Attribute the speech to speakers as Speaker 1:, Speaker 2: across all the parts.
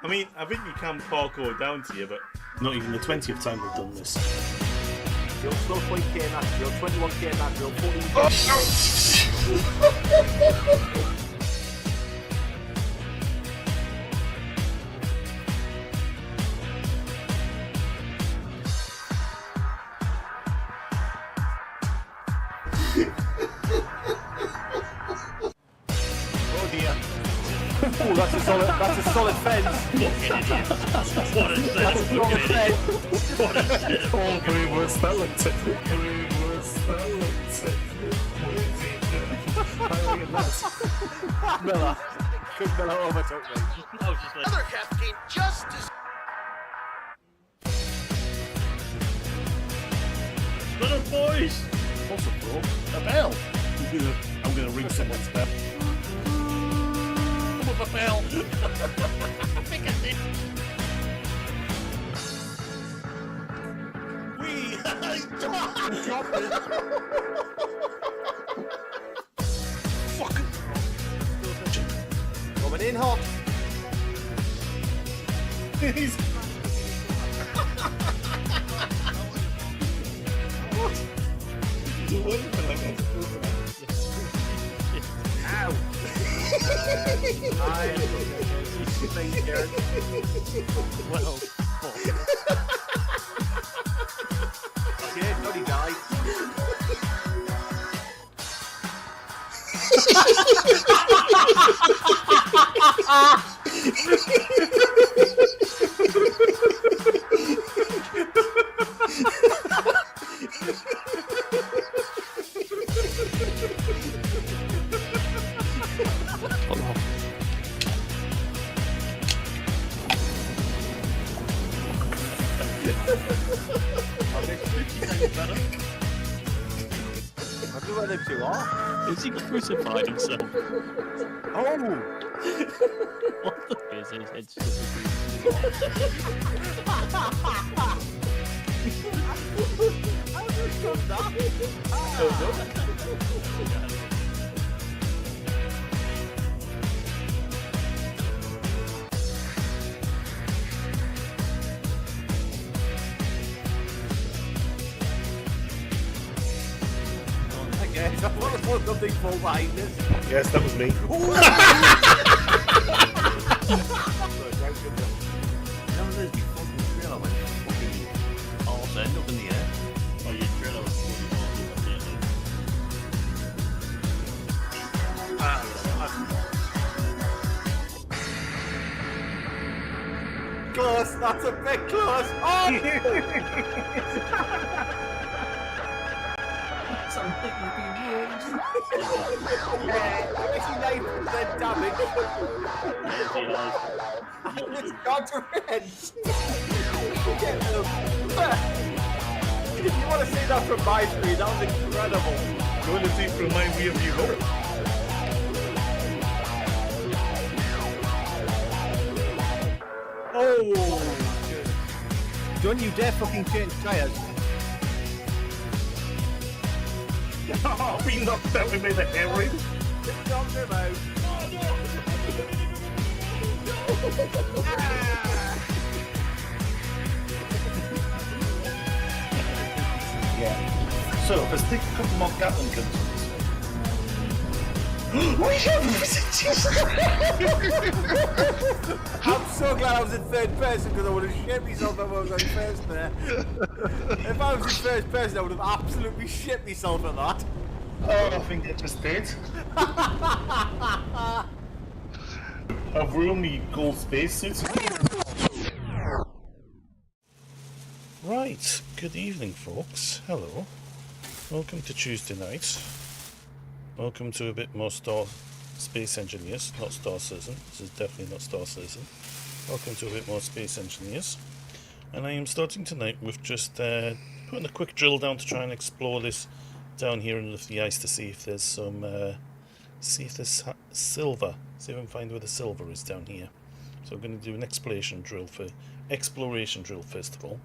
Speaker 1: I mean, I think you can parkour down to you, but not even the 20th time we've done this.
Speaker 2: You're 12.k natural, you're 21k natural, 14. Oh dear. Oh, that's a solid fence.
Speaker 1: What a set of
Speaker 2: Solid fence.
Speaker 1: What a set of
Speaker 3: Reverse talented. Reverse talented.
Speaker 2: Miller. Good Miller overtook me.
Speaker 1: I was just like,
Speaker 4: Other captain just as
Speaker 1: "Split up, boys!"
Speaker 3: What's up, bro? A bell.
Speaker 1: I'm gonna ring someone's bell.
Speaker 3: Come up a bell.
Speaker 1: I think I did.
Speaker 3: Fucking.
Speaker 2: Coming in hot.
Speaker 1: He's... What?
Speaker 2: Ow. I'm scared.
Speaker 3: Well,
Speaker 2: Okay, naughty guy. I do where them two are.
Speaker 5: Is he crucified himself?
Speaker 2: Oh!
Speaker 5: What the is his head
Speaker 2: How did you stop that? I guess I want to put something full behind this.
Speaker 1: Yes, that was me.
Speaker 5: No, there's be fucking trailer when fucking arse end up in the air.
Speaker 1: Oh, your trailer was fully
Speaker 2: Close, that's a bit close. Oh!
Speaker 5: Something would be ruined.
Speaker 2: 89% damage. And it's gone to red. If you want to see that from my screen, that was incredible.
Speaker 1: You want to see from my rear view mirror?
Speaker 2: Oh! Don't you dare fucking change tyres.
Speaker 1: Oh, we knocked out, we made a hair raid.
Speaker 2: Knocked him out.
Speaker 1: Yeah. So, let's take a couple more Gatling guns on this one. We have
Speaker 2: I'm so glad I was in third person because I would have shit myself if I was in first there. If I was in first person, I would have absolutely shit myself at that.
Speaker 1: Oh, I think I just did. I've ruined me gold spacesuit. Right, good evening folks, hello. Welcome to Tuesday night. Welcome to a bit more Space Engineers, not Star Citizen. This is definitely not Star Citizen. Welcome to a bit more Space Engineers. And I am starting tonight with just putting a quick drill down to try and explore this down here and lift the ice to see if there's some, see if there's silver. See if I can find where the silver is down here. So I'm going to do an exploration drill first of all.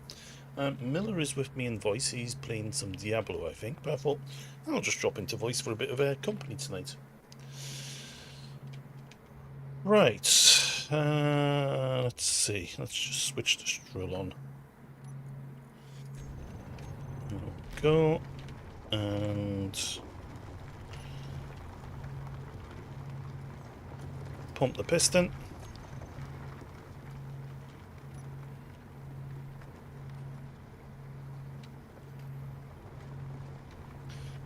Speaker 1: Miller is with me in voice. He's playing some Diablo, I think, but I thought I'll just drop into voice for a bit of company tonight. Right, Let's see. Let's just switch this drill on. There we go. And pump the piston.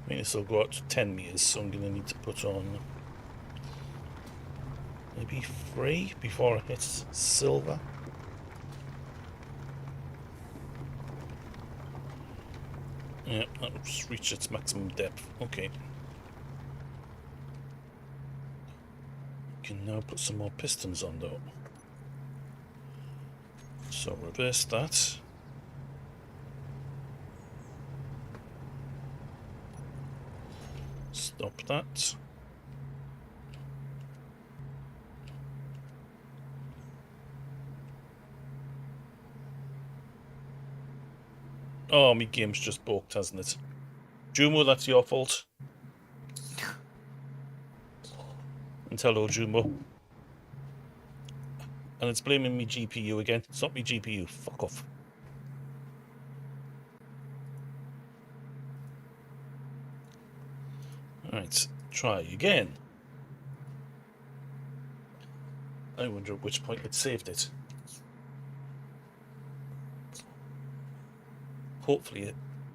Speaker 1: I mean, this will go out to 10 meters, so I'm going to need to put on maybe 3 before it hits silver. Yeah, that'll just reach its maximum depth. Okay. Can now put some more pistons on though. So reverse that. Stop that. Oh, my game's just balked, hasn't it? Jumo, that's your fault. And hello, Jumo. And it's blaming me GPU again. It's not me GPU. Fuck off. Alright, try again. I wonder at which point it saved it. Hopefully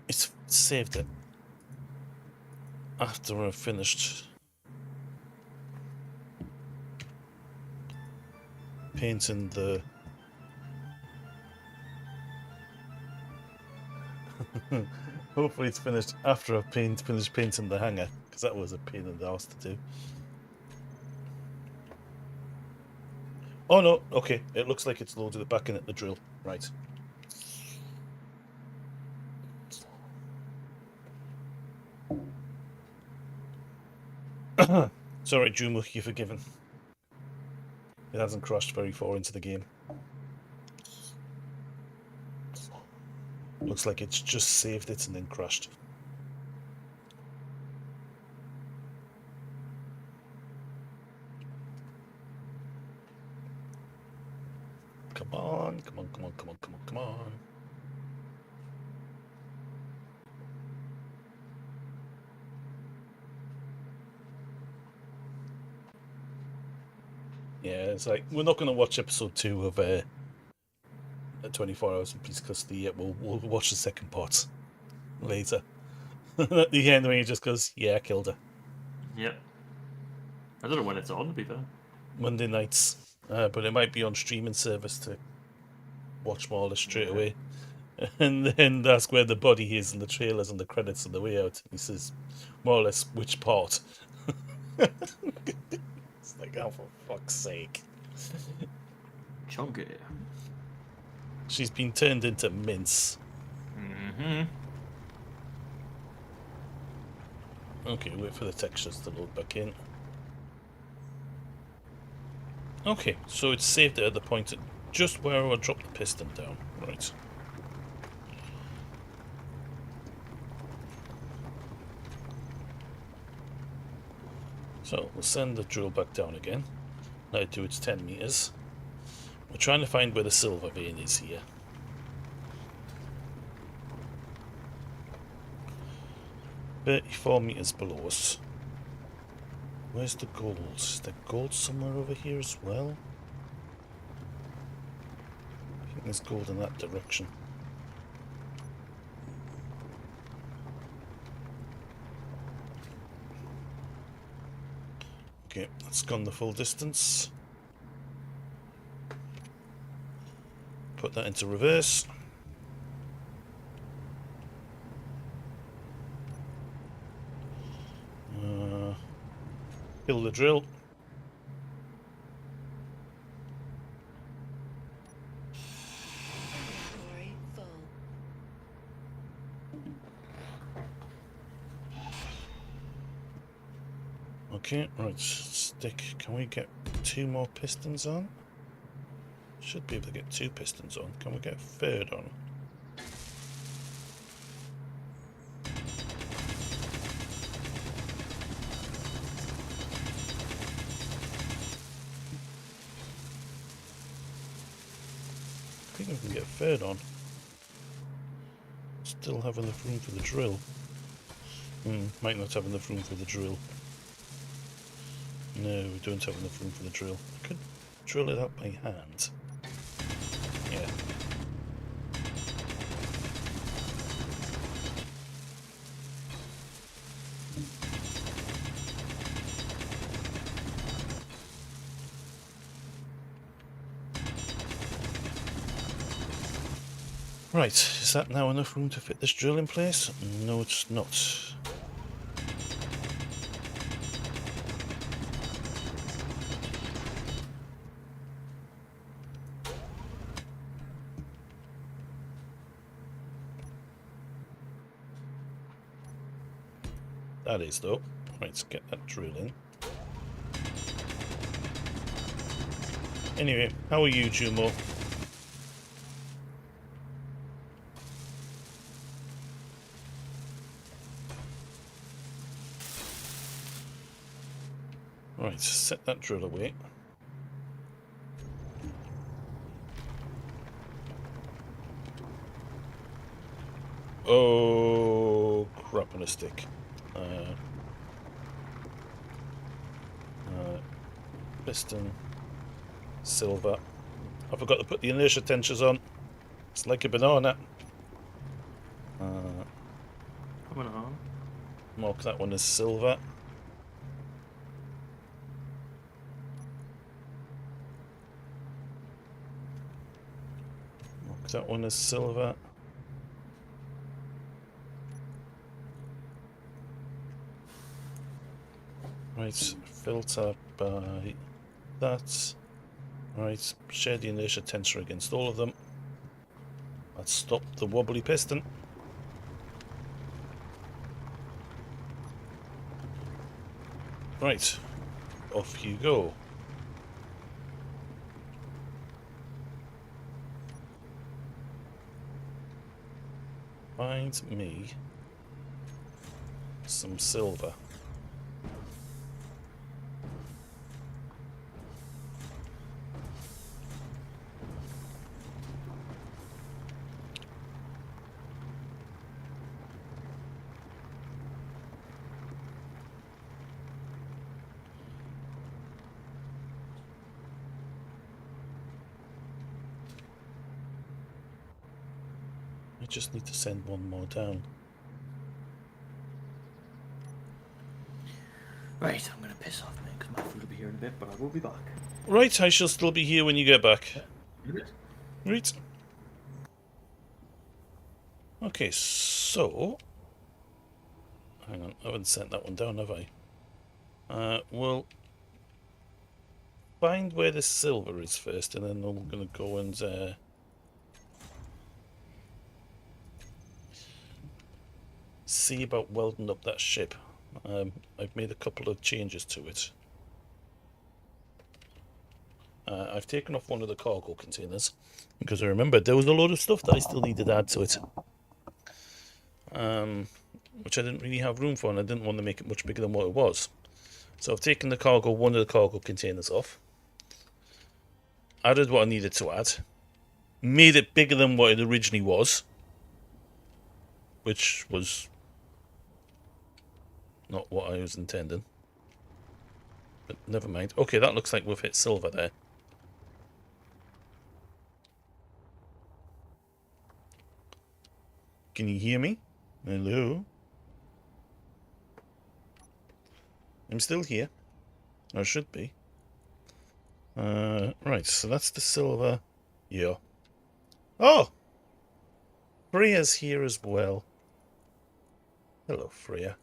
Speaker 1: it's saved it after I've finished painting the hopefully it's finished after I've finished painting the hangar, because that was a pain in the ass to do. Oh no, okay, it looks like it's loaded it back in at the drill. Right. It's alright, Jumo, you're forgiven. It hasn't crashed very far into the game. Looks like it's just saved it and then crashed. Come on, come on, come on, come on, come on, come on. Yeah, it's like, we're not going to watch episode 2 of 24 Hours in Peace Custody yet. We'll watch the second part later. At the end, when he just goes, yeah, I killed her.
Speaker 5: Yep. I don't know when it's on, to be fair.
Speaker 1: Monday nights. But it might be on streaming service to watch more or less straight away. And then that's where the body is and the trailers and the credits on the way out. He says, more or less, which part? It's like, oh, for fuck's sake.
Speaker 5: Chunky.
Speaker 1: She's been turned into mince.
Speaker 5: Mm-hmm.
Speaker 1: Okay, wait for the textures to load back in. Okay, so it's saved it at the point at just where I dropped the piston down. Right. So we'll send the drill back down again. Now to its 10 meters. We're trying to find where the silver vein is here. $34 below us. Where's the gold? Is there gold somewhere over here as well? I think there's gold in that direction. Okay, that's gone the full distance. Put that into reverse. Kill the drill.
Speaker 4: Inventory full.
Speaker 1: Okay, right, stick. Can we get 2 more pistons on? Should be able to get 2 pistons on. Can we get a third on? We can get a third on. Still have enough room for the drill. Might not have enough room for the drill. No, we don't have enough room for the drill. I could drill it out by hand. Yeah. Right, is that now enough room to fit this drill in place? No, it's not. That is, though. Right, let's get that drill in. Anyway, how are you, Jumo? Right, set that drill away. Oh, crap on a stick. Piston, silver. I forgot to put the inertia tensors on. It's like a banana.
Speaker 5: Coming on.
Speaker 1: Mark that one as silver. Mark that one as silver. Right, filter by that. Right, share the inertia tensor against all of them. Let's stop the wobbly piston. Right, off you go. Find me some silver. I just need to send one more down.
Speaker 5: Right, I'm gonna piss off, man, because my food will be here in a bit, but I will be back.
Speaker 1: Right, I shall still be here when you get back.
Speaker 5: In a bit.
Speaker 1: Right. Okay, so... Hang on, I haven't sent that one down, have I? We'll find where the silver is first, and then we're going to go and... see about welding up that ship. I've made a couple of changes to it. I've taken off one of the cargo containers because I remembered there was a load of stuff that I still needed to add to it, which I didn't really have room for, and I didn't want to make it much bigger than what it was. So I've taken one of the cargo containers off, added what I needed to add, made it bigger than what it originally was, which was not what I was intending. But never mind. Okay, that looks like we've hit silver there. Can you hear me? Hello? I'm still here. I should be. Right, so that's the silver. Yeah. Oh! Freya's here as well. Hello, Freya.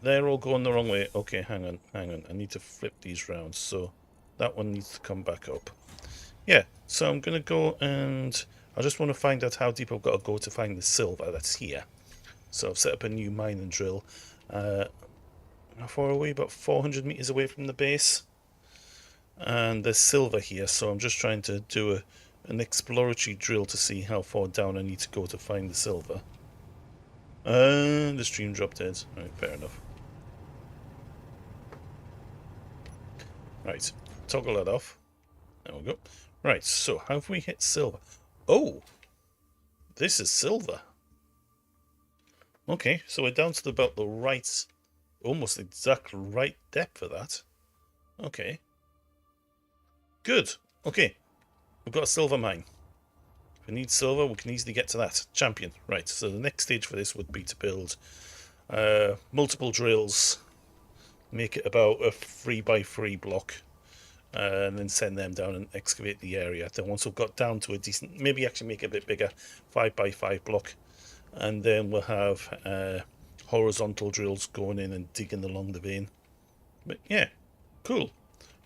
Speaker 1: They're all going the wrong way. Okay, hang on. I need to flip these round. So that one needs to come back up. Yeah, so I'm going to go and... I just want to find out how deep I've got to go to find the silver that's here. So I've set up a new mining drill. How far away? About 400 meters away from the base. And there's silver here, so I'm just trying to do an exploratory drill to see how far down I need to go to find the silver. The stream dropped dead. Right, fair enough. Right, toggle that off. There we go. Right, so have we hit silver? Oh, this is silver. Okay, so we're down to about the right, almost exact right depth for that. Okay. Good. Okay, we've got a silver mine. If we need silver, we can easily get to that. Champion. Right, so the next stage for this would be to build multiple drills, make it about a 3x3 block, and then send them down and excavate the area. Then once we've got down to a decent, maybe actually make it a bit bigger, 5x5 block, and then we'll have horizontal drills going in and digging along the vein. But yeah, cool.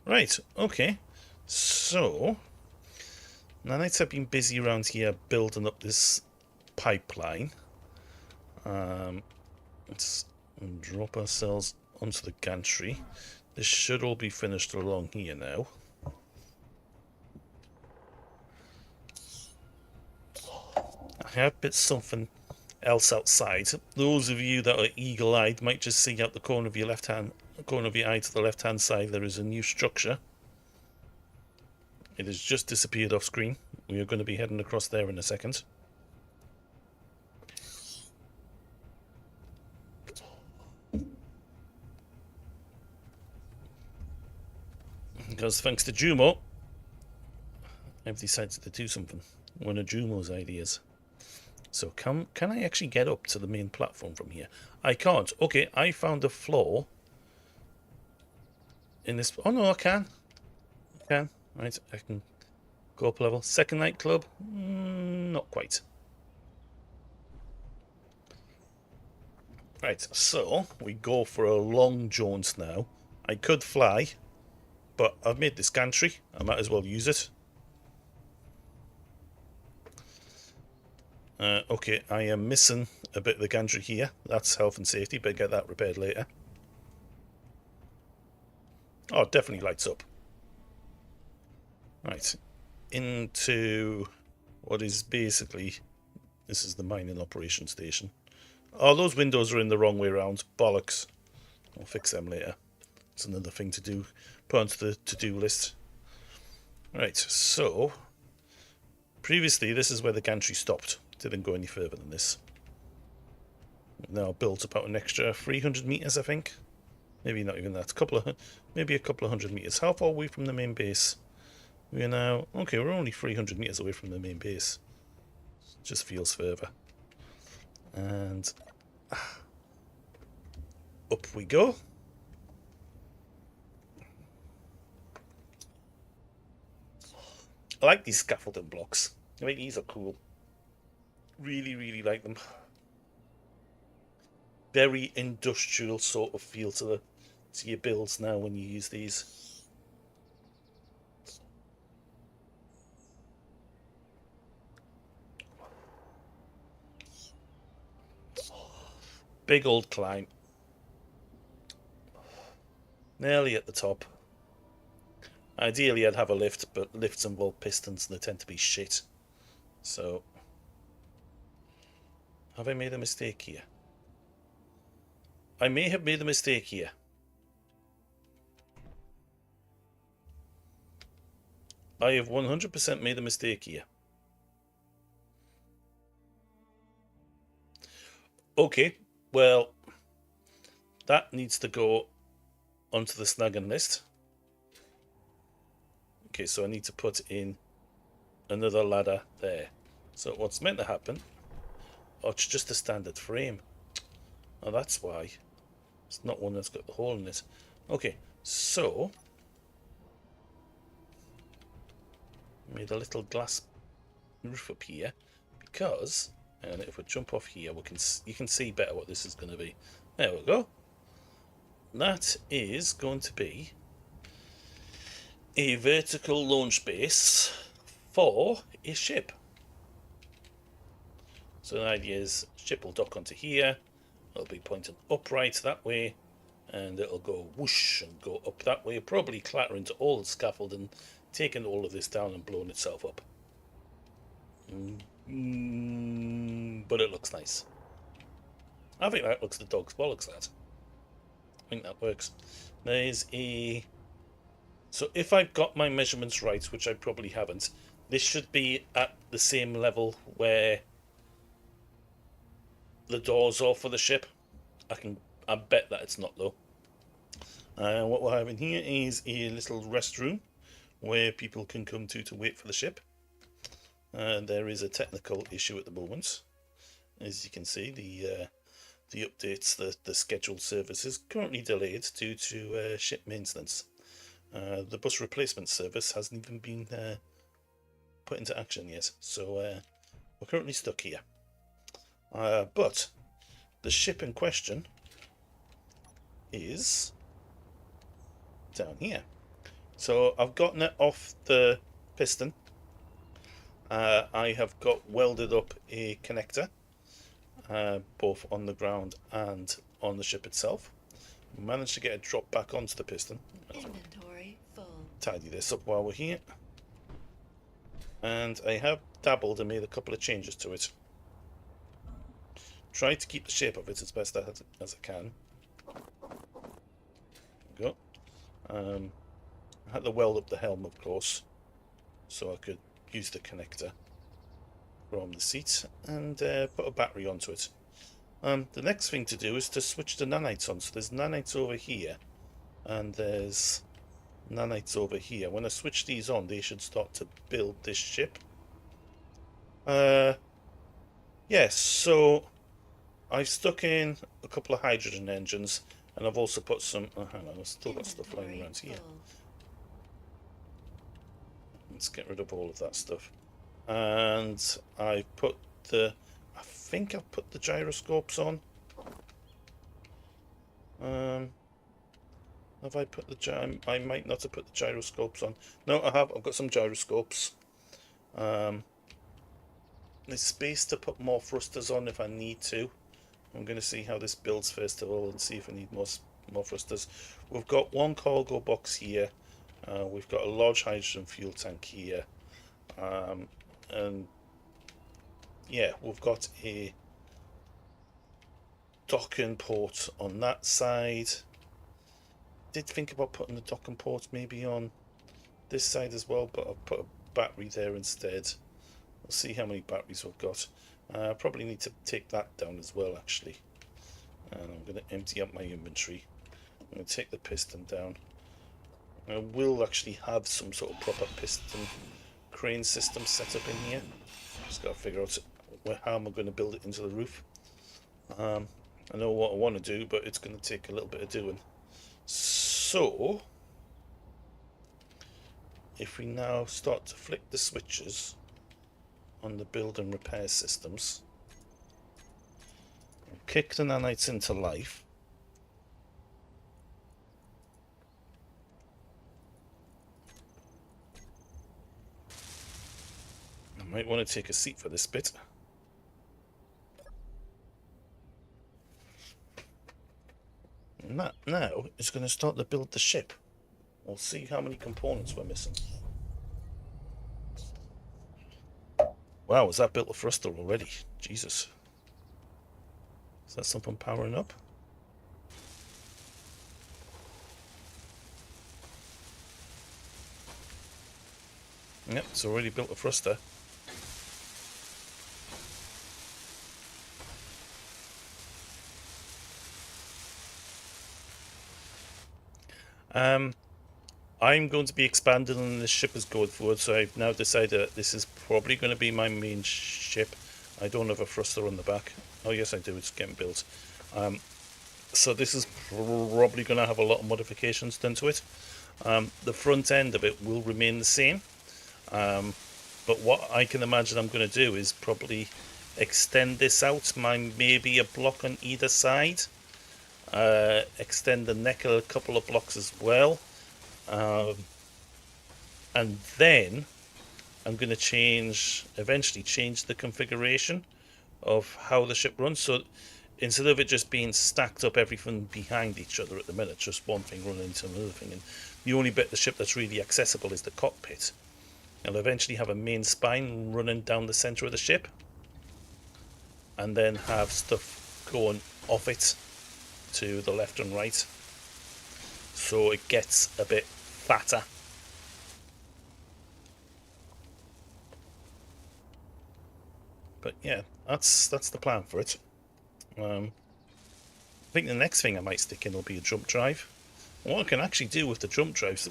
Speaker 1: Right, okay. So, nanites have been busy around here building up this pipeline. Let's drop ourselves onto the gantry. This should all be finished along here now. I have bit something else outside. Those of you that are eagle-eyed might just see out the corner of your eye to the left-hand side there is a new structure. It has just disappeared off screen. We are going to be heading across there in a second. Because thanks to Jumo, I've decided to do something. One of Jumo's ideas. So can I actually get up to the main platform from here? I can't. Okay, I found a flaw in this. Oh no, I can. I can. Right, I can go up a level. Second nightclub? Not quite. Right, so we go for a long jaunt now. I could fly, but I've made this gantry. I might as well use it. Okay, I am missing a bit of the gantry here. That's health and safety, but get that repaired later. Oh, it definitely lights up. Right, into what is basically, this is the mining operation station. Oh, those windows are in the wrong way around. Bollocks. I'll fix them later. It's another thing to do. Put onto the to-do list. Right, so previously this is where the gantry stopped. Didn't go any further than this. Now built about an extra 300 meters, I think. Maybe not even that. Maybe a couple of 100 meters. How far away from the main base? We're now, okay, we're only 300 meters away from the main base. Just feels further. And up we go. I like these scaffolding blocks. I think these are cool. Really, really like them. Very industrial sort of feel to your builds now when you use these. Big old climb. Nearly at the top. Ideally I'd have a lift, but lifts involve pistons and they tend to be shit. So, have I made a mistake here? I may have made a mistake here. I have 100% made a mistake here. Okay, well, that needs to go onto the snagging list. Okay, so I need to put in another ladder there. So what's meant to happen? Oh, it's just a standard frame. Oh, that's why. It's not one that's got the hole in it. Okay, so made a little glass roof up here because, and if we jump off here, you can see better what this is going to be. There we go. That is going to be a vertical launch base for a ship. So the idea is ship will dock onto here, it'll be pointing upright that way, and it'll go whoosh and go up that way, probably clatter into all the scaffolding, taking all of this down and blowing itself up. But it looks nice. I think that looks the dog's bollocks, that. I think that works. There's a So if I've got my measurements right, which I probably haven't, this should be at the same level where the doors are for the ship. I bet that it's not though. What we're having here is a little restroom where people can come to wait for the ship. There is a technical issue at the moment. As you can see, the updates, the scheduled service is currently delayed due to ship maintenance. The bus replacement service hasn't even been put into action yet, so we're currently stuck here. But the ship in question is down here. So I've gotten it off the piston. I have got welded up a connector, both on the ground and on the ship itself. Managed to get it dropped back onto the piston.
Speaker 4: Inventory full.
Speaker 1: Tidy this up while we're here. And I have dabbled and made a couple of changes to it. Try to keep the shape of it as best as I can. There we go. I had to weld up the helm, of course, so I could use the connector from the seat and put a battery onto it. The next thing to do is to switch the nanites on. So there's nanites over here and there's nanites over here. When I switch these on, they should start to build this ship. Yes, so I've stuck in a couple of hydrogen engines, and I've also put some... Oh, hang on, I've still got stuff lying around here. Let's get rid of all of that stuff. And I put the... I think I've put the gyroscopes on. Have I put the I might not have put the gyroscopes on. No, I have. I've got some gyroscopes. There's space to put more thrusters on if I need to. I'm going to see how this builds first of all and see if I need more thrusters. We've got one cargo box here. We've got a large hydrogen fuel tank here. And yeah, we've got a docking port on that side. Did think about putting the docking port maybe on this side as well, but I'll put a battery there instead. We'll see how many batteries we've got. Probably need to take that down as well, actually. And I'm going to empty up my inventory. I'm going to take the piston down. I will actually have some sort of proper piston crane system set up in here. Just got to figure out how am I going to build it into the roof. I know what I want to do, but it's going to take a little bit of doing. So, if we now start to flick the switches on the build and repair systems, kick the nanites into life. I might want to take a seat for this bit. And that now is going to start to build the ship. We'll see how many components we're missing. Wow, has that built a thruster already? Jesus. Is that something powering up? Yep, it's already built a thruster. I'm going to be expanding on this ship as going forward, so I've now decided that this is probably going to be my main ship. I don't have a thruster on the back. Oh yes I do, it's getting built. So this is probably going to have a lot of modifications done to it. The front end of it will remain the same, but what I can imagine I'm going to do is probably extend this out, maybe a block on either side. Extend the neck a couple of blocks as well, and then I'm going to eventually change the configuration of how the ship runs. So instead of it just being stacked up everything behind each other at the minute, just one thing running into another thing, and the only bit of the ship that's really accessible is the cockpit. I'll eventually have a main spine running down the center of the ship, and then have stuff going off it to the left and right, so it gets a bit fatter But yeah, that's the plan for it. I think the next thing I might stick in will be a jump drive. And what I can actually do with the jump drives,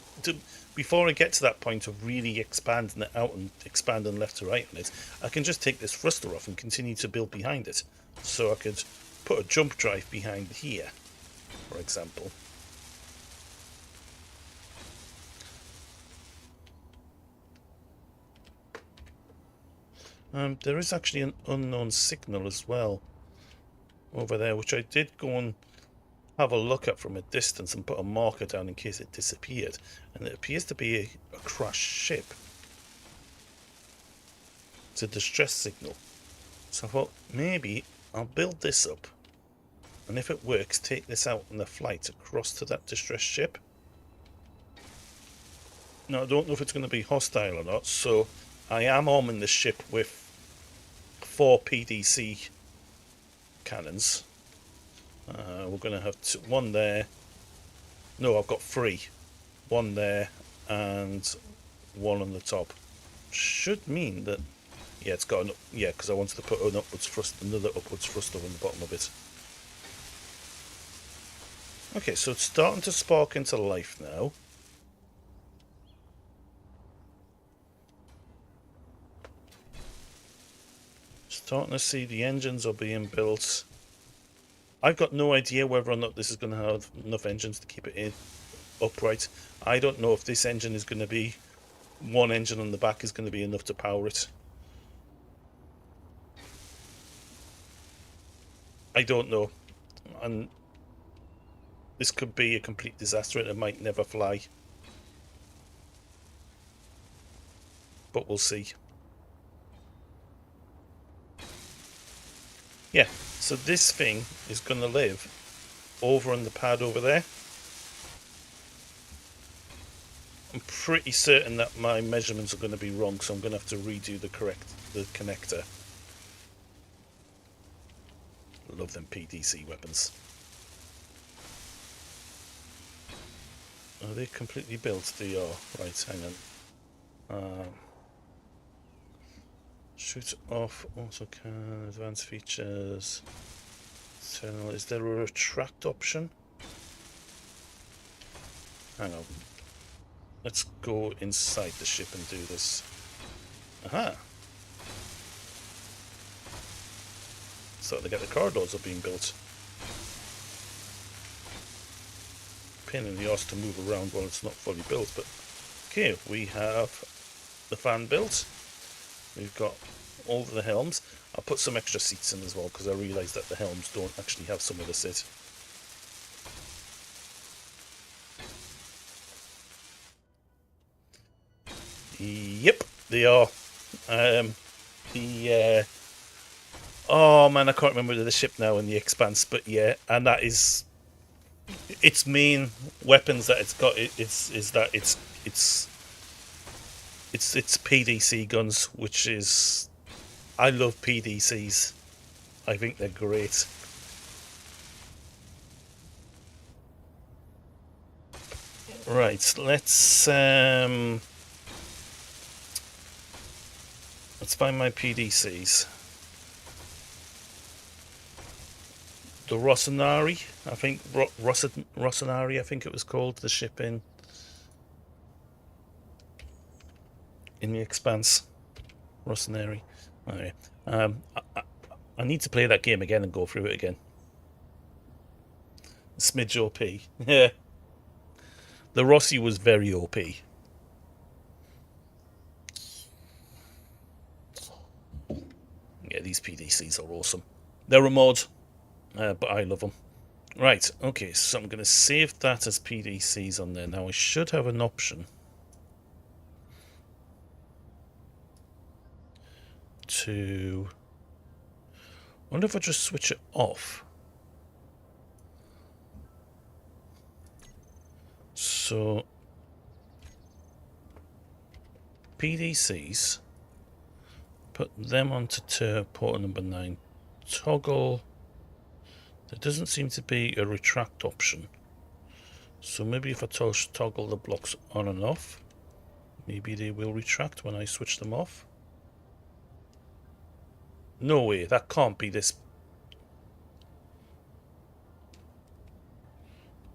Speaker 1: before I get to that point of really expanding it out and expanding left to right on it, I can just take this thruster off and continue to build behind it. So I could put a jump drive behind here, for example. There is actually an unknown signal as well over there, which I did go and have a look at from a distance and put a marker down in case it disappeared, and it appears to be a crashed ship. It's a distress signal. So I thought maybe I'll build this up, and if it works, take this out on the flight across to that distress ship. Now I don't know if it's going to be hostile or not, so I am arming this ship with 4 PDC cannons. We're going to have one there. No, I've got 3. One there and one on the top. Should mean that, yeah, it's got because I wanted to put another upwards thruster on the bottom of it. Okay, so it's starting to spark into life now. Starting to see the engines are being built. I've got no idea whether or not this is going to have enough engines to keep it upright. I don't know if this engine is going to be, one engine on the back is going to be enough to power it. I don't know. And this could be a complete disaster and it might never fly. But we'll see. Yeah, so this thing is going to live over on the pad over there. I'm pretty certain that my measurements are going to be wrong, so I'm going to have to redo the connector. Love them PDC weapons. Are they completely built? They are. Right, hang on. Shoot off, autocan, advanced features. Terminal. Is there a retract option? Hang on. Let's go inside the ship and do this. Aha! Starting to get the corridors are being built. Pain in the arse to move around while it's not fully built, but okay, we have the fan built. We've got all of the helms. I'll put some extra seats in as well because I realised that the helms don't actually have somewhere to sit. Yep, they are. Oh man, I can't remember the ship now in the Expanse, but yeah, and that is its main weapons that it's got. It's PDC guns, which is, I love PDCs. I think they're great. Right, let's find my PDCs. The Rossoneri, I think Rossoneri, I think it was called, the ship in the Expanse. Rossoneri. Anyway, I need to play that game again and go through it again. Smidge OP. Yeah. The Rossi was very OP. Yeah, these PDCs are awesome. They're a mod, but I love them. Right, okay, so I'm going to save that as PDCs on there. Now I should have an option to... I wonder if I just switch it off. So PDCs, put them onto port number 9. Toggle. There doesn't seem to be a retract option. So maybe if I toggle the blocks on and off, maybe they will retract when I switch them off. No way, that can't be this.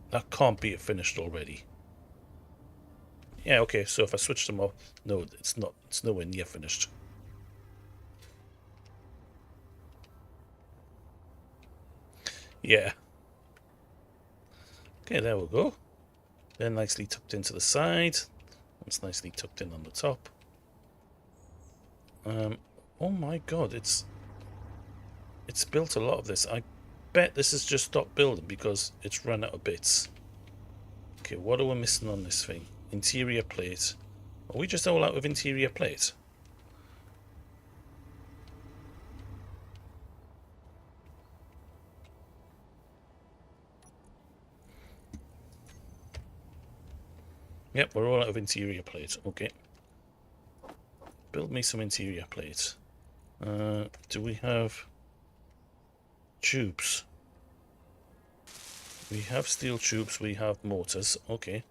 Speaker 1: That can't be it finished already. Yeah, okay, so if I switch them off, no, it's not. It's nowhere near finished. Yeah. Okay, there we go. They're nicely tucked into the side. It's nicely tucked in on the top. Oh my god, it's built a lot of this. I bet this has just stopped building because it's run out of bits. Okay, what are we missing on this thing? Interior plate. Are we just all out of interior plate? Yep, we're all out of interior plate. Okay. Build me some interior plate. Do we have tubes? We have steel tubes, we have mortars. Okay.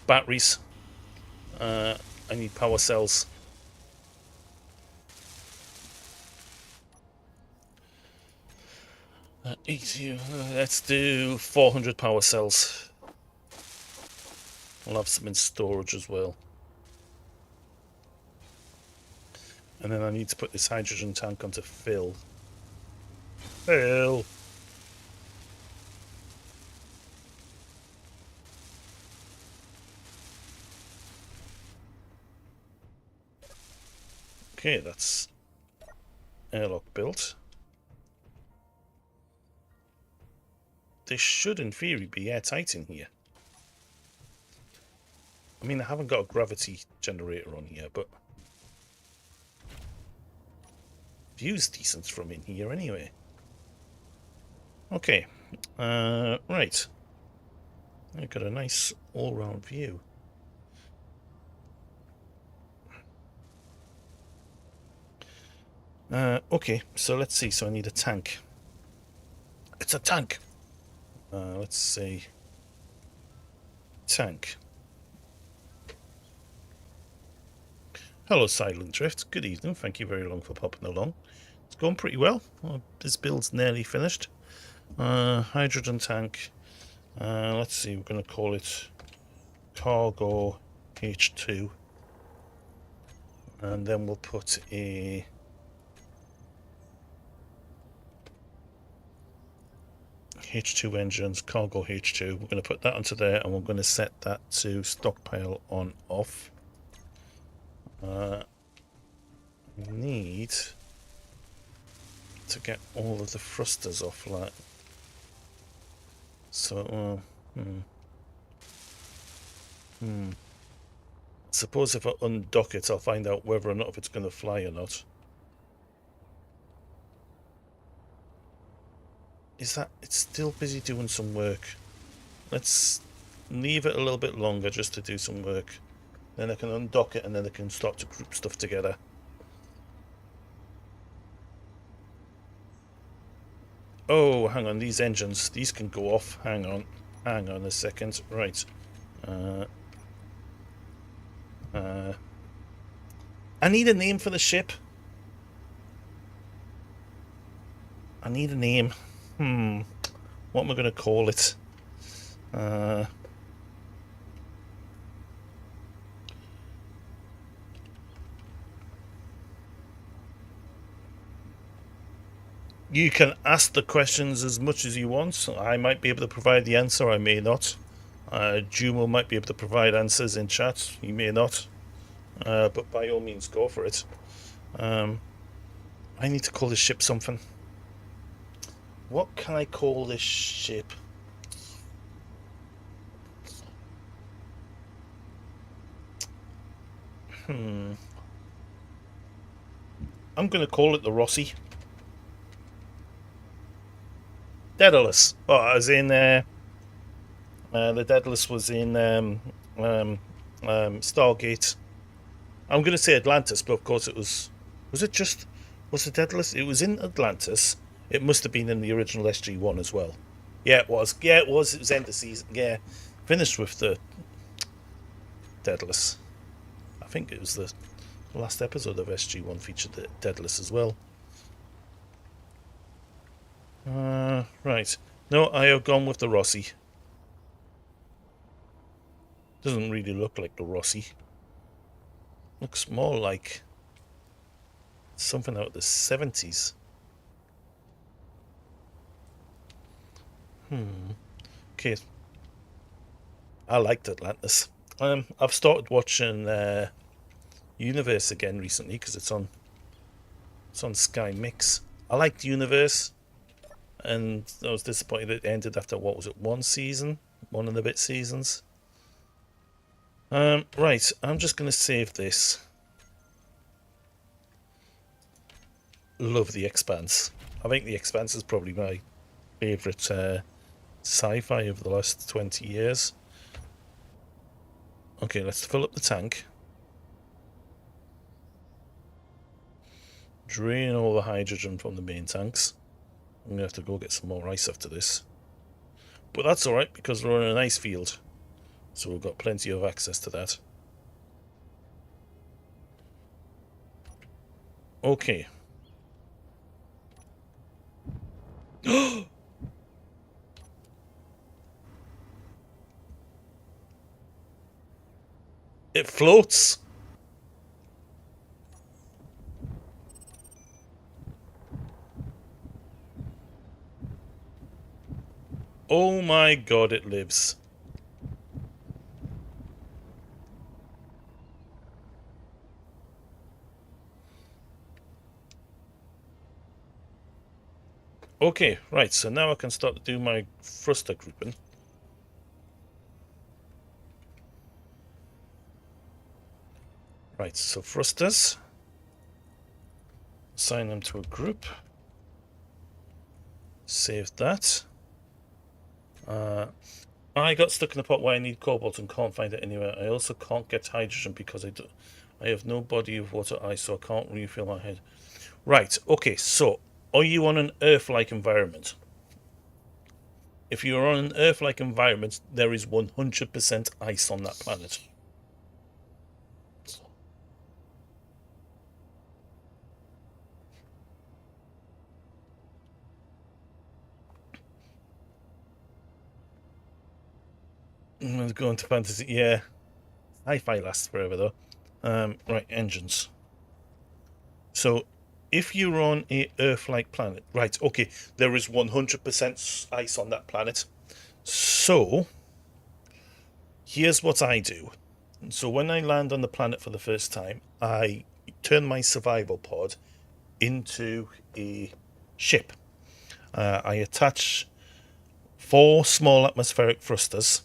Speaker 1: Batteries. I need power cells. Let's do 400 power cells. I'll have some in storage as well. And then I need to put this hydrogen tank onto fill. Fill! Okay, that's airlock built. This should, in theory, be airtight in here. I mean, I haven't got a gravity generator on here, but view's decent from in here anyway. Okay, right. I've got a nice all-round view. Okay, so let's see. So I need a tank. It's a tank! Let's see. Tank. Hello, Silent Drift. Good evening. Thank you very long for popping along. It's going pretty well. This build's nearly finished. Hydrogen tank. Let's see. We're going to call it Cargo H2. And then we'll put a H2 engines, cargo H2. We're going to put that onto there, and we're going to set that to stockpile on off. Need to get all of the thrusters off, like so. Suppose if I undock it, I'll find out whether or not if it's going to fly or not. Is that... it's still busy doing some work. Let's leave it a little bit longer just to do some work. Then I can undock it and then I can start to group stuff together. Oh, hang on, these engines, these can go off. Hang on a second. Right. I need a name for the ship. I need a name. What am I going to call it? You can ask the questions as much as you want. I might be able to provide the answer, I may not. Jumo might be able to provide answers in chat, he may not. But by all means, go for it. I need to call this ship something. What can I call this ship? I'm going to call it the Rossi. Daedalus. Oh, as in the Daedalus was in Stargate. I'm going to say Atlantis, but of course it was. Was it Daedalus? It was in Atlantis. It must have been in the original SG1 as well. Yeah, it was. Yeah, it was. It was end of season. Yeah, finished with the Daedalus. I think it was the last episode of SG1 featured the Daedalus as well. Right. No, I have gone with the Rossi. Doesn't really look like the Rossi. Looks more like something out of the 70s. Okay. I liked Atlantis. I've started watching Universe again recently because it's on Sky Mix. I liked Universe, and I was disappointed it ended after, what was it, one and a bit seasons. Right, I'm just going to save this. Love The Expanse. I think The Expanse is probably my favourite sci-fi of the last 20 years. Okay, let's fill up the tank. Drain all the hydrogen from the main tanks. I'm going to have to go get some more ice after this. But that's alright, because we're on an ice field. So we've got plenty of access to that. Okay. It floats! Oh my god, it lives. Okay, right, so now I can start to do my thruster grouping. Right, so thrusters. Assign them to a group. Save that. I got stuck in a pot where I need cobalt and can't find it anywhere. I also can't get hydrogen because I have no body of water ice, so I can't refill my head. Right, okay, so are you on an Earth-like environment? If you're on an Earth-like environment, there is 100% ice on that planet. Let's go into fantasy. Yeah, sci-fi lasts forever though. Right, engines. So, if you're on a Earth-like planet, right? Okay, there is 100% ice on that planet. So, here's what I do. So when I land on the planet for the first time, I turn my survival pod into a ship. I attach 4 small atmospheric thrusters.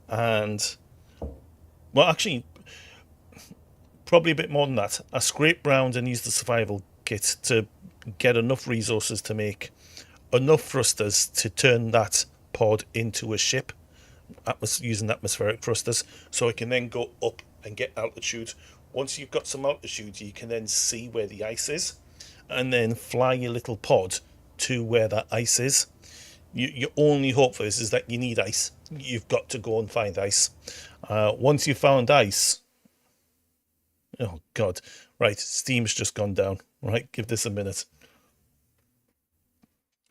Speaker 1: And, well, actually, probably a bit more than that. I scrape round and use the survival kit to get enough resources to make enough thrusters to turn that pod into a ship, using atmospheric thrusters, so I can then go up and get altitude. Once you've got some altitude, you can then see where the ice is, and then fly your little pod to where that ice is. Your only hope for this is that you need ice. You've got to go and find ice. Once you've found ice... Oh, God. Right, Steam's just gone down. Right, give this a minute.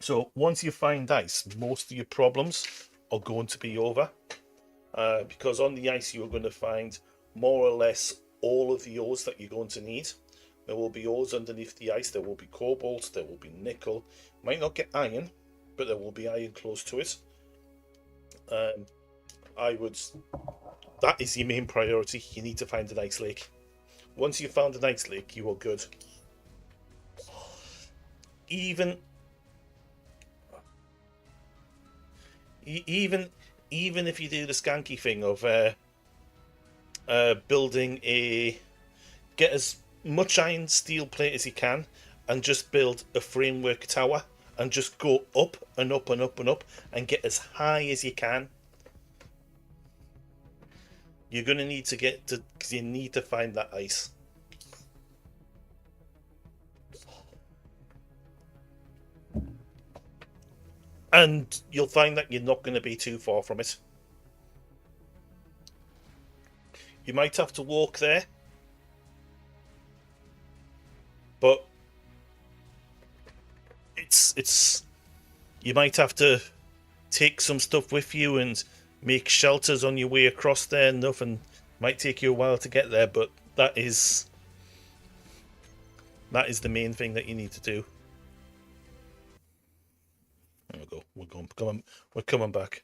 Speaker 1: So, once you find ice, most of your problems are going to be over. Because on the ice, you're going to find more or less all of the ores that you're going to need. There will be ores underneath the ice. There will be cobalt. There will be nickel. Might not get iron, but there will be iron close to it. That is your main priority. You need to find an ice lake. Once you've found an ice lake, you are good. Even if you do the skanky thing of get as much iron steel plate as you can and just build a framework tower and just go up and up and up and up and get as high as you can. You're going to need to get to, because you need to find that ice. And you'll find that you're not going to be too far from it. You might have to walk there, but it's you might have to take some stuff with you and make shelters on your way across there and stuff, and might take you a while to get there, but that is the main thing that you need to do. There we go. We're coming back.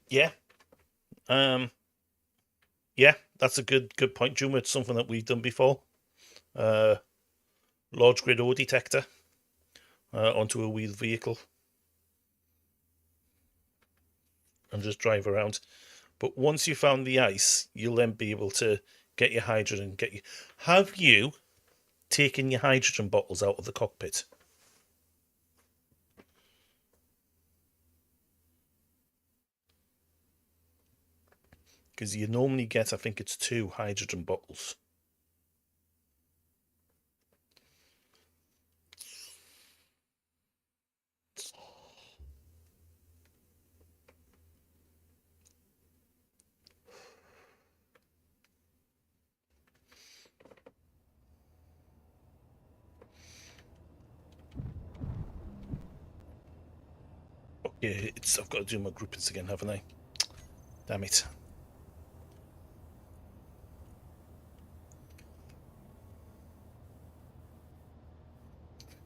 Speaker 1: Yeah. Yeah, that's a good point, Juma. It's something that we've done before. Large grid ore detector onto a wheeled vehicle and just drive around. But once you found the ice, you'll then be able to get your hydrogen. Have you taken your hydrogen bottles out of the cockpit? Because you normally get, I think it's 2 hydrogen bottles. Okay, I've got to do my groupings again, haven't I? Damn it.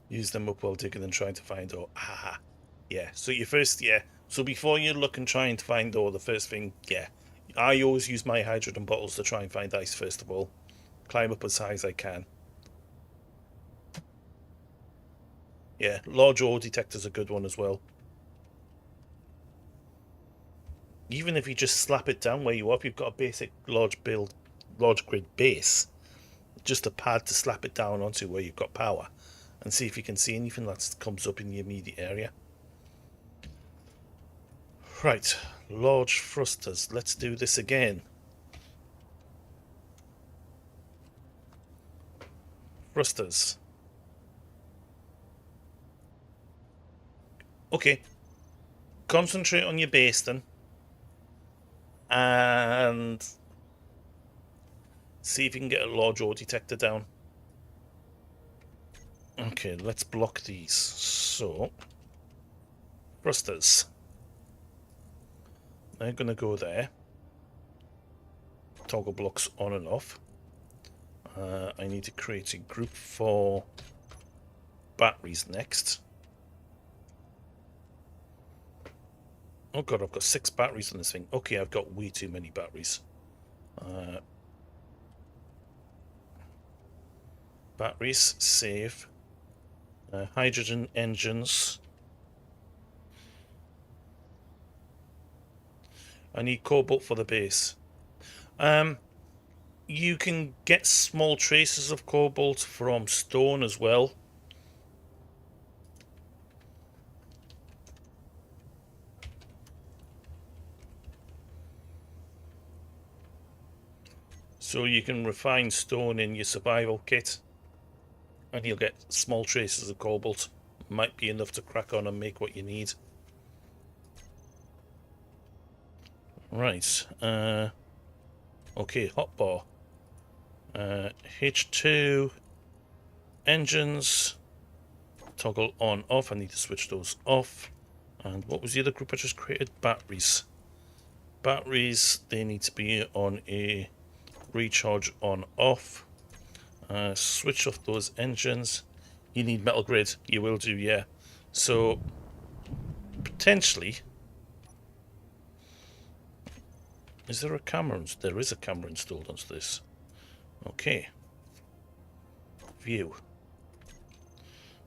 Speaker 1: Use them up while digging and trying to find ore. Ah, yeah. So So before you look and try and find ore, the first thing, yeah. I always use my hydrogen bottles to try and find ice first of all. Climb up as high as I can. Yeah, large ore detector's a good one as well. Even if you just slap it down where you are, if you've got a basic large grid base, just a pad to slap it down onto where you've got power, and see if you can see anything that comes up in the immediate area. Right, large thrusters. Let's do this again. Thrusters. Okay. Concentrate on your base then. And see if you can get a large ore detector down. Okay, let's block these. So, thrusters. They're going to go there. Toggle blocks on and off. I need to create a group for batteries next. Oh god, I've got 6 batteries on this thing. Okay, I've got way too many batteries. Batteries, save. Hydrogen engines. I need cobalt for the base. You can get small traces of cobalt from stone as well. So you can refine stone in your survival kit, and you'll get small traces of cobalt. Might be enough to crack on and make what you need. Right. Okay, hotbar. H2 engines. Toggle on off. I need to switch those off. And what was the other group I just created? Batteries. Batteries, they need to be on a recharge on off. Switch off those engines. You need metal grid. You will do, yeah. So potentially, is there a camera? There is a camera installed onto this. Okay. View.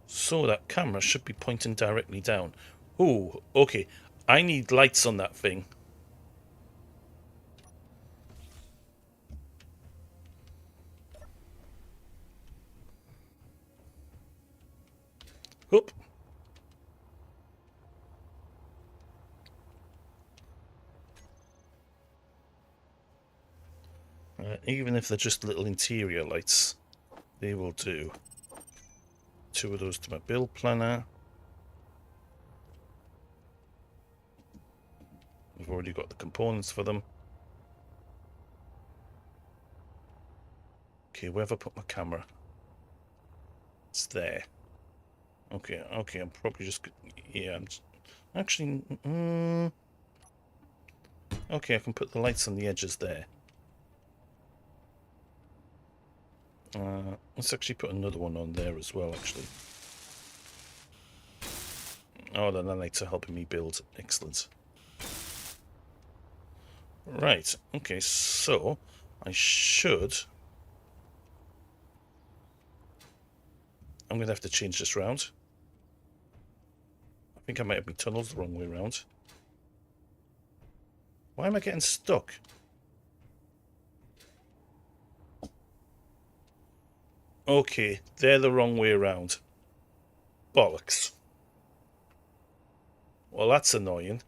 Speaker 1: So that camera should be pointing directly down. Oh, okay. I need lights on that thing. Oop. Even if they're just little interior lights, they will do. 2 of those to my build planner. We've already got the components for them. Okay, where have I put my camera? It's there. Okay, I'm probably just... Yeah, actually... okay, I can put the lights on the edges there. Let's actually put another one on there as well, actually. Oh, the lights are helping me build. Excellent. Right, okay, so I should... I'm going to have to change this round. I think I might have my tunnels the wrong way around. Why am I getting stuck? Okay, they're the wrong way around. Bollocks. Well, that's annoying.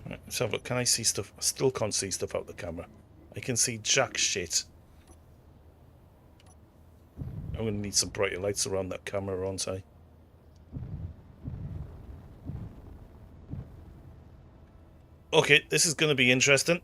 Speaker 1: Right, let's have a look. Can I see stuff? I still can't see stuff out the camera. I can see jack shit. I'm going to need some brighter lights around that camera, aren't I? Okay, this is going to be interesting.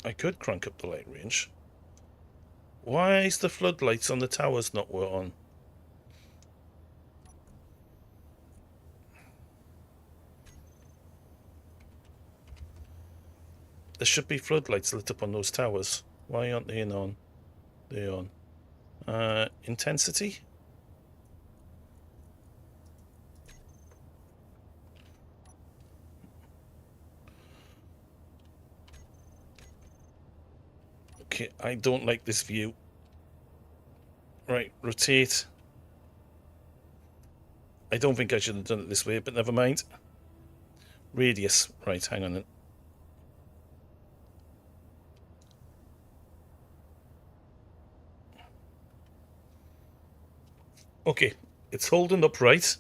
Speaker 1: I could crank up the light range. Why is the floodlights on the towers not on? There should be floodlights lit up on those towers. Why aren't they on? They're on. Intensity? Okay, I don't like this view. Right, rotate. I don't think I should have done it this way, but never mind. Radius. Right, hang on. Okay, it's holding up right.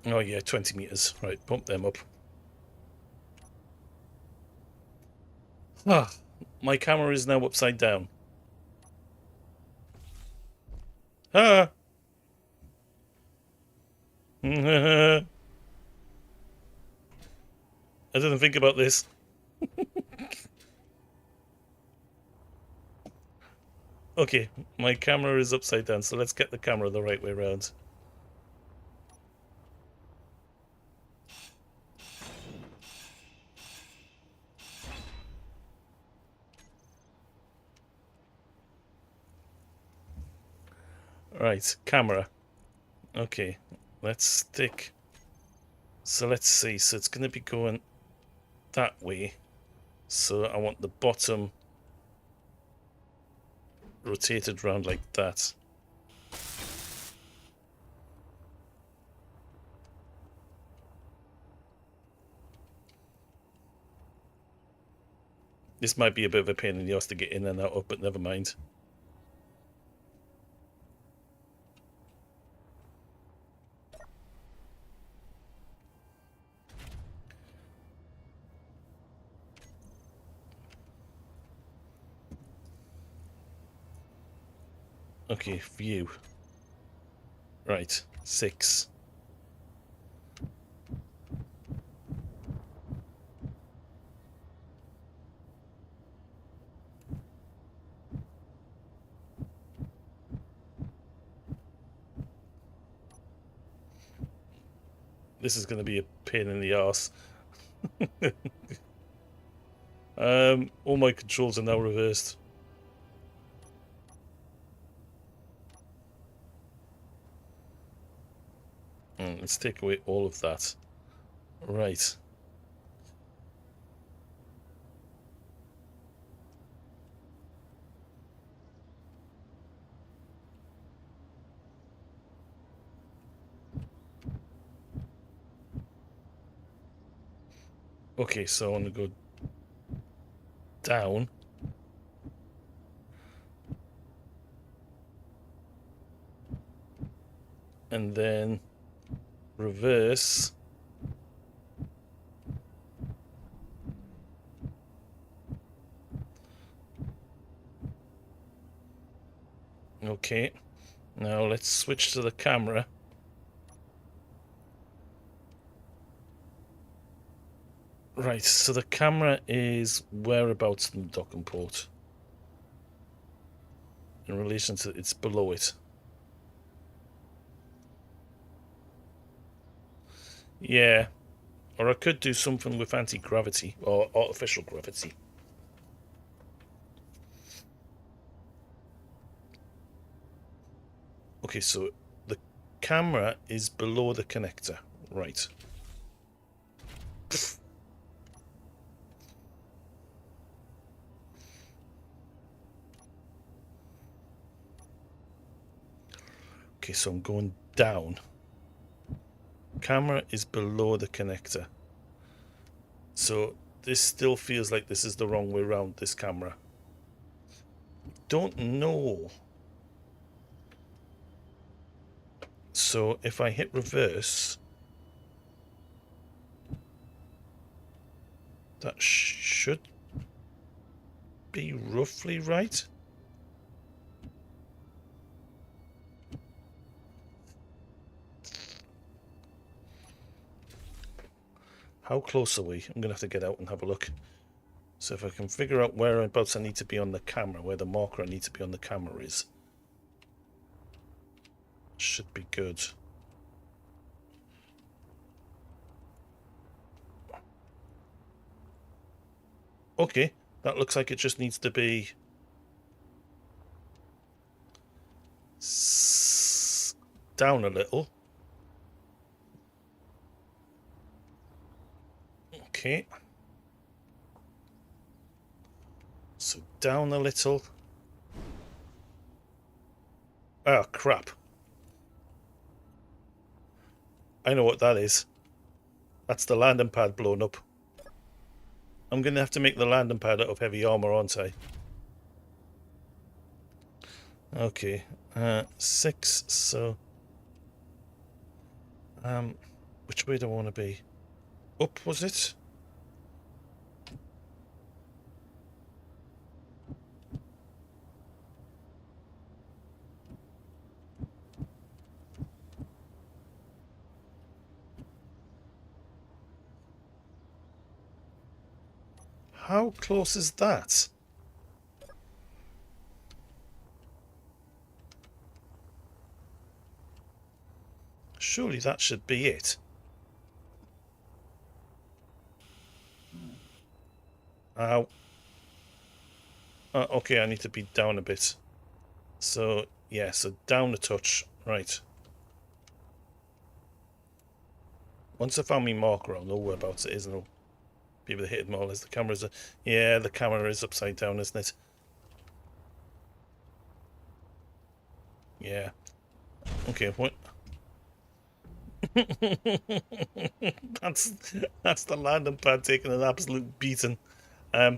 Speaker 1: Oh yeah, 20 meters. Right, bump them up. Ah, my camera is now upside down. Ah! I didn't think about this. Okay, my camera is upside down, so let's get the camera the right way around. Right, camera. Okay, let's stick. So let's see. So it's going to be going that way. So I want the bottom rotated round like that. This might be a bit of a pain in the ass to get in and out of, but never mind. Okay, view. Right, 6. This is going to be a pain in the arse. All my controls are now reversed. Let's take away all of that. Right. Okay, so I want to go down. And then reverse. Okay, now let's switch to the camera. Right, so the camera is whereabouts in the docking port? In relation to, it's below it. Yeah, or I could do something with anti-gravity or artificial gravity. Okay, so the camera is below the connector, right. Okay, so I'm going down. Camera is below the connector. So this still feels like this is the wrong way around, this camera. Don't know. So if I hit reverse, that should be roughly right. How close are we? I'm going to have to get out and have a look. So if I can figure out whereabouts I need to be on the camera, where the marker I need to be on the camera is, should be good. Okay, that looks like it just needs to be down a little. Okay. So down a little. Oh, crap. I know what that is. That's the landing pad blown up. I'm going to have to make the landing pad out of heavy armor, aren't I? Okay. 6, so... which way do I want to be? Up, was it? How close is that? Surely that should be it. Ow. Okay, I need to be down a bit. So, yeah, so down a touch. Right. Once I found my marker, I'll know whereabouts it is, and I'll be able to hit them all as the camera's... Yeah, the camera is upside down, isn't it? Yeah. Okay, what... that's the landing pad taking an absolute beating. I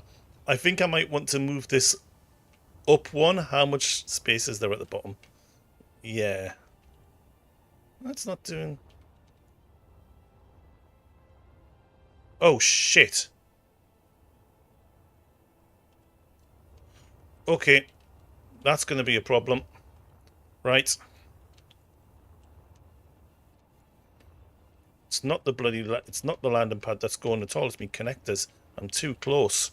Speaker 1: think I might want to move this up one. How much space is there at the bottom? Yeah. That's not doing... Oh, shit. Okay. That's going to be a problem. Right. It's not the bloody... It's not the landing pad that's going at all. It's me connectors. I'm too close.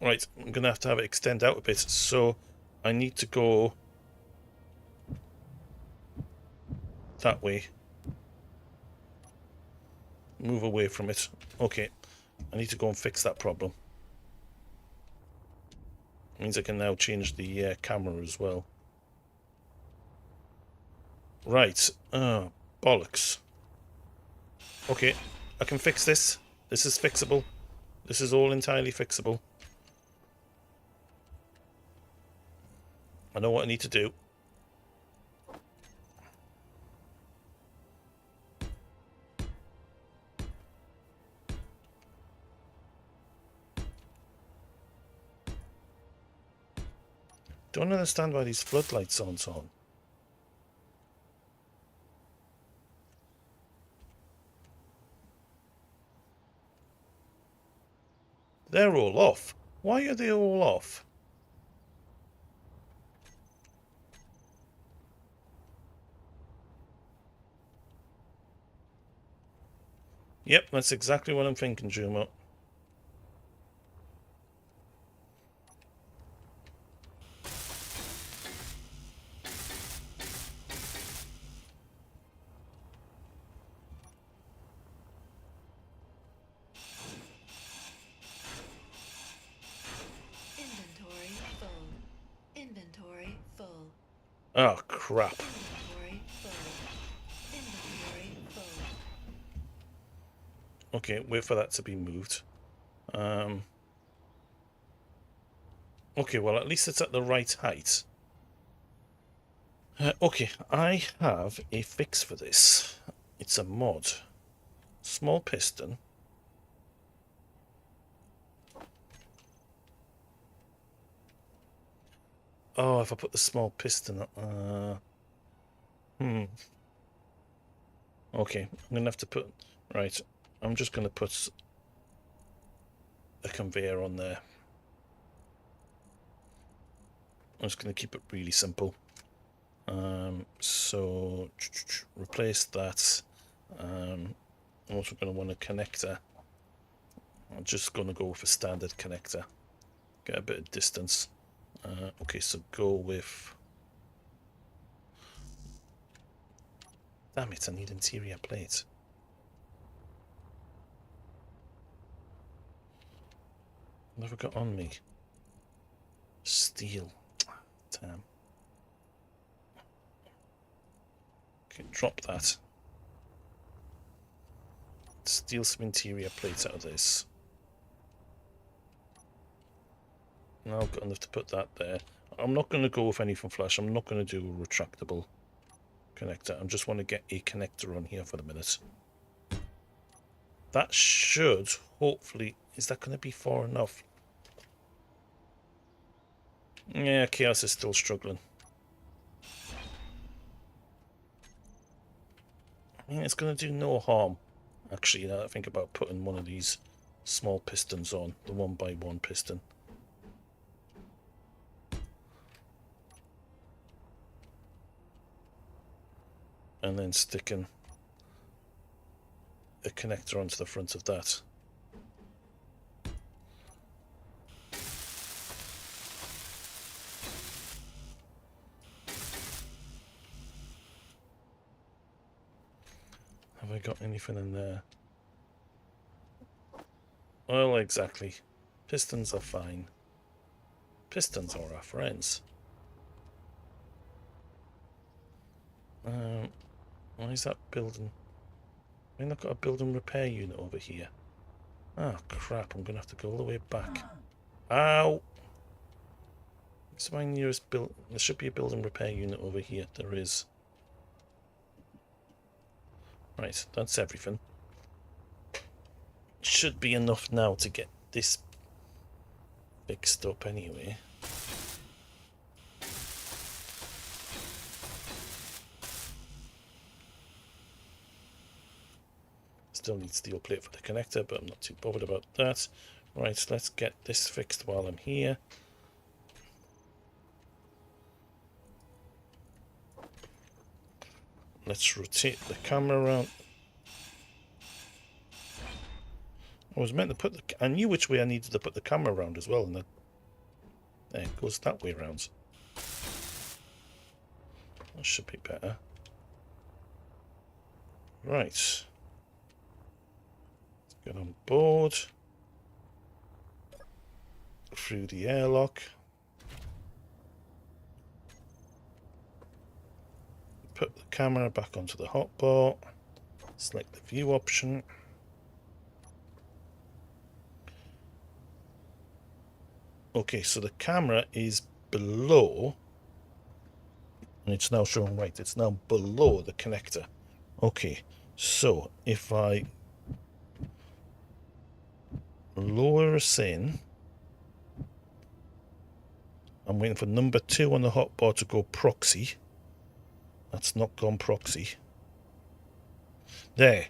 Speaker 1: Right. I'm going to have it extend out a bit. So I need to go that way. Move away from it. Okay. I need to go and fix that problem. Means I can now change the camera as well. Right. Oh, bollocks. Okay, I can fix this. This is fixable. This is all entirely fixable. I know what I need to do. Don't understand why these floodlights aren't on. They're all off. Why are they all off? Yep, that's exactly what I'm thinking, Jumo.
Speaker 4: Inventory full. Inventory full.
Speaker 1: Oh, crap.
Speaker 4: Inventory full. Inventory full.
Speaker 1: Okay, wait for that to be moved. Okay, well, at least it's at the right height. Okay, I have a fix for this. It's a mod. Small piston. Oh, if I put the small piston up... Okay, I'm going to have to put... Right, I'm just going to put a conveyor on there. I'm just going to keep it really simple. So, replace that. I'm also going to want a connector. I'm just going to go with a standard connector. Get a bit of distance. Okay, so go with... Damn it, I need interior plate. What have I got on me? Steel. Damn. Okay, drop that. Steal some interior plates out of this. Now I've got enough to put that there. I'm not going to go with anything flash. I'm not going to do a retractable connector. I just want to get a connector on here for the minute. That should, hopefully... Is that going to be far enough? Yeah, Chaos is still struggling. I mean, it's going to do no harm. Actually, now that I think about putting one of these small pistons on, the 1x1 piston. And then sticking a connector onto the front of that. Have I got anything in there? Well, exactly. Pistons are fine. Pistons are our friends. Why is that building? I mean, I've got a building repair unit over here. Oh, crap. I'm going to have to go all the way back. Ow! It's my nearest build. There should be a building repair unit over here. There is. Right, that's everything. Should be enough now to get this fixed up anyway. Still need steel plate for the connector, but I'm not too bothered about that. Right, let's get this fixed while I'm here. Let's rotate the camera around. I was meant to put the... I knew which way I needed to put the camera around as well, and there it goes that way around. That should be better. Right. Let's get on board. Through the airlock. Put the camera back onto the hotbar. Select the view option. Okay, so the camera is below, and it's now showing right. It's now below the connector. Okay, so if I lower us in, I'm waiting for number 2 on the hotbar to go proxy. That's not gone proxy. There.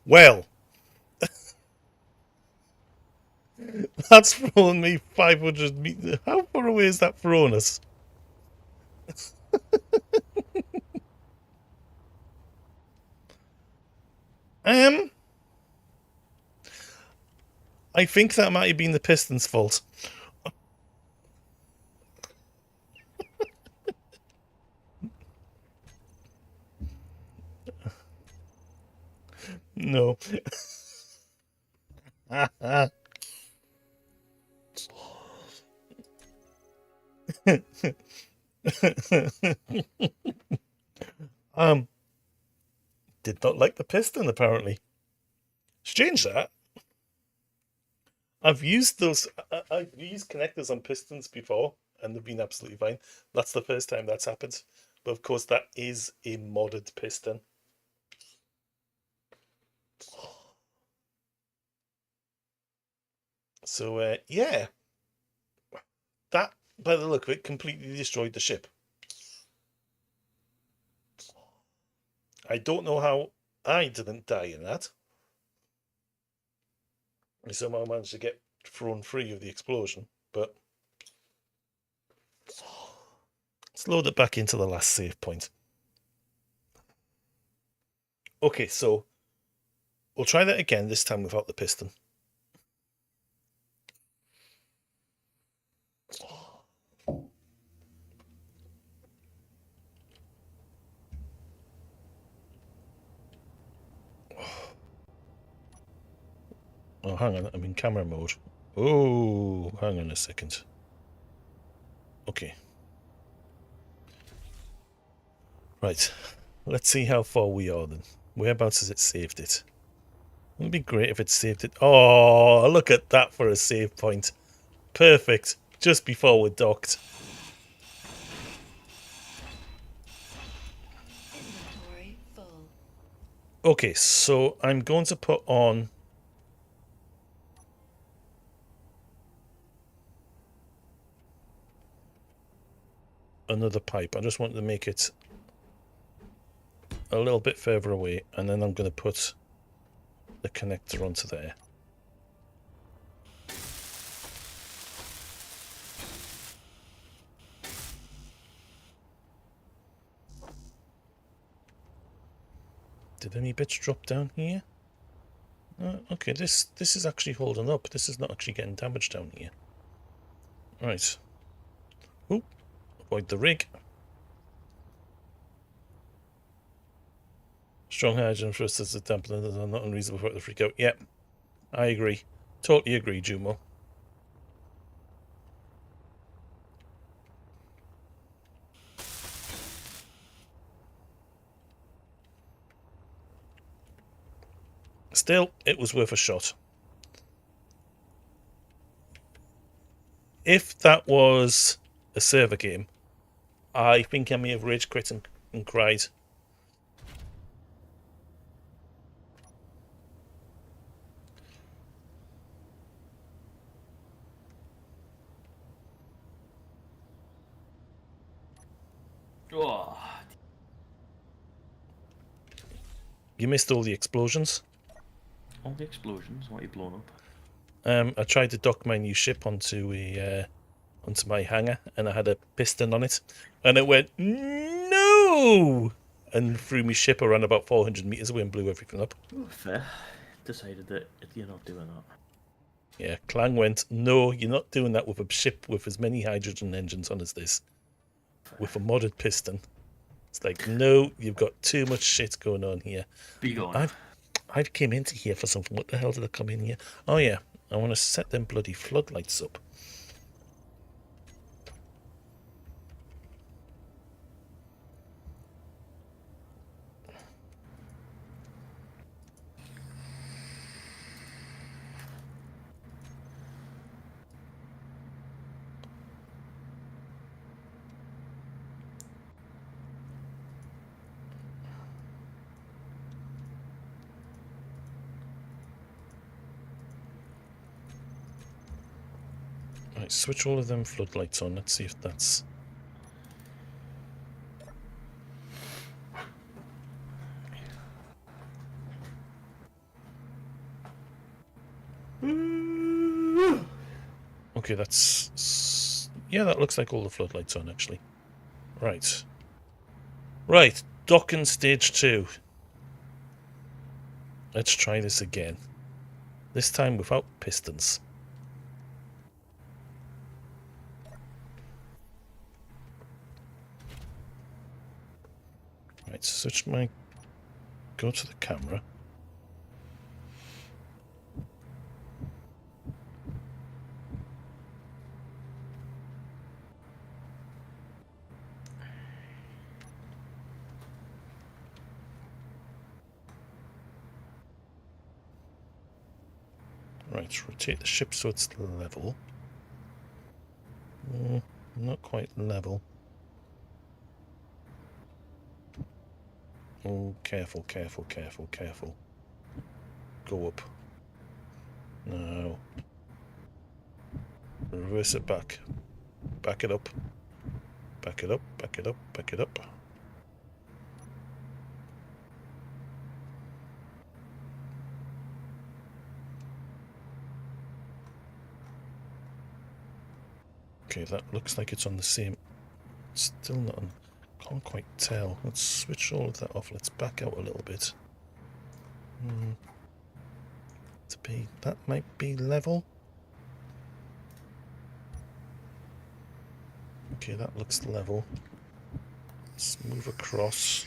Speaker 1: Well, that's thrown me 500 meters. How far away is that thrown us? I think that might have been the Pistons' fault. No. Did not like the piston, apparently. Strange that. I've used I've used connectors on pistons before, and they've been absolutely fine. That's the first time that's happened. But of course, that is a modded piston. So, yeah. That, by the look of it, completely destroyed the ship. I don't know how I didn't die in that. I somehow managed to get thrown free of the explosion, but let's load it back into the last save point. Okay, so we'll try that again, this time without the piston. Oh, hang on, I'm in camera mode. Oh, hang on a second. Okay. Right, let's see how far we are then. Whereabouts has it saved it? It would be great if it saved it. Oh, look at that for a save point. Perfect. Just before we're docked.
Speaker 4: Inventory full.
Speaker 1: Okay, so I'm going to put on another pipe. I just want to make it a little bit further away, and then I'm going to put the connector onto there. Did any bits drop down here? Okay, this is actually holding up. This is not actually getting damaged down here. Right. Oop. Avoid the rig. Strong hydrogen thrusters are dampeners are not unreasonable for it to freak out. Yep. I agree. Totally agree, Jumo. Still, it was worth a shot. If that was a server game, I think I may have rage quit and cried.
Speaker 5: Oh,
Speaker 1: You missed all the explosions.
Speaker 5: all the explosions. What are you blowing up?
Speaker 1: I tried to dock my new ship onto my hangar, and I had a piston on it, and it went no, and threw my ship around about 400 meters away and blew everything up.
Speaker 5: Oh, fair. Decided that you're not doing that.
Speaker 1: Yeah, Clang went, no, you're not doing that with a ship with as many hydrogen engines on as this, with a modded piston. It's like, no, you've got too much shit going on here.
Speaker 5: Be gone.
Speaker 1: I came into here for something. What the hell did I come in here? Oh yeah, I want to set them bloody floodlights up. Right, switch all of them floodlights on. Let's see if that's... Okay, that's... Yeah, that looks like all the floodlights on, actually. Right. Right, docking stage 2. Let's try this again. This time without pistons. Right, switch my... Go to the camera. Right, rotate the ship so it's level. Not quite level. Oh, careful, careful, careful, careful. Go up. No. Reverse it back. Back it up. Back it up, back it up, back it up. Okay, that looks like it's on the same... Still not on... Can't quite tell. Let's switch all of that off. Let's back out a little bit. To be... That might be level. Okay, that looks level. Let's move across.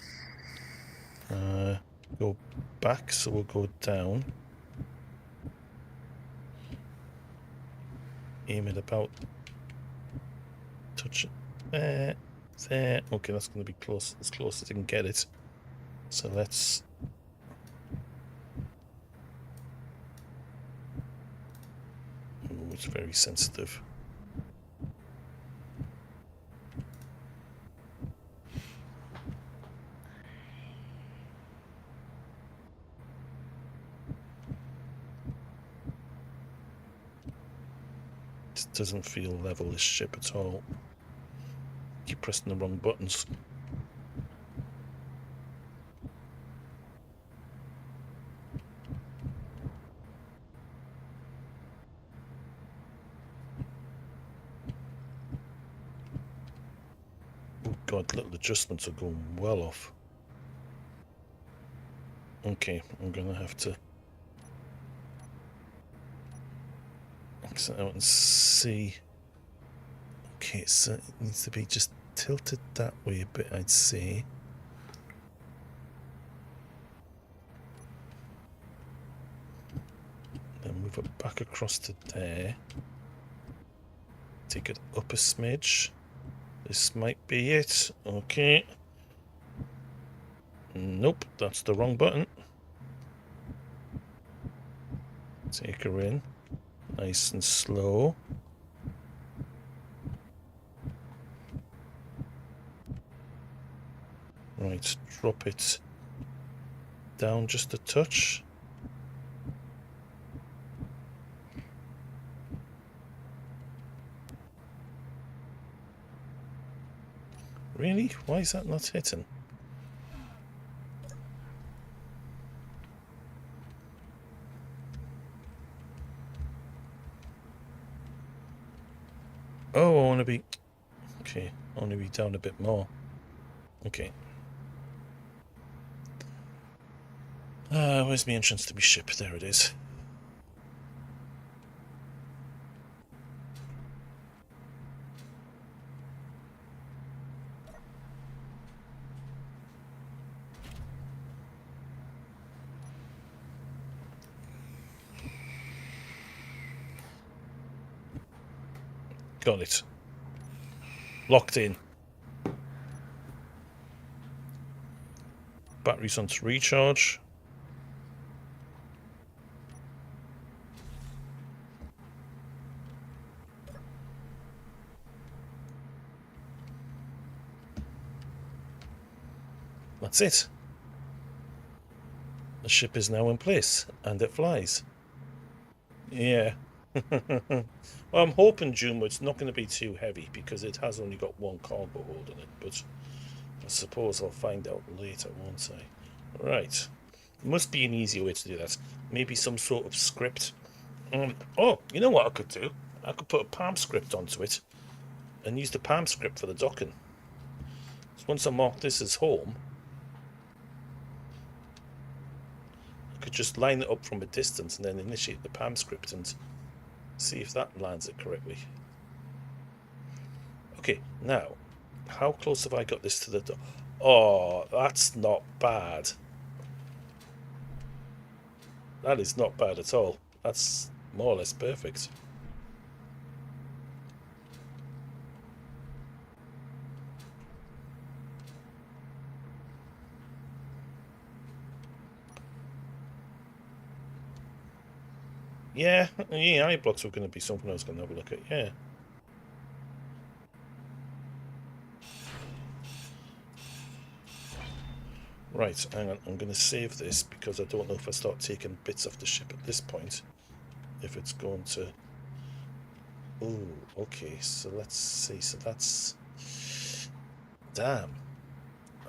Speaker 1: Go back, so we'll go down. Aim it about... Touch it. There. Okay, that's going to be close as I can get it. So let's... Ooh, it's very sensitive. It doesn't feel level, this ship at all. Keep pressing the wrong buttons. Oh god, little adjustments are going well off. Okay, I'm gonna have to exit out and see. Okay, so it needs to be just tilted that way a bit, I'd say. Then move it back across to there. Take it up a smidge. This might be it. Okay. Nope, that's the wrong button. Take her in. Nice and slow. Right, drop it down just a touch. Really? Why is that not hitting? Oh, I want to be... Okay, I want to be down a bit more. Okay. Where's my entrance to my ship? There it is. Got it. Locked in. Batteries on to recharge. That's it. The ship is now in place, and it flies. Yeah. Well, I'm hoping, Juma, it's not going to be too heavy, because it has only got one cargo hold in it, but I suppose I'll find out later, won't I? Right. There must be an easier way to do that. Maybe some sort of script. Oh, you know what I could do? I could put a palm script onto it, and use the palm script for the docking. So once I mark this as home, I could just line it up from a distance and then initiate the palm script and see if that lands it correctly. Okay, now, how close have I got this to the door? Oh, that's not bad. That is not bad at all. That's more or less perfect. Yeah, EI blocks were going to be something I was going to have a look at, yeah. Right, hang on, I'm going to save this because I don't know if I start taking bits off the ship at this point, if it's going to... Oh, okay, so let's see, so that's... Damn.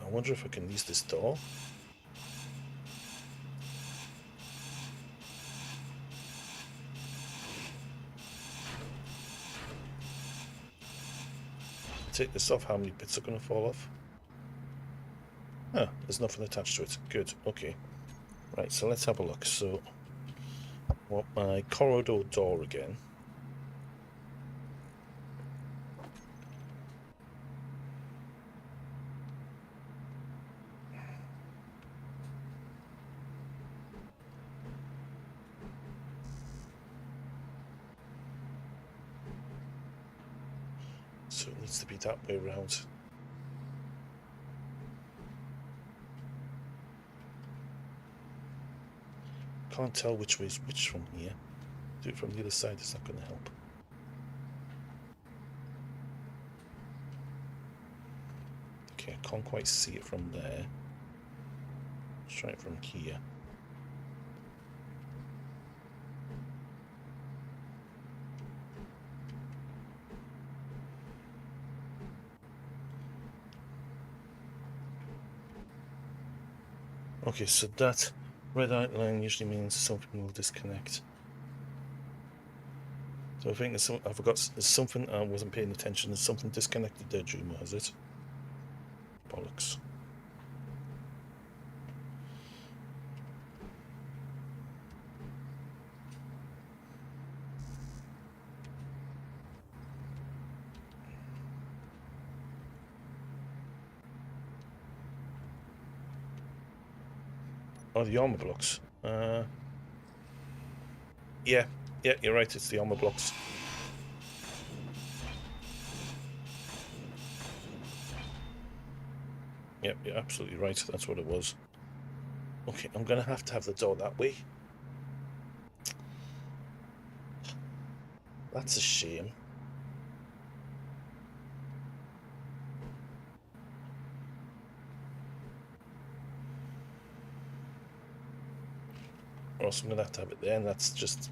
Speaker 1: I wonder if I can use this door. Take this off, how many bits are going to fall off? Ah, there's nothing attached to it. Good, okay. Right, so let's have a look. So, want my corridor door again. So it needs to be that way around. Can't tell which way is which from here. Do it from the other side, it's not going to help. Okay, I can't quite see it from there. Let's try it from here. Okay, so that red outline usually means something will disconnect. So I think there's some, I forgot, there's something I wasn't paying attention. There's something disconnected there, Juma, has it? Bollocks. Oh, the armor blocks. Yeah, you're right, it's the armor blocks. Yep, you're absolutely right, that's what it was. Okay, I'm gonna have to have the door that way. That's a shame. Or else I'm gonna have to have it there, and that's just...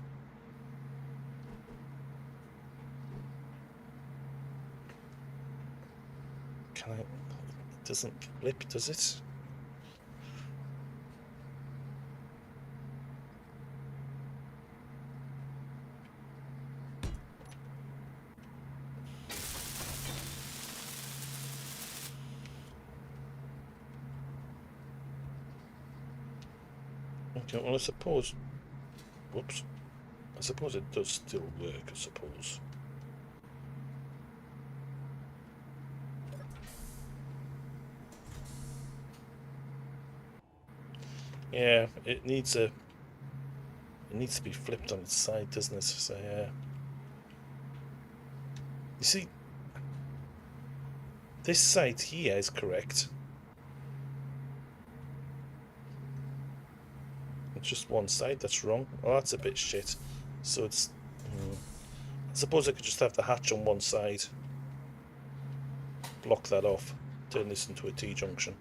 Speaker 1: Can I... It doesn't flip, does it? Okay, well I suppose... Whoops. I suppose it does still work, I suppose. Yeah, it needs a... It needs to be flipped on its side, doesn't it? So, yeah. You see, this side here is correct. It's just one side that's wrong. Oh, that's a bit shit. So it's... I suppose I could just have the hatch on one side. Block that off. Turn this into a T-junction.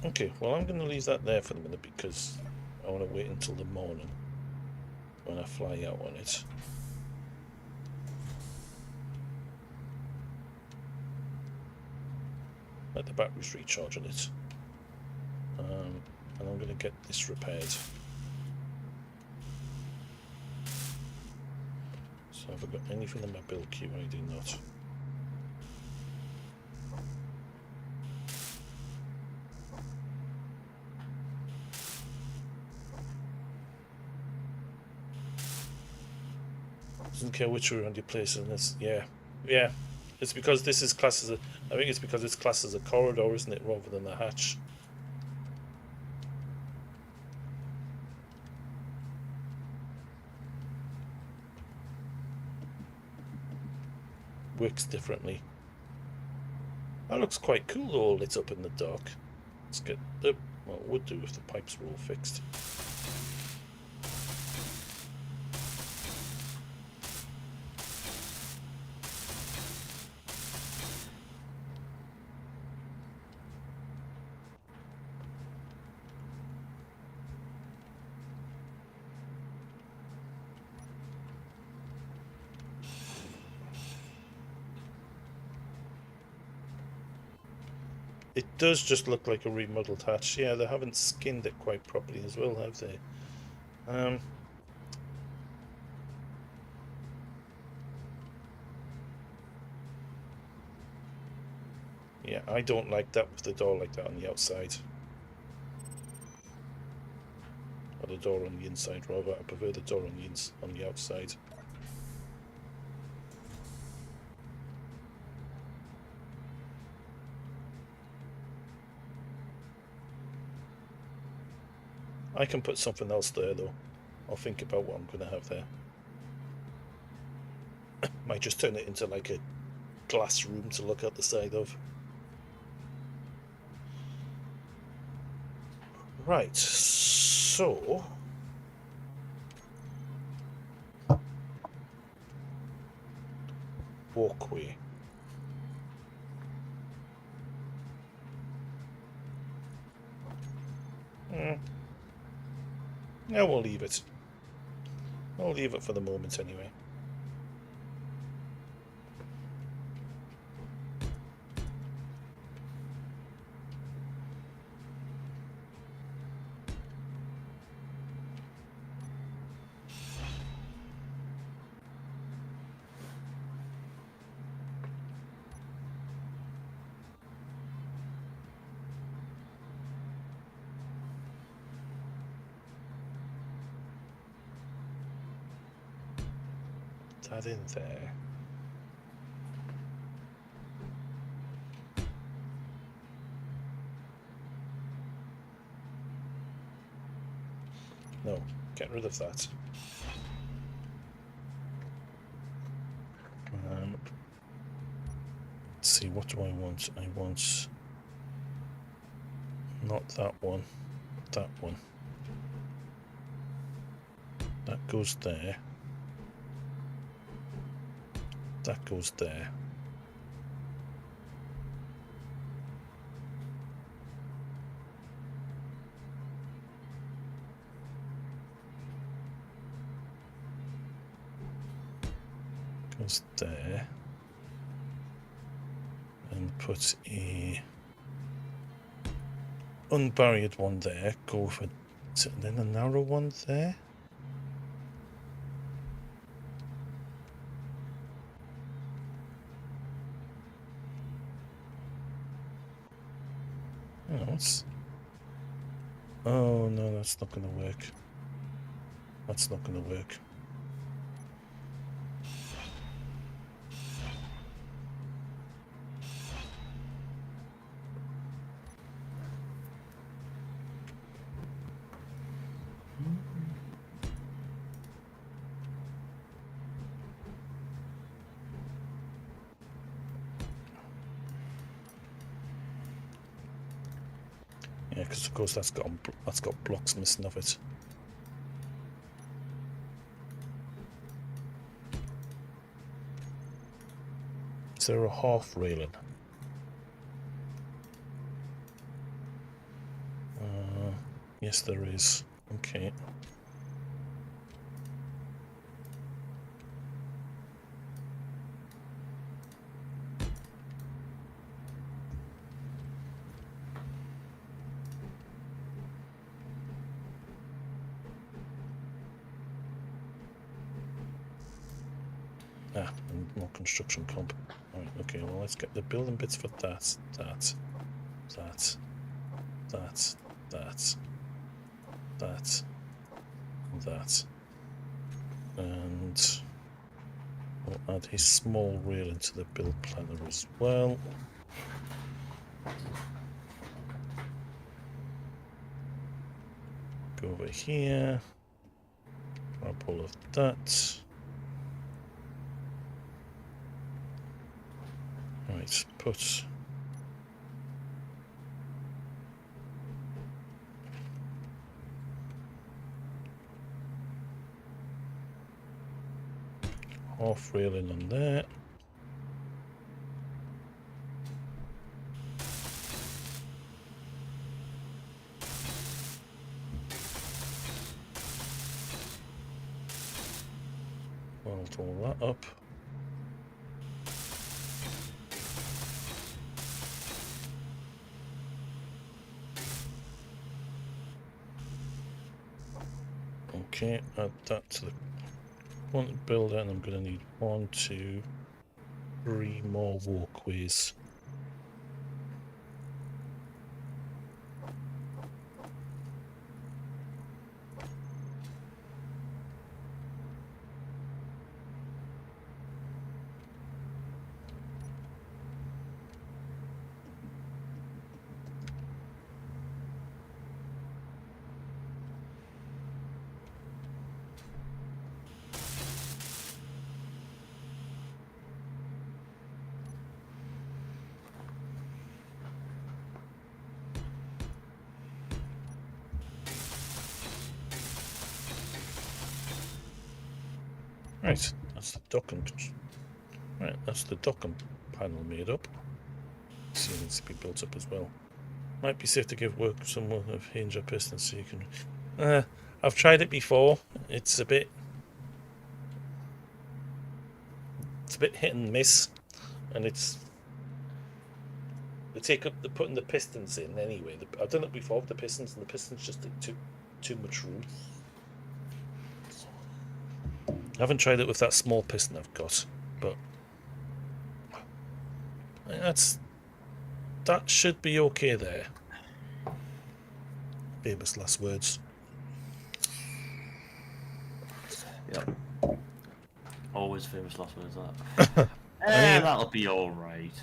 Speaker 1: Okay, well I'm going to leave that there for the minute because I want to wait until the morning when I fly out on it. Let the batteries recharge on it. And I'm going to get this repaired. So have I got anything in my build queue? I do not. Doesn't care which way around you place it in this. Yeah. It's because this is classed as a... I think it's because it's classed as a corridor, isn't it, rather than a hatch. Works differently. That looks quite cool, all lit up in the dark. Let's get the... Well, it would do if the pipes were all fixed. It does just look like a remodeled hatch. Yeah, they haven't skinned it quite properly as well, have they? Yeah, I don't like that with the door like that on the outside. Or the door on the inside, rather. I prefer the door on the outside. I can put something else there though. I'll think about what I'm going to have there. Might just turn it into like a glass room to look out the side of. Right, so... walkway. Yeah, we'll leave it. I'll leave it for the moment anyway. That in there. No, get rid of that. Let's see, what do I want? I want not that one, that one. That goes there. That goes there. Goes there. And put a unbarriered one there. Go for then a narrow one there. Oh no, that's not going to work. That's not going to work. Yeah, because of course that's got blocks missing of it. Is there a half railing? Yes, there is. Okay. And more construction comp. Alright, okay, well let's get the building bits for that, that, and we'll add a small railing to the build planner as well. Go over here, grab all of that. Right, put half railing on there. Weld all that up. Okay, add that to the one builder, and I'm going to need 1, 2, 3 more walkways. Right, that's the docking. Right, that's the docking panel made up. See, it needs to be built up as well. Might be safe to give work someone of hinge or piston so you can. I've tried it before. It's a bit hit and miss, and it's they take up the putting the pistons in anyway. I've done it before with the pistons, and the pistons just take too much room. I haven't tried it with that small piston I've got, but that should be okay there. Famous last words.
Speaker 5: Yep. Always famous last words, that. That'll be alright.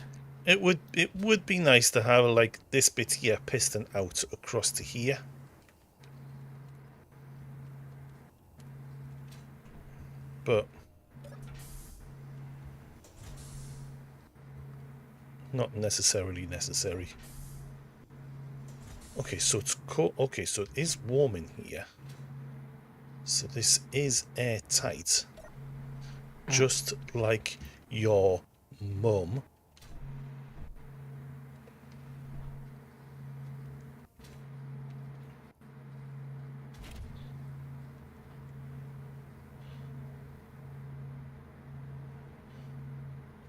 Speaker 1: It would be nice to have like this bit here piston out across to here. But not necessarily necessary. Okay, so it's cool. Okay, so it is warm in here. So this is airtight, just like your mum.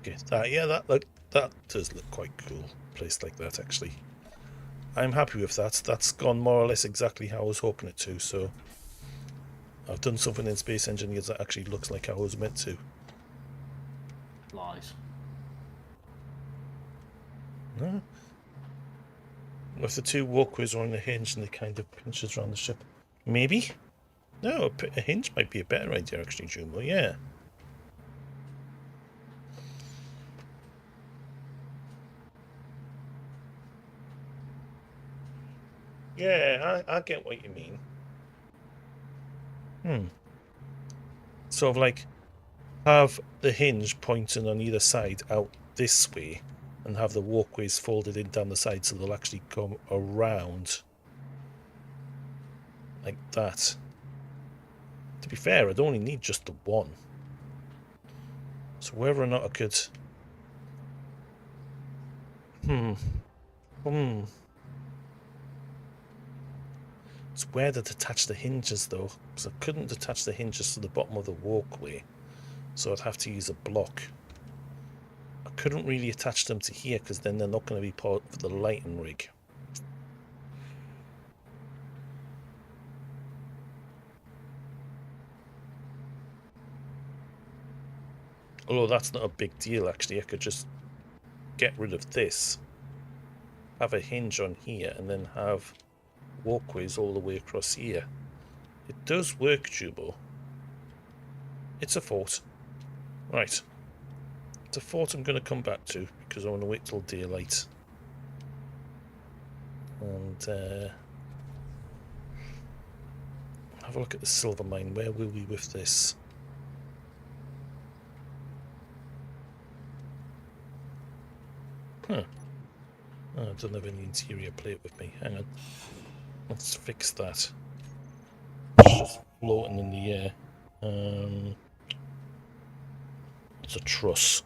Speaker 1: Okay, that does look quite cool. Placed like that, actually. I'm happy with that. That's gone more or less exactly how I was hoping it to. So I've done something in Space Engineers that actually looks like how I was meant to.
Speaker 5: Lies.
Speaker 1: No. If the two walkways are on the hinge and they kind of pinches around the ship, maybe. No, a hinge might be a better idea, actually, Jumbo. Yeah. Yeah, I get what you mean. Sort of like have the hinge pointing on either side out this way and have the walkways folded in down the side so they'll actually come around like that. To be fair, I'd only need just the one. So whether or not I could... It's where to attach the hinges though, because I couldn't attach the hinges to the bottom of the walkway, so I'd have to use a block. I couldn't really attach them to here because then they're not going to be part of the lighting rig. Although that's not a big deal actually, I could just get rid of this, have a hinge on here, and then have walkways all the way across here. It does work, Jubo. It's a thought. Right. It's a thought I'm going to come back to because I want to wait till daylight. And have a look at the silver mine. Where will we with this? Huh. Oh, I don't have any interior plate with me. Hang on. Let's fix that. It's just floating in the air. It's a truss.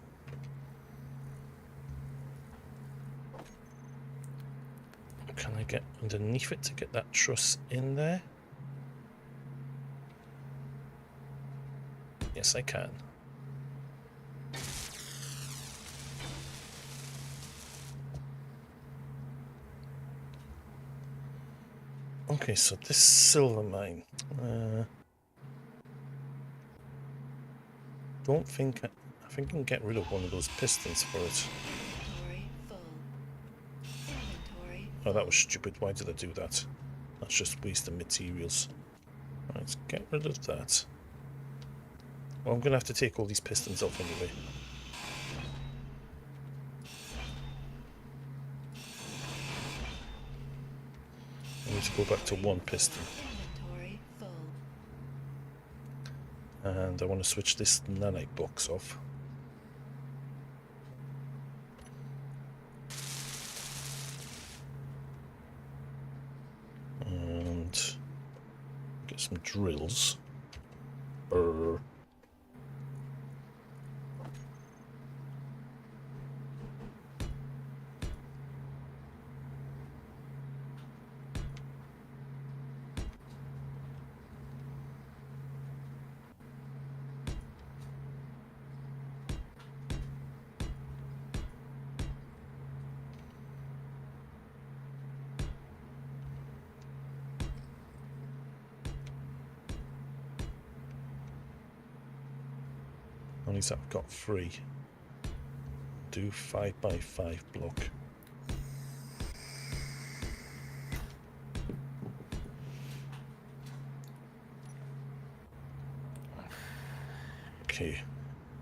Speaker 1: Can I get underneath it to get that truss in there? Yes, I can. Okay, so this silver mine. Don't think I think I can get rid of one of those pistons for it.
Speaker 4: Inventory full. Inventory
Speaker 1: Oh, that was stupid. Why did I do that? That's just wasting materials. Right, let's get rid of that. Well, I'm going to have to take all these pistons off anyway. I need to go back to one piston.
Speaker 4: inventory full.
Speaker 1: And I want to switch this nanite box off. And get some drills. At least I've got 3. Do 5x5 block. Okay,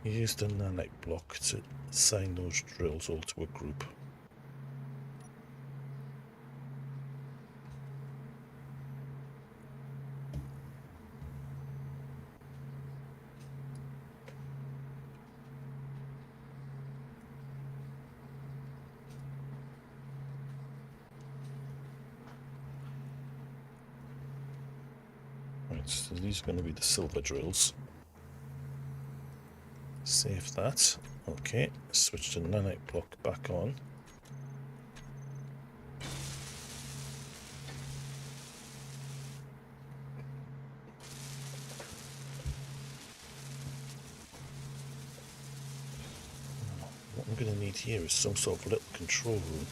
Speaker 1: use the nanite block to assign those drills all to a group. Right, so these are going to be the silver drills. Save that. Okay, switch the nanite block back on. What I'm going to need here is some sort of little control room.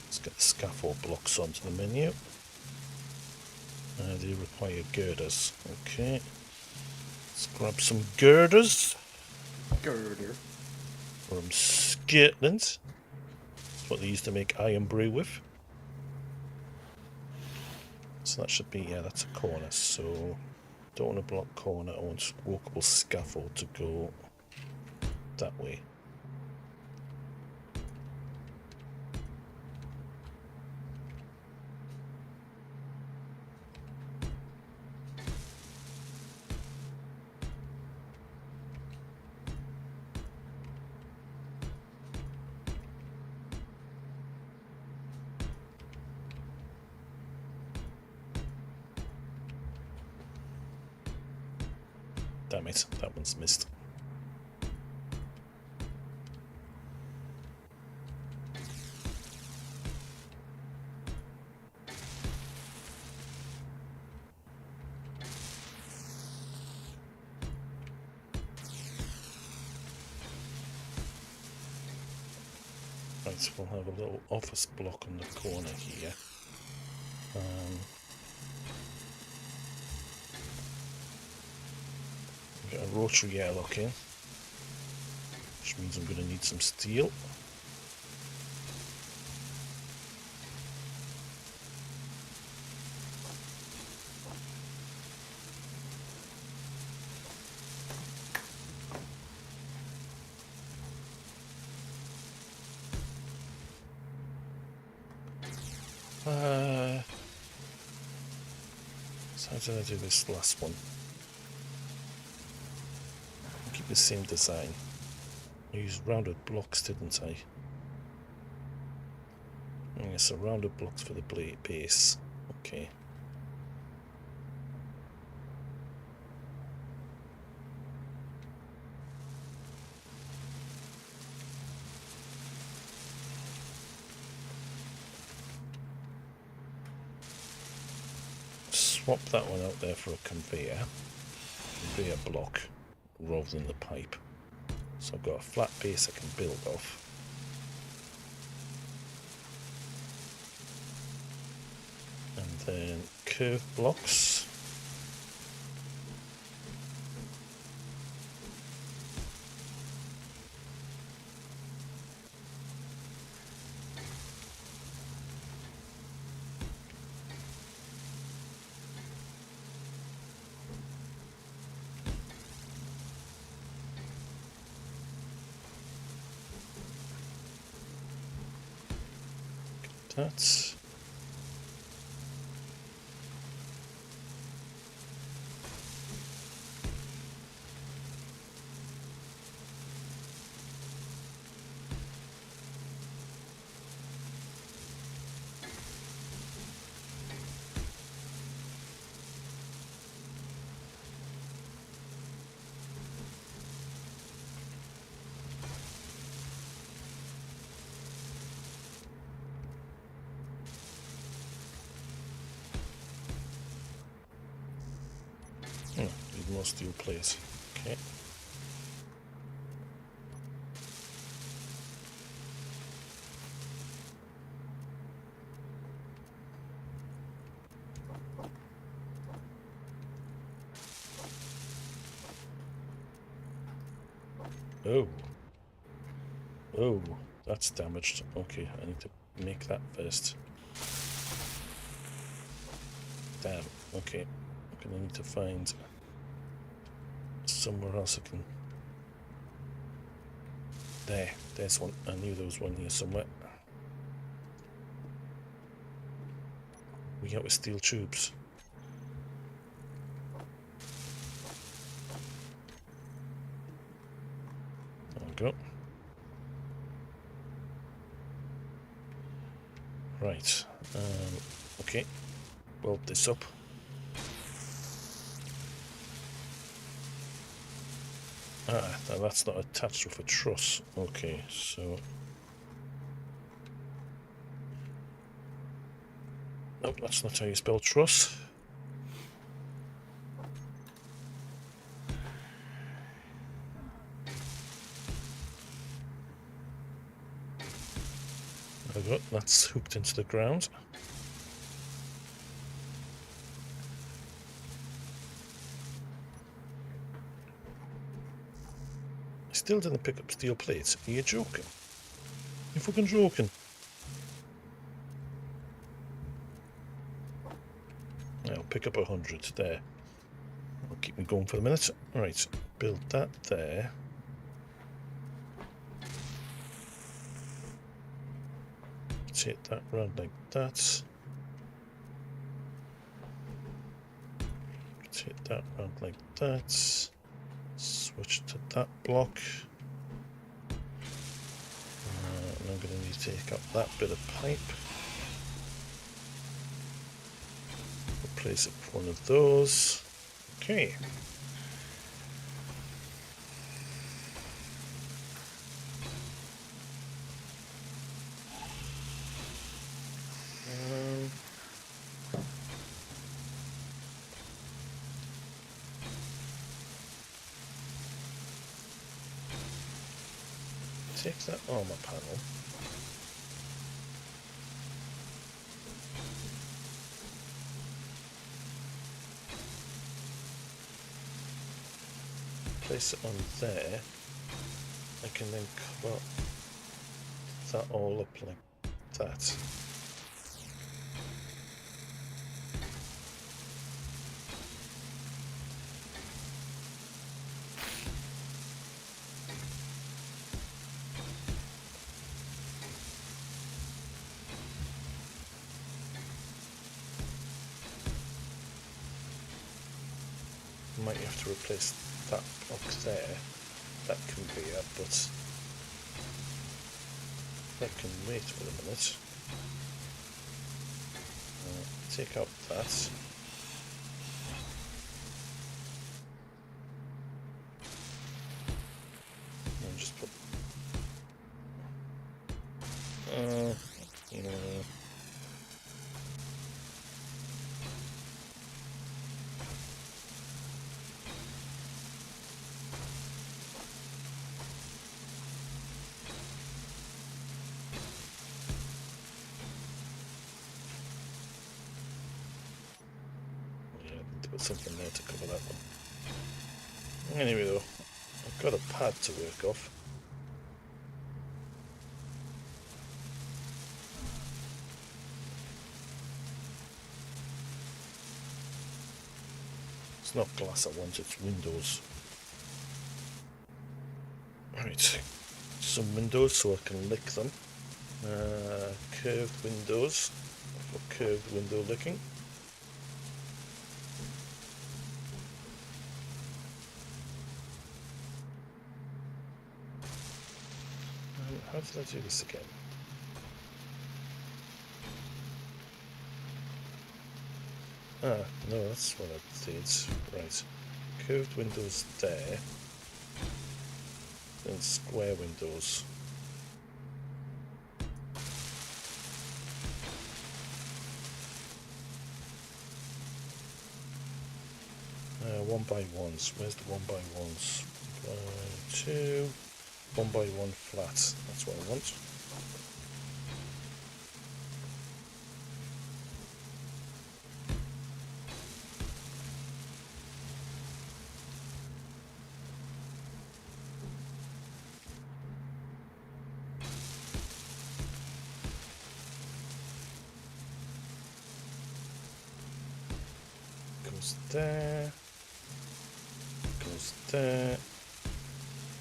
Speaker 1: Let's get the scaffold blocks onto the menu. They require girders. Okay. Let's grab some girders
Speaker 5: Girder.
Speaker 1: from Scotland. That's what they used to make iron brew with. So that should be, yeah, that's a corner. So don't want to block corner. I want walkable scaffold to go that way. Damn it, that one's missed. Right, so we'll have a little office block on the corner here. We've got a rotary airlock in, which means I'm going to need some steel. So how did I do this last one? Keep the same design. I used rounded blocks, didn't I? Yeah, so rounded blocks for the base. Okay. Swap that one out there for a conveyor block rather than the pipe. So I've got a flat base I can build off. And then curve blocks. That's need more steel plates. Okay. Oh. Oh, that's damaged. Okay, I need to make that first. Damn. Okay. I'm gonna need to find somewhere else I can. There's one. I knew there was one here somewhere. We got with steel tubes. There we go. Right. Okay. Weld this up. Ah, now that's not attached with a truss. Okay, so... Nope, that's not how you spell truss. There we go, that's hooked into the ground. Still didn't pick up steel plates. Are you joking? You're fucking joking. I'll pick up 100 there. I'll keep me going for a minute. Right, build that there. Take that round like that. Take that round like that. Switch to that block. And I'm going to need to take up that bit of pipe. Replace it with one of those. Okay. take that armor panel. Place it on there. I can then cover that all up like that. Might have to replace that box there, that conveyor, but that can wait for a minute. Take out that. And just put no. Something there to cover that one. Anyway though, I've got a pad to work off. It's not glass I want, it's windows. Right, some windows so I can lick them. Curved windows for curved window licking. How did I do this again? Ah, no, that's what I did. Right. Curved windows there. Then square windows. One by ones. Where's the one by ones? 1, 2. 1 by 1 flat, that's what I want. Goes there, goes there,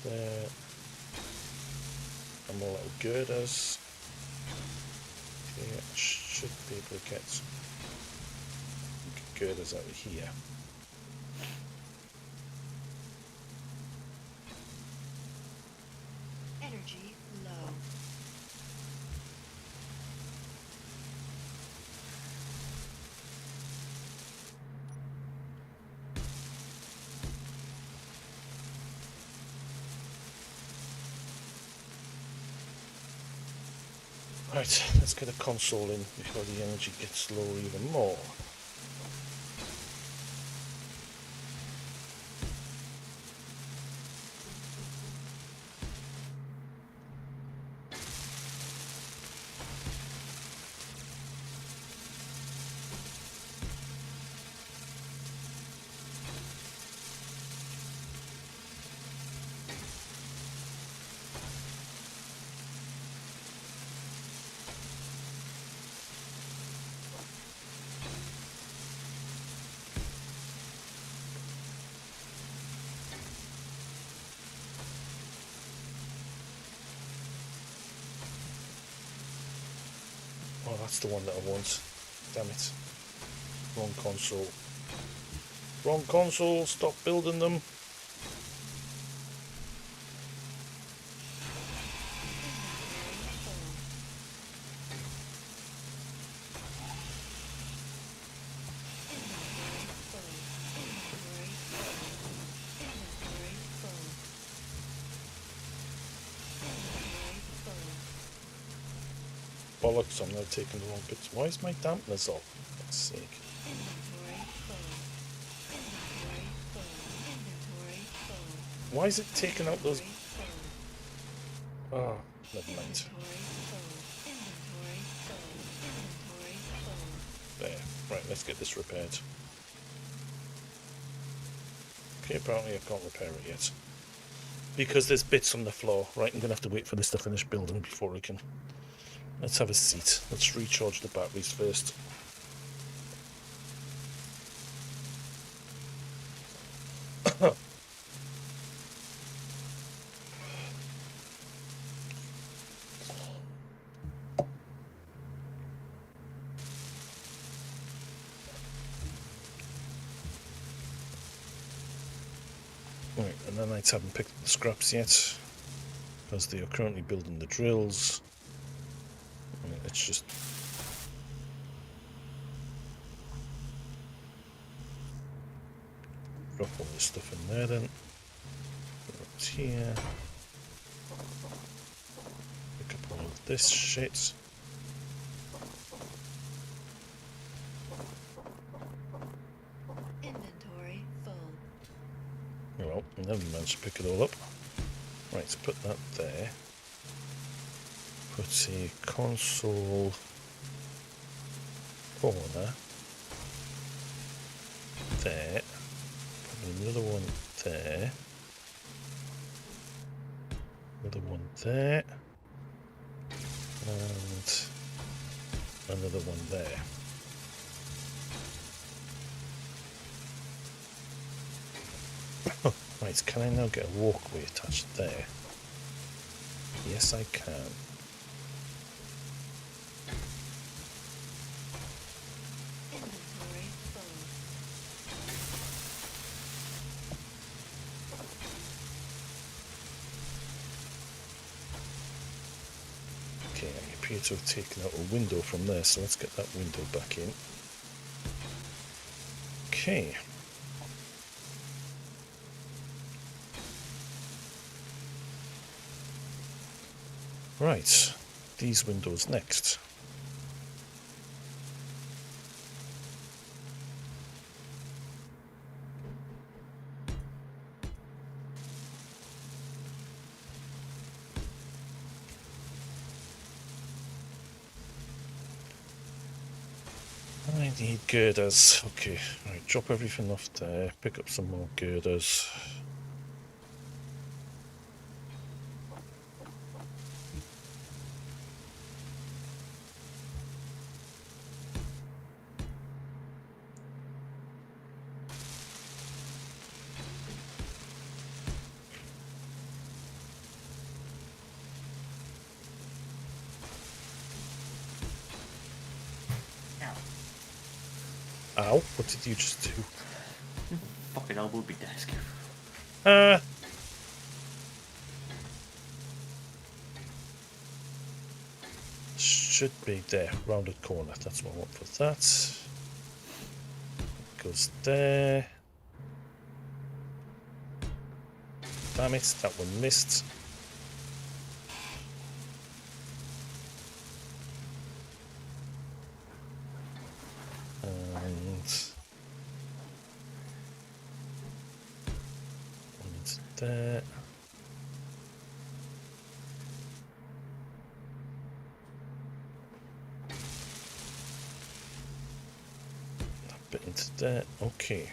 Speaker 1: there. And more little girders. Okay, I should be able to get girders out of here.
Speaker 4: Energy low.
Speaker 1: Right, let's get a console in before the energy gets low even more. Oh, that's the one that I want. Damn it. Wrong console. Wrong console, stop building them. Bollocks, I'm now taking the wrong bits. Why is my dampeners off? For fuck's sake. Why is it taking out those... Oh, never mind.
Speaker 4: Inventory full. Inventory full. Inventory full.
Speaker 1: There. Right, let's get this repaired. Okay, apparently I can't repair it yet. Because there's bits on the floor. Right, I'm going to have to wait for this to finish building before I can... Let's have a seat. Let's recharge the batteries first. Right, and the Knights haven't picked up the scraps yet, because they are currently building the drills. Right, let's just... drop all this stuff in there then. Right here. Pick up all of this shit.
Speaker 4: Inventory full.
Speaker 1: Well, never managed to pick it all up. Right, so put that there. Put a console corner there. Put another one there. Another one there. And another one there. Right, can I now get a walkway attached there? Yes, I can.
Speaker 4: Inventory full.
Speaker 1: Okay, I appear to have taken out a window from there, so let's get that window back in. Okay. Right, these windows next. I need girders. Okay, right, drop everything off there, pick up some more girders. Ow, what did you just do?
Speaker 5: Fucking elbowed me desk.
Speaker 1: Should be there, rounded corner. That's what I want for that. Goes there. Damn it, that one missed. And one's there. That bit into there. Okay.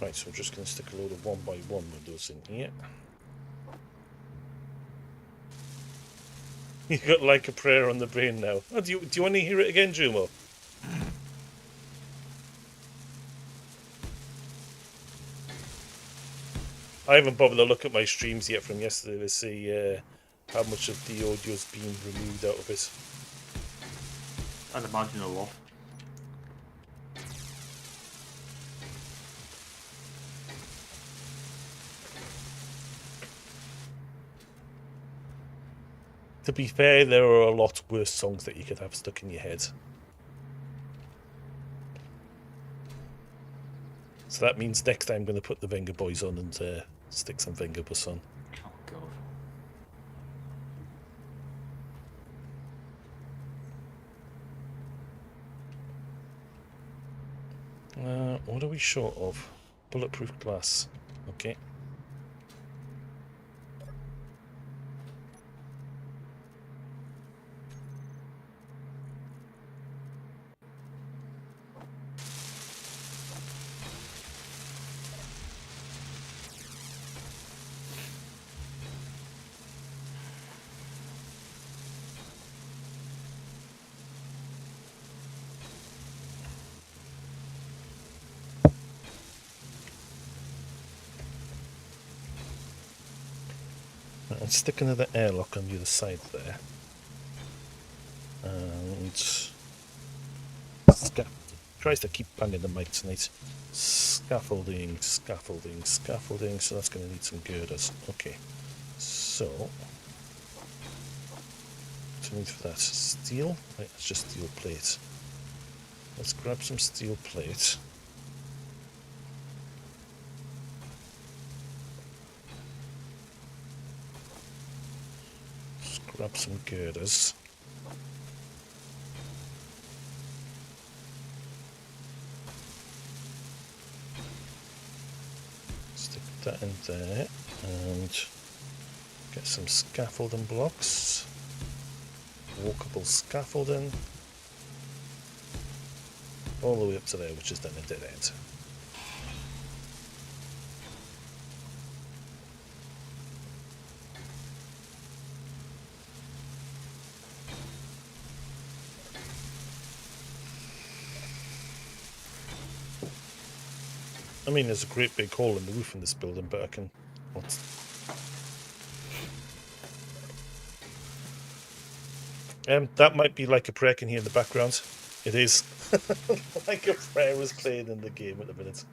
Speaker 1: Right, so we're just going to stick a load of 1x1 windows in here. You got like a prayer on the brain now. Oh, do you want to hear it again, Jumo? I haven't bothered to look at my streams yet from yesterday to see how much of the audio's been removed out of it.
Speaker 5: I'd imagine a lot.
Speaker 1: To be fair, there are a lot worse songs that you could have stuck in your head. So that means next time I'm going to put the Venga Boys on and stick some Venga Bus on.
Speaker 5: Oh god.
Speaker 1: What are we short of? Bulletproof glass. Okay. And stick another airlock on the other side there. And Christ, I keep banging the mic tonight. Scaffolding, scaffolding, scaffolding. So that's going to need some girders. Okay. So, what do I need for that? Steel? Right, that's just steel plate. Let's grab some steel plate. Grab some girders. Stick that in there and get some scaffolding blocks. Walkable scaffolding. All the way up to there, which is then a dead end. I mean, there's a great big hole in the roof in this building, but I can... that might be like a prayer can hear in the background. It is. Like a prayer was playing in the game at the minute.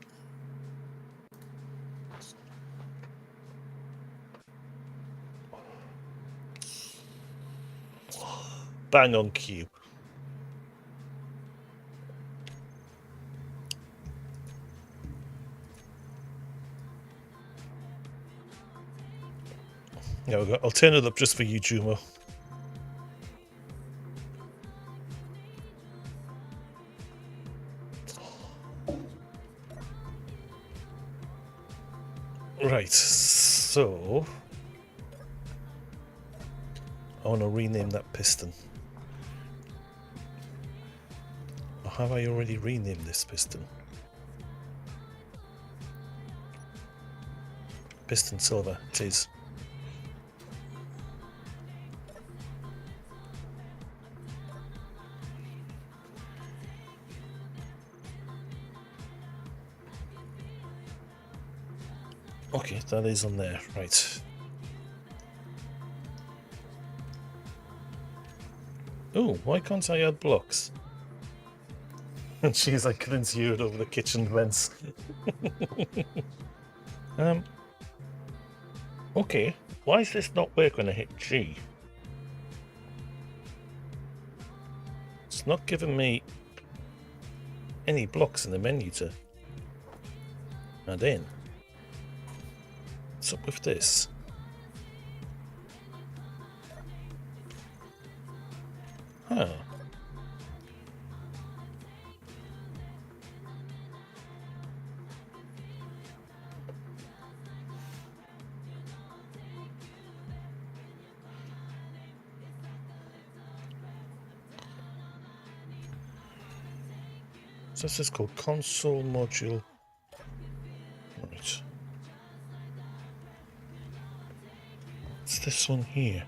Speaker 1: Bang on cue. There we go. I'll turn it up just for you, Jumo. Right, so I want to rename that piston. Or have I already renamed this piston? Piston silver, it is. Okay, that is on there, right. Oh, why can't I add blocks? And she's like, couldn't hear it over the kitchen vents. Okay, why is this not work when I hit G? It's not giving me any blocks in the menu to add in. What's up with this? Huh. So this is called console module. Right. What's this one here?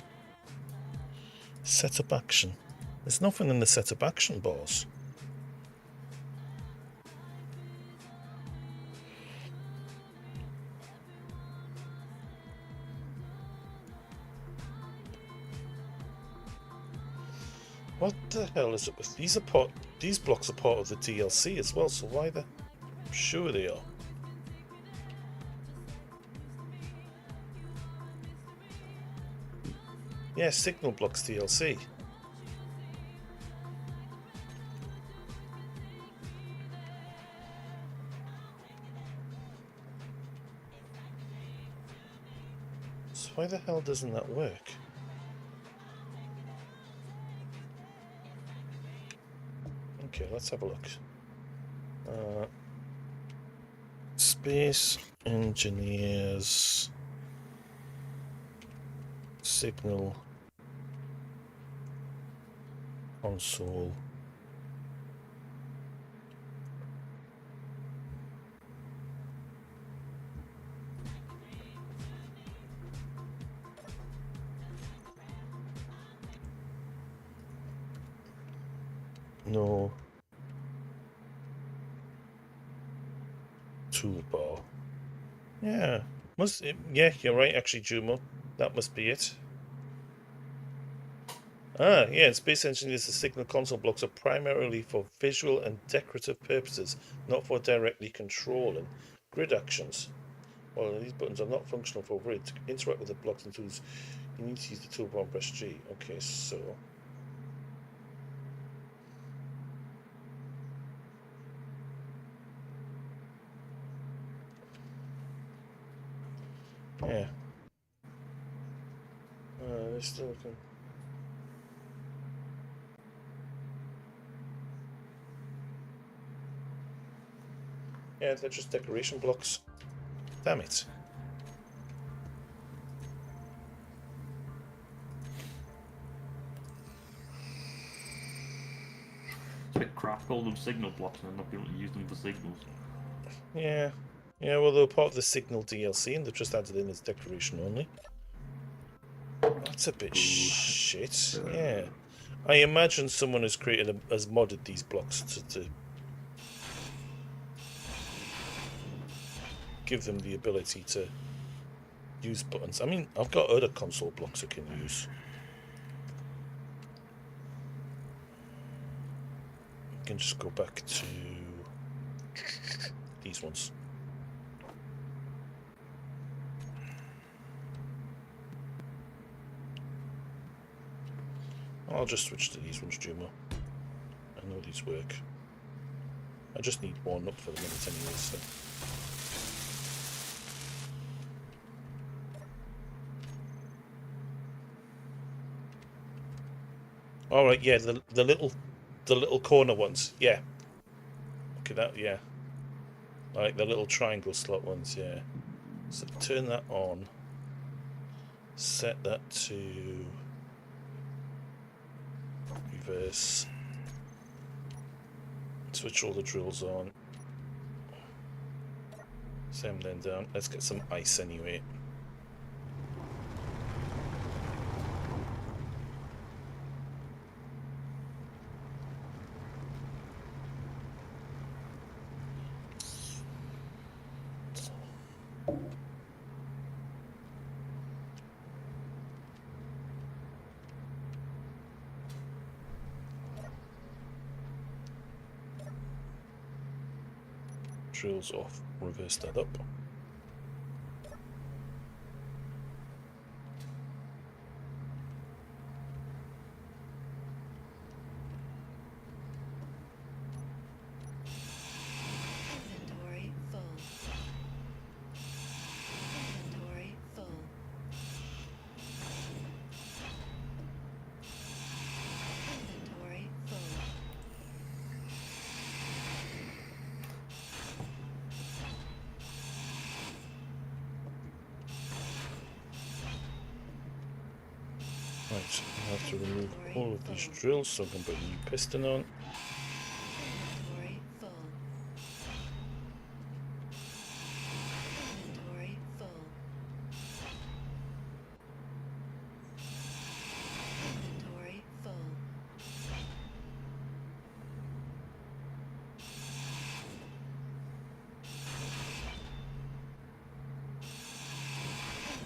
Speaker 1: Setup action. There's nothing in the setup action bars. What the hell is it with these? These blocks are part of the DLC as well, so why the... I'm sure they are. Yeah, signal blocks DLC. So why the hell doesn't that work? Okay, let's have a look. Space Engineers Signal Console. No toolbar. Yeah, yeah, you're right. Actually, Jumo, that must be it. Ah, yeah, in Space Engineers, the signal console blocks are primarily for visual and decorative purposes, not for directly controlling grid actions. Well, these buttons are not functional for grid. To interact with the blocks and tools, you need to use the toolbar and press G. Okay, so... yeah. They're still looking... yeah, they're just decoration blocks. Damn it.
Speaker 5: It's a bit crap. Call them signal blocks and not be able to use them for signals.
Speaker 1: Yeah. Yeah, well, they're part of the Signal DLC and they've just added in as decoration only. That's a bit shit. Yeah. I imagine someone has has modded these blocks to give them the ability to use buttons. I mean, I've got other console blocks I can use. I can just go back to these ones. I'll just switch to these ones, Jumo. I know these work. I just need one up for the minute anyway, so... all right, yeah, the little corner ones, yeah. Okay, that, yeah. Like the little triangle slot ones, yeah. So turn that on. Set that to reverse. Switch all the drills on. Same then down. Let's get some ice anyway. Drills off, reverse that up.
Speaker 4: Inventory full. Inventory full. Inventory full.
Speaker 1: Right, I have to remove all of these drills so I can put a new piston on.
Speaker 4: Inventory full. Inventory full. Inventory full.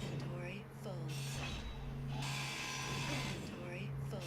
Speaker 4: Inventory full. Inventory full.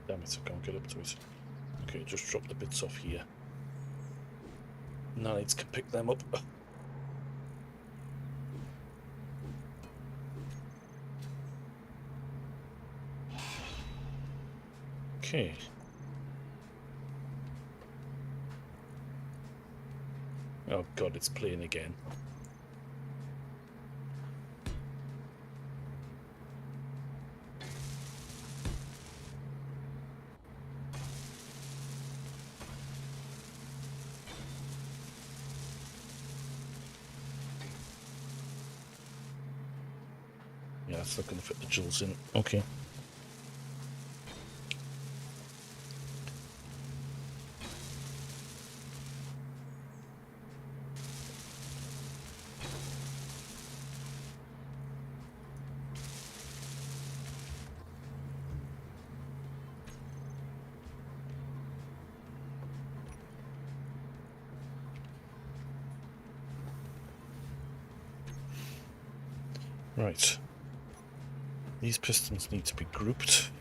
Speaker 1: Damn it, I can't get up to it. Okay, just drop the bits off here. Knights can pick them up. Okay. Oh god, it's playing again. Yeah, it's not going to fit the jewels in. Okay. Right. These pistons need to be grouped.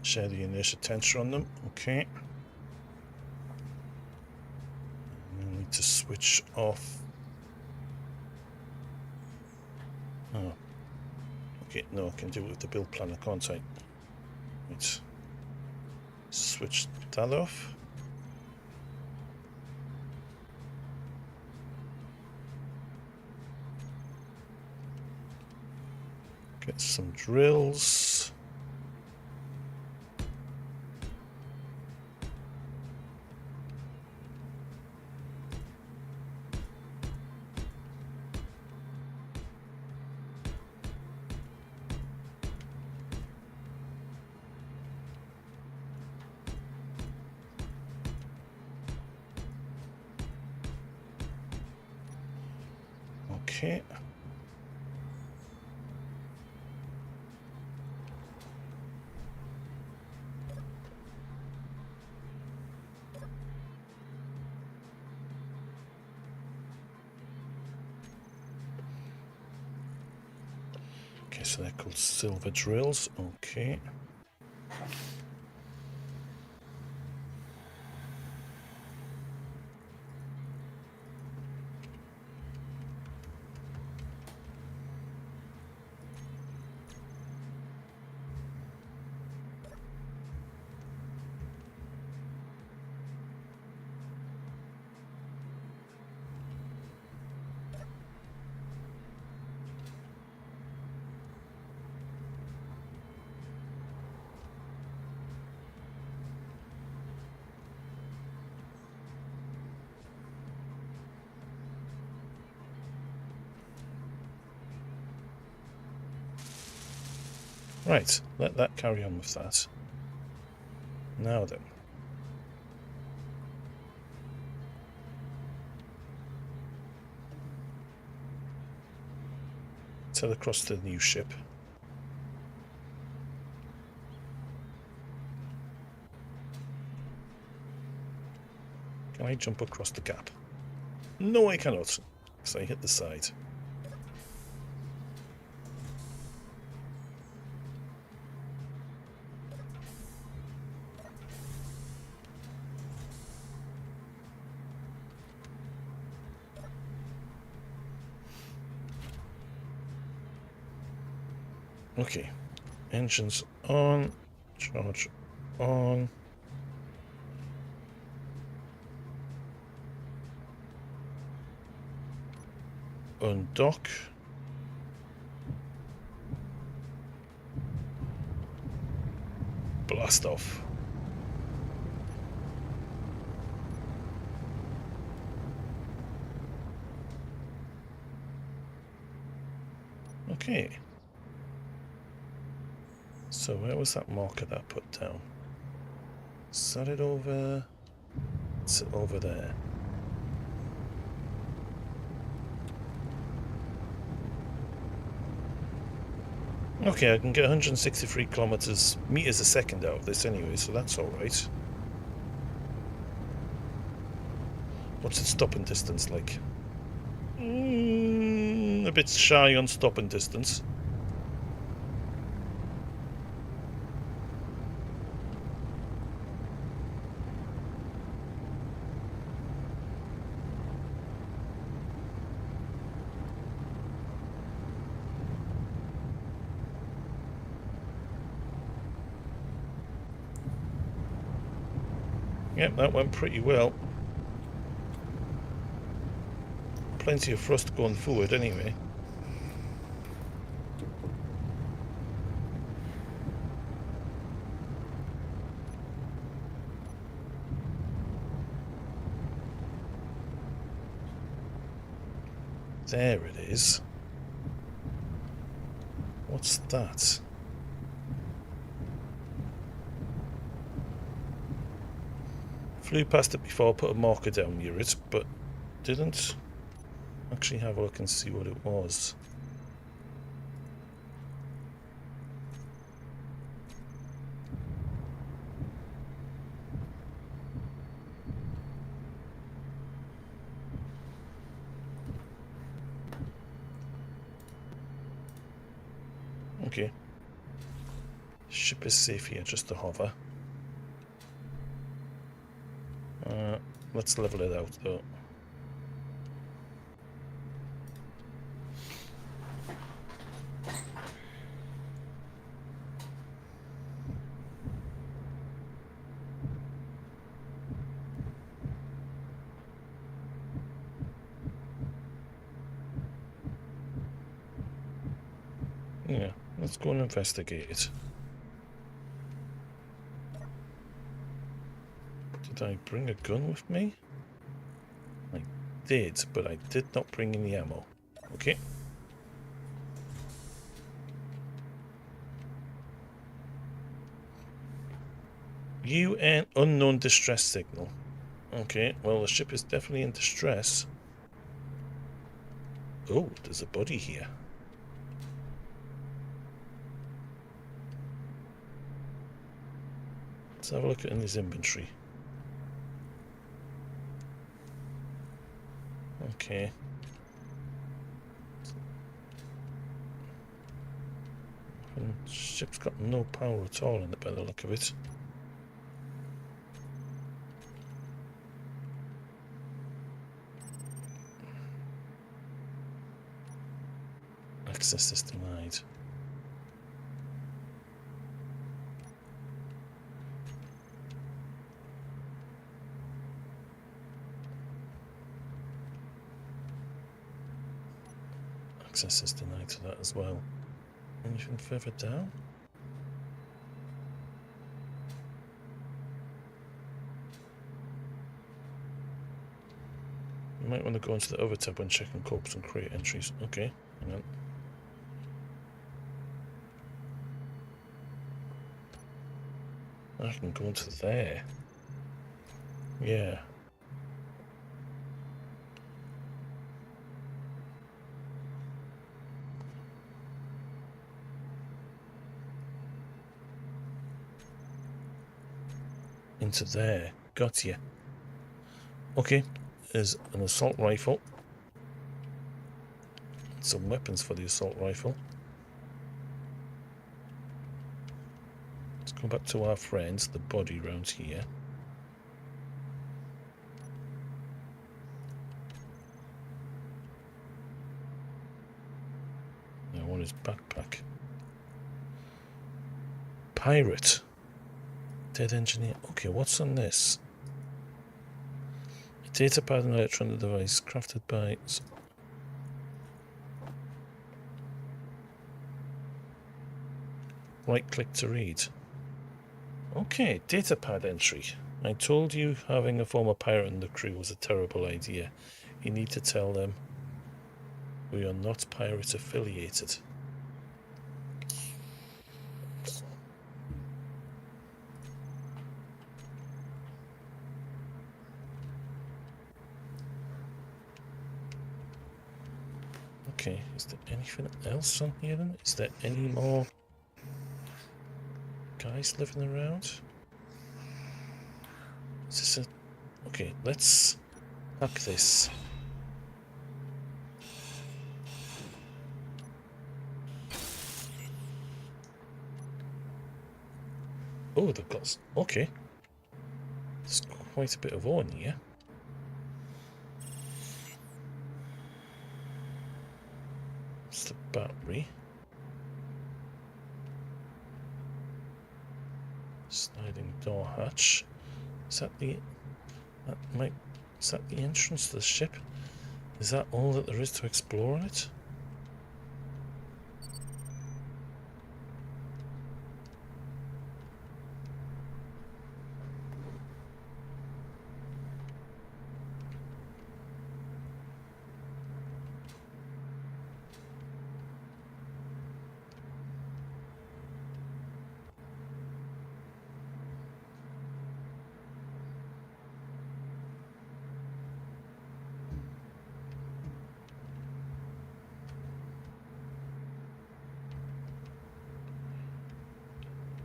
Speaker 1: Share the inertia tensor on them. Okay. I need to switch off. Oh. Okay, no, I can do it with the build planner, can't I? Right. Switch that off. Get some drills. Okay. Okay, so they're called silver drills. Okay. Right, let that carry on with that. Now then. Sail across to the new ship. Can I jump across the gap? No, I cannot, because I hit the side. Okay, engines on, charge on. Undock. Blast off. Okay. So where was that marker that I put down? Set it over... It's over there. Okay, I can get 163 meters a second out of this anyway, so that's alright. What's its stopping distance like? A bit shy on stopping distance. Yep, that went pretty well. Plenty of thrust going forward anyway. There it is. What's that? Flew past it before I put a marker down near it, but didn't actually have a look and see what it was. Okay. Ship is safe here, just to hover. Let's level it out though. Yeah, let's go and investigate it. Did I bring a gun with me? I did, but I did not bring any ammo. Okay. UN unknown distress signal. Okay, well the ship is definitely in distress. Oh, there's a body here. Let's have a look at his inventory. Okay. Ship's got no power at all in it by the look of it. Access is denied. Access is denied to that as well. Anything further down? You might want to go into the other tab when checking corpse and create entries. Okay, hang on. I can go into there. Yeah. Into there. Got you. Okay, there's an assault rifle. Some weapons for the assault rifle. Let's go back to our friends, the body round here. Now, what is backpack? Pirate. Dead engineer. Okay, what's on this? A data pad and electronic device crafted by... Right click to read. Okay, data pad entry. I told you having a former pirate in the crew was a terrible idea. You need to tell them we are not pirate affiliated. Okay, is there anything else on here then? Is there any more guys living around? Is this a... Okay, let's Hack this. Oh, they've got... Okay. There's quite a bit of ore in here. It's the battery. Sliding door hatch. Is that the... That might... Is that the entrance to the ship? Is that all that there is to explore on it?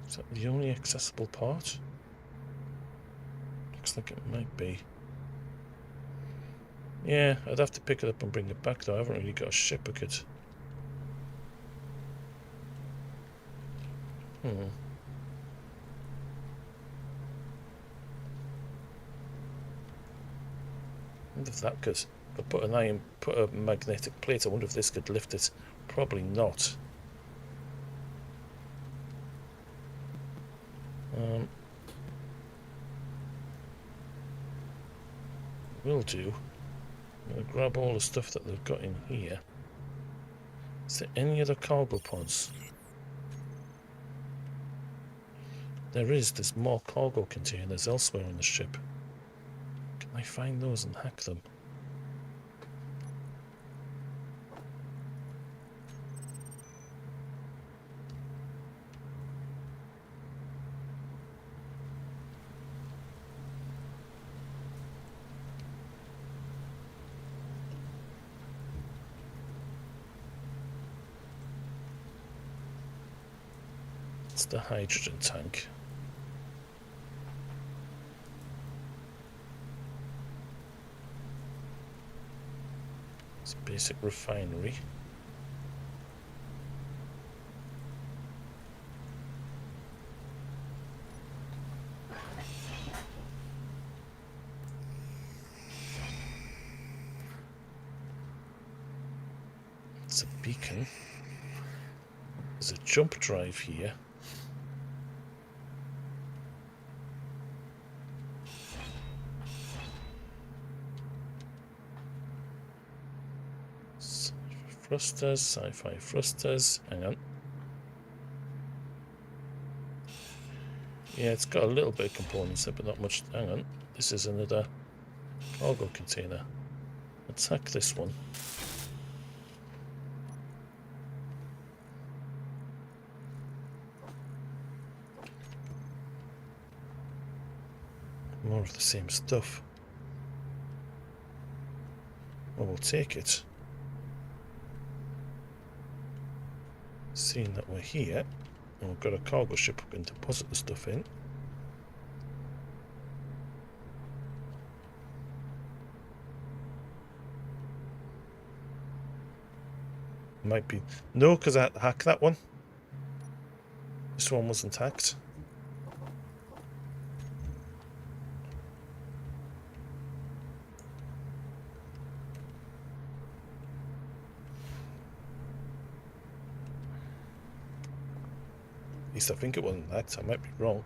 Speaker 1: Is that the only accessible part? Looks like it might be. Yeah, I'd have to pick it up and bring it back though. I haven't really got a ship I could... I wonder if that could... If I put a magnetic plate, I wonder if this could lift it. Probably not. Will do. I'm going to grab all the stuff that they've got in here. Is there any other cargo pods? There is. There's more cargo containers elsewhere on the ship. Can I find those and hack them? It's the hydrogen tank. It's a basic refinery. It's a beacon. There's a jump drive here. Thrusters, sci-fi thrusters. Hang on. Yeah, it's got a little bit of components there, but not much. Hang on. This is another cargo container. Let's hack this one. More of the same stuff. Well, we'll take it. Seeing that we're here, and we've got a cargo ship we can deposit the stuff in. Might be... No, because I had to hack that one. This one wasn't hacked. At least I think it wasn't hacked. I might be wrong.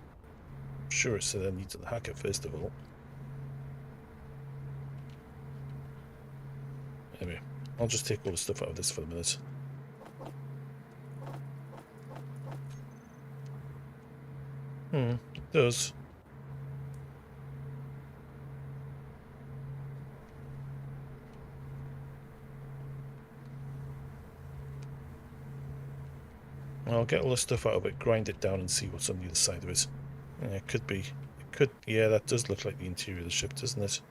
Speaker 1: I'm sure it said I needed to hack it first of all. Anyway, I'll just take all the stuff out of this for a minute. It does. I'll get all the stuff out of it, grind it down and see what's on the other side of it. Yeah, it could be. It could... Yeah, that does look like the interior of the ship, doesn't it?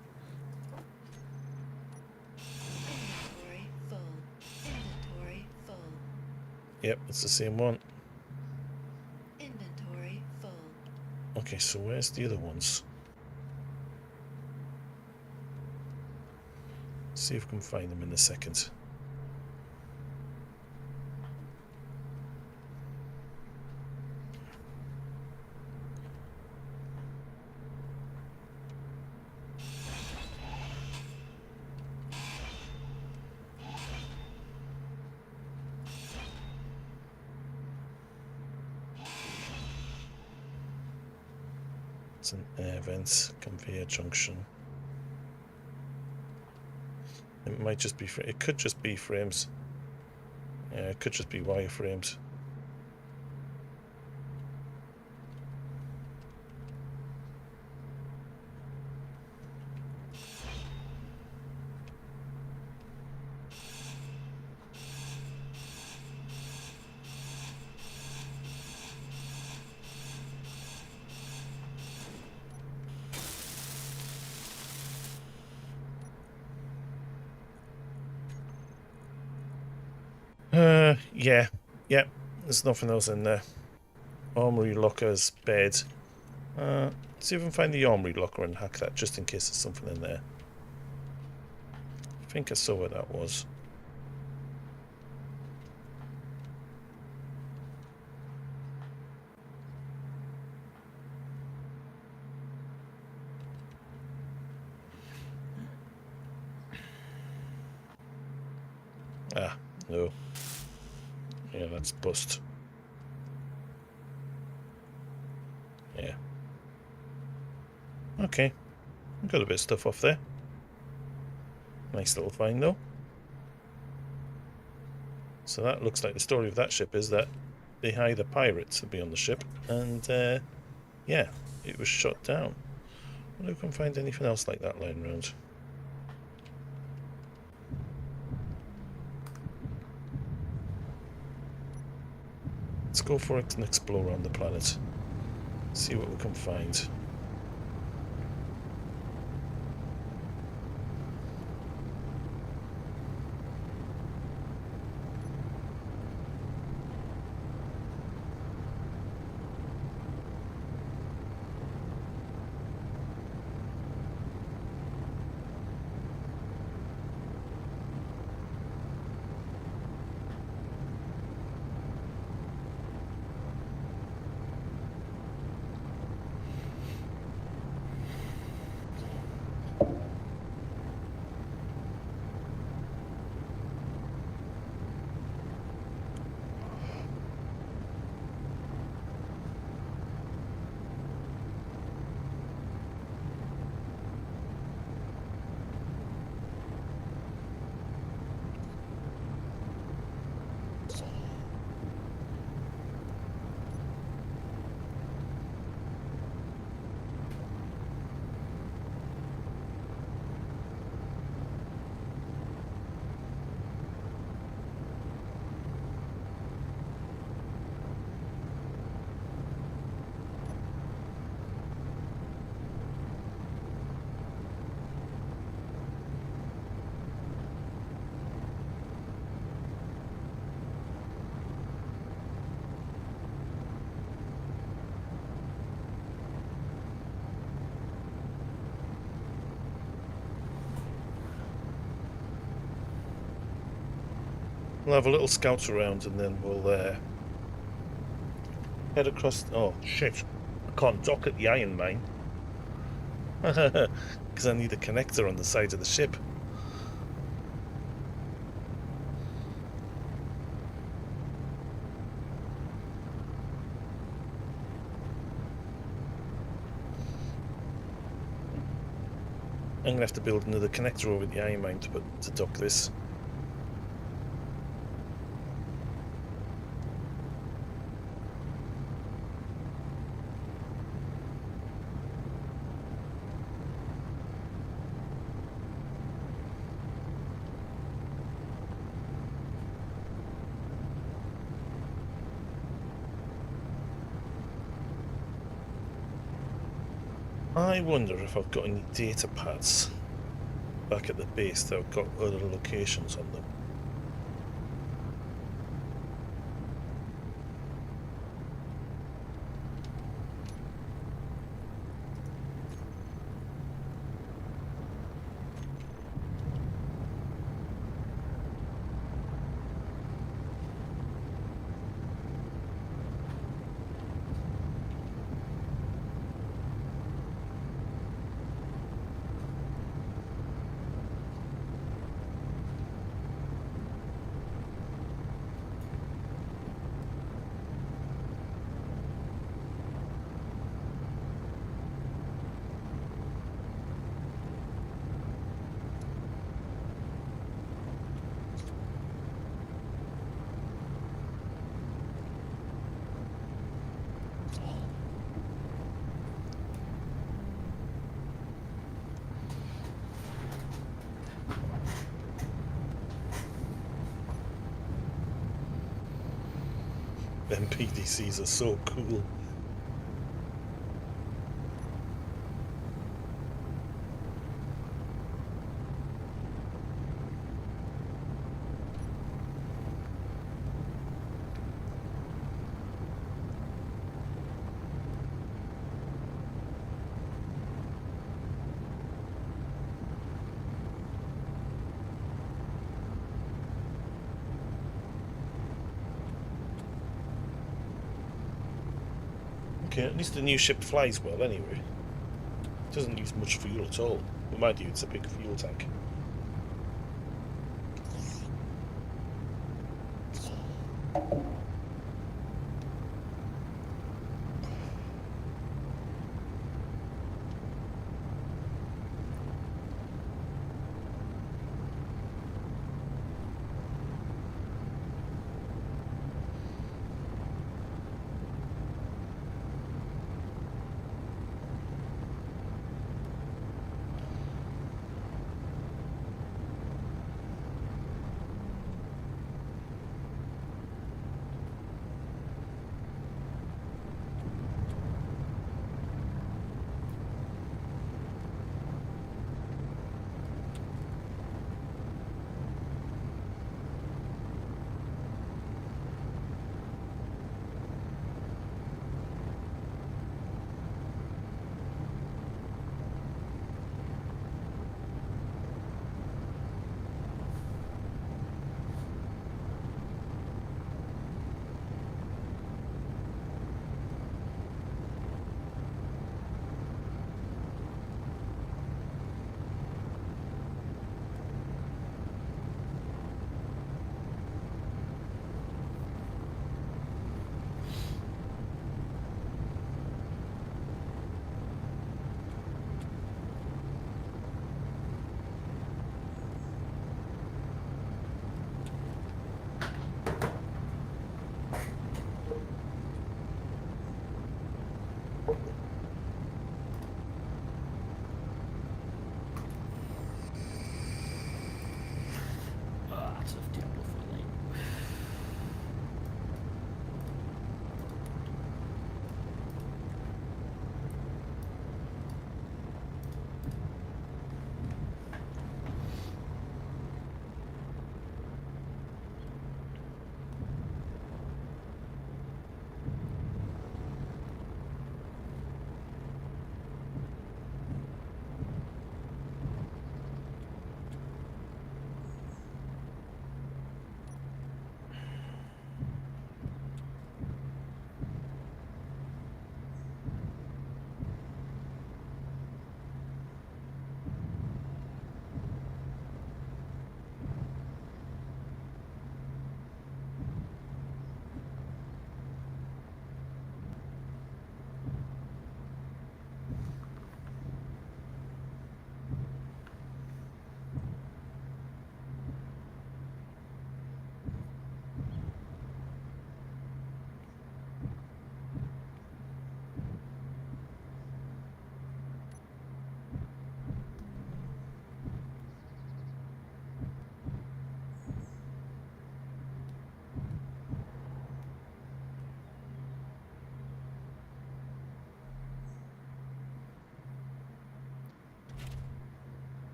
Speaker 4: Inventory full. Inventory full.
Speaker 1: Yep, it's the same one.
Speaker 4: Inventory full.
Speaker 1: Okay, so where's the other ones? See if we can find them in a second. It's an air vent, conveyor junction. It might just be, it could just be frames. Yeah, it could just be wireframes. Yeah, there's nothing else in there. Armory lockers, bed. See if we can find the armory locker and hack that, just in case there's something in there. I think I saw what that was. Ah, no. Yeah, that's bust. Yeah. Okay. Got a bit of stuff off there. Nice little find, though. So that looks like the story of that ship is that they hire the pirates to be on the ship, and yeah, it was shot down. I wonder if we can find anything else like that lying around. Let's go for it and explore around the planet. See what we can find. We'll have a little scout around and then we'll head across. Oh shit, I can't dock at the iron mine because I need a connector on the side of the ship. I'm gonna have to build another connector over the iron mine to dock this. I wonder if I've got any data pads back at the base that have got other locations on them. MPDCs are so cool. Okay, at least the new ship flies well anyway. It doesn't use much fuel at all. Well, mind you, it's a big fuel tank.
Speaker 5: Ah, it's a Diablo 4 lane.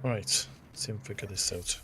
Speaker 1: Right, let's see him figure this out.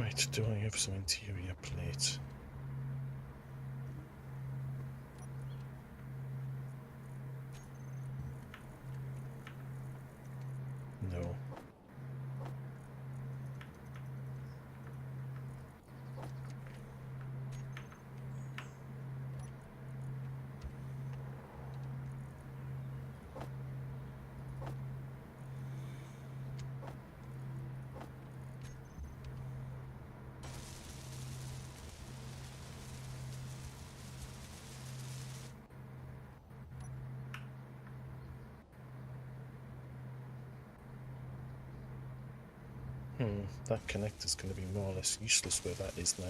Speaker 1: Right, do I have some interior plate? No. That connector's going to be more or less useless where that is now.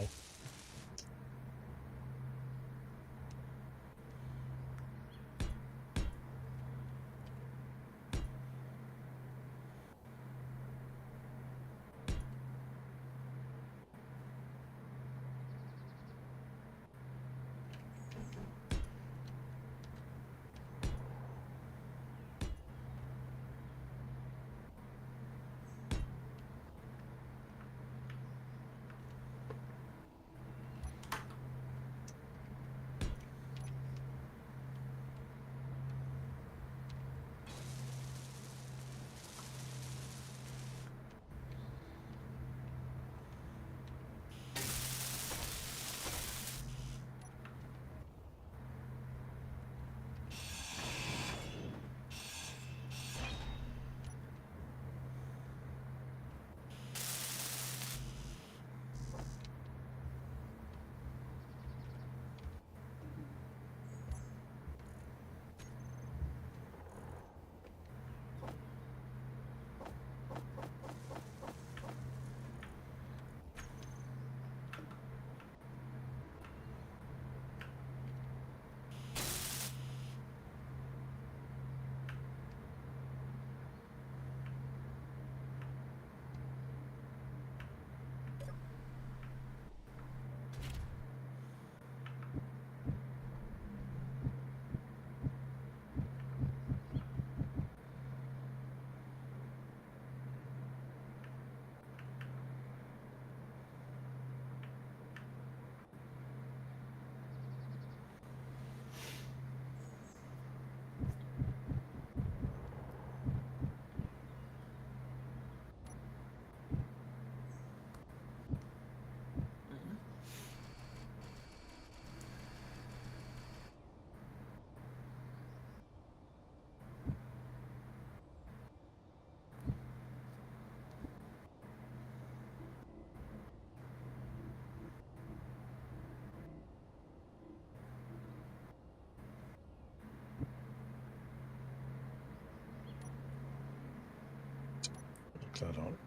Speaker 1: Look that on.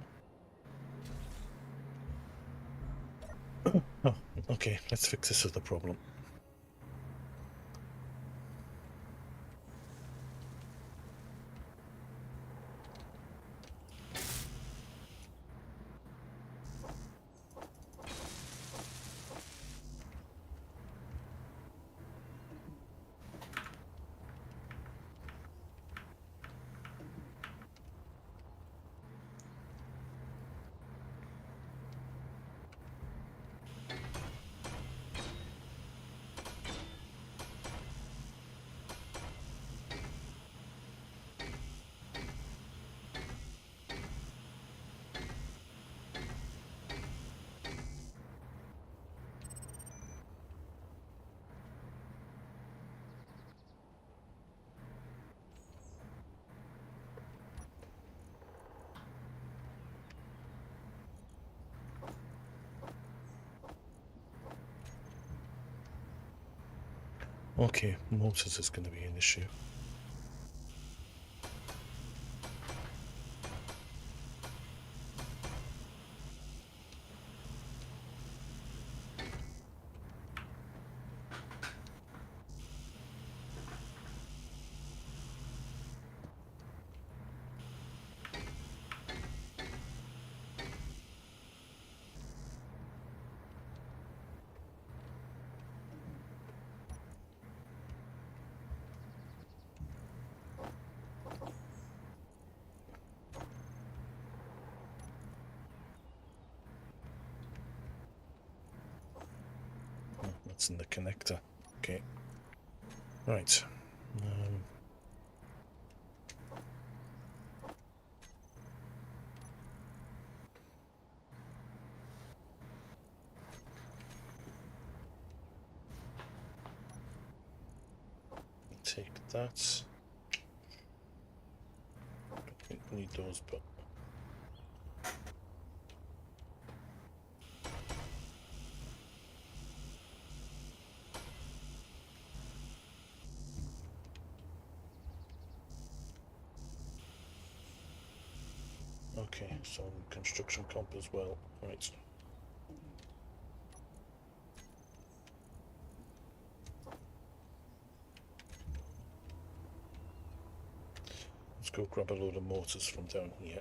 Speaker 1: Oh, okay, let's fix this other problem. Okay, motors is going to be an issue. bolts in the connector. Okay. Right. Take that. Don't think we need those, but okay, so construction comp as well. Right. Let's go grab a load of mortars from down here.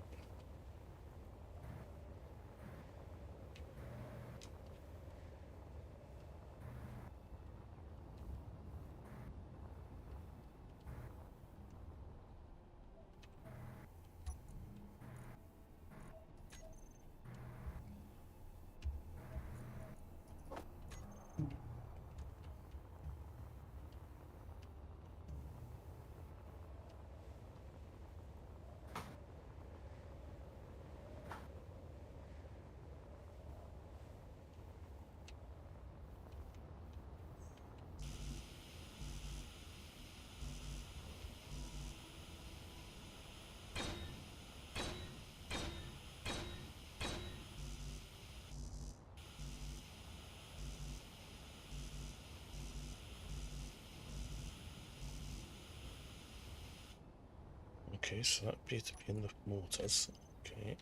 Speaker 1: Okay, so that appears to be enough mortars. Okay.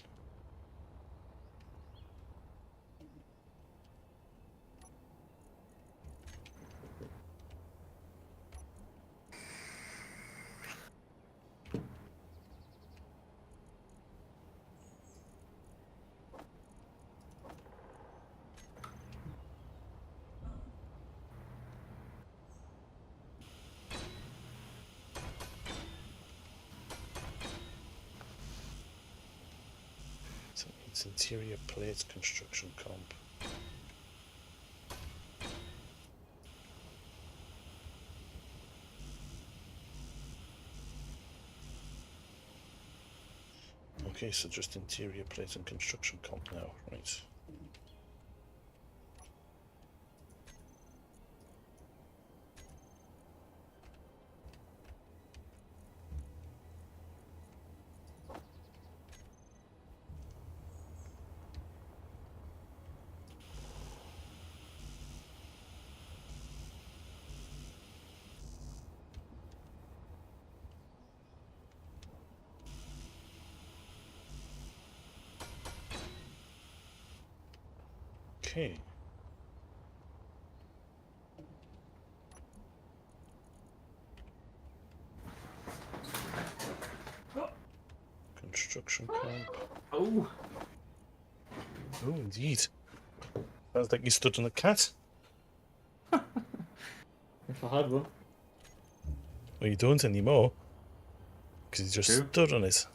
Speaker 1: So it's interior plates construction comp. Okay, so just interior plates and construction comp now, right? Okay. Construction comp.
Speaker 5: Oh,
Speaker 1: Oh, indeed. Sounds like you stood on a cat.
Speaker 5: if I had one.
Speaker 1: Well, you don't anymore. Because you just
Speaker 5: True.
Speaker 1: stood on it.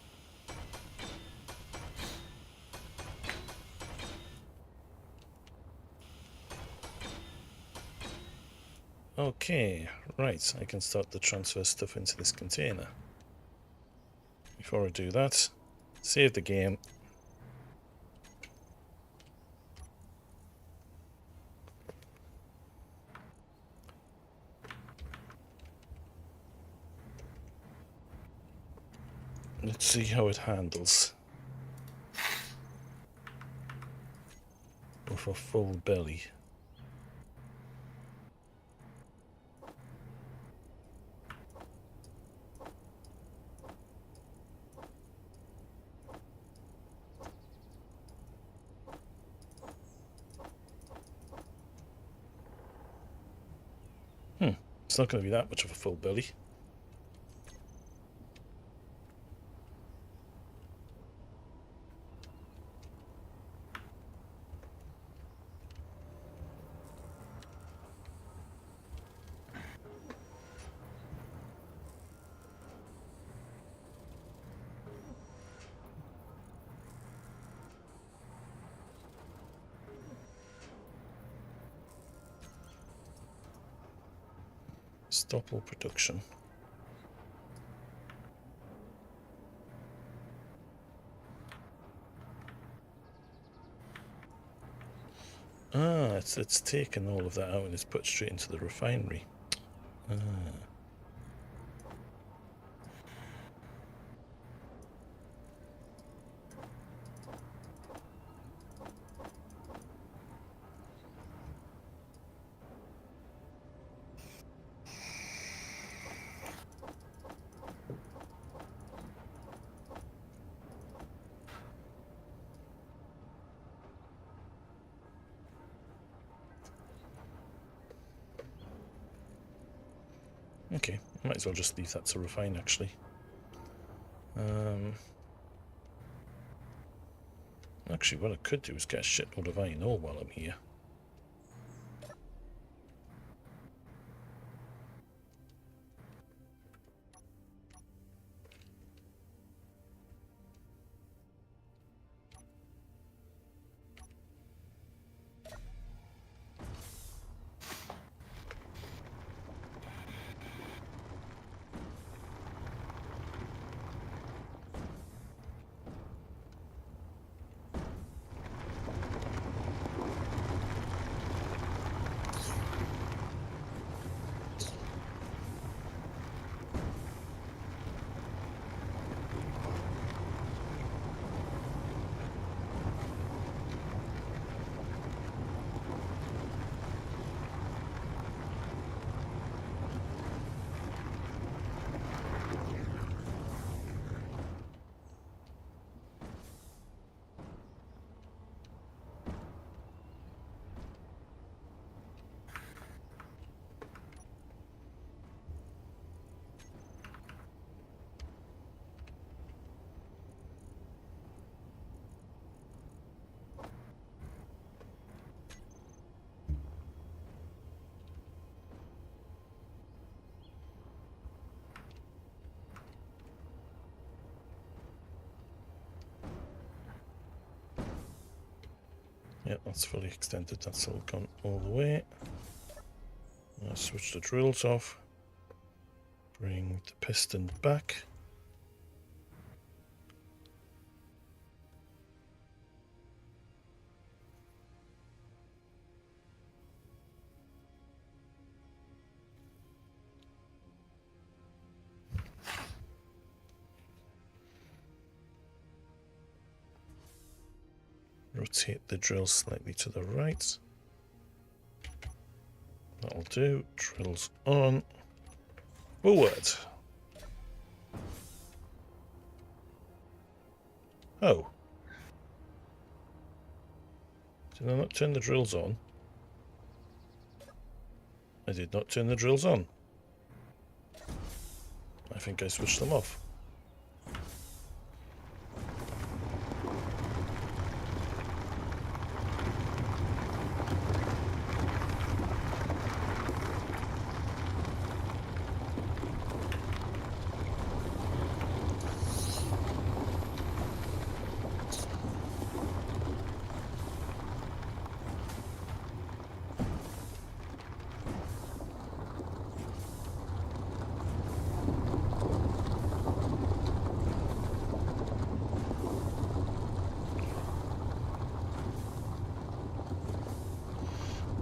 Speaker 1: Okay, right, I can start to transfer stuff into this container. Before I do that, save the game. Let's see how it handles. With a full belly. It's not going to be that much of a full belly. Stop all production. Ah, it's taken all of that out and it's put straight into the refinery. Ah. Okay, might as well just leave that to refine actually. Actually, what I could do is get a shitload of iron ore while I'm here. Yeah, that's fully extended. That's all gone all the way. I'll switch the drills off. Bring the piston back. Rotate the drill slightly to the right. That'll do. Drills on. Forward. Oh. Did I not turn the drills on? I did not turn the drills on. I think I switched them off.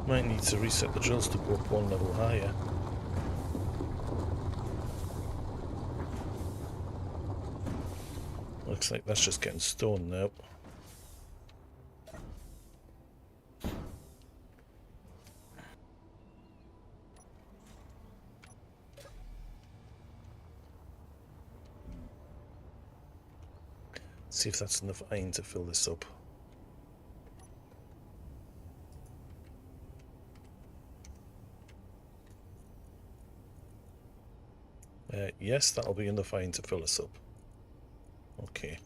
Speaker 1: Might need to reset the drills to go up one level higher. Looks like that's just getting stone now. See if that's enough iron to fill this up. Yes, that'll be enough iron to fill us up. Okay.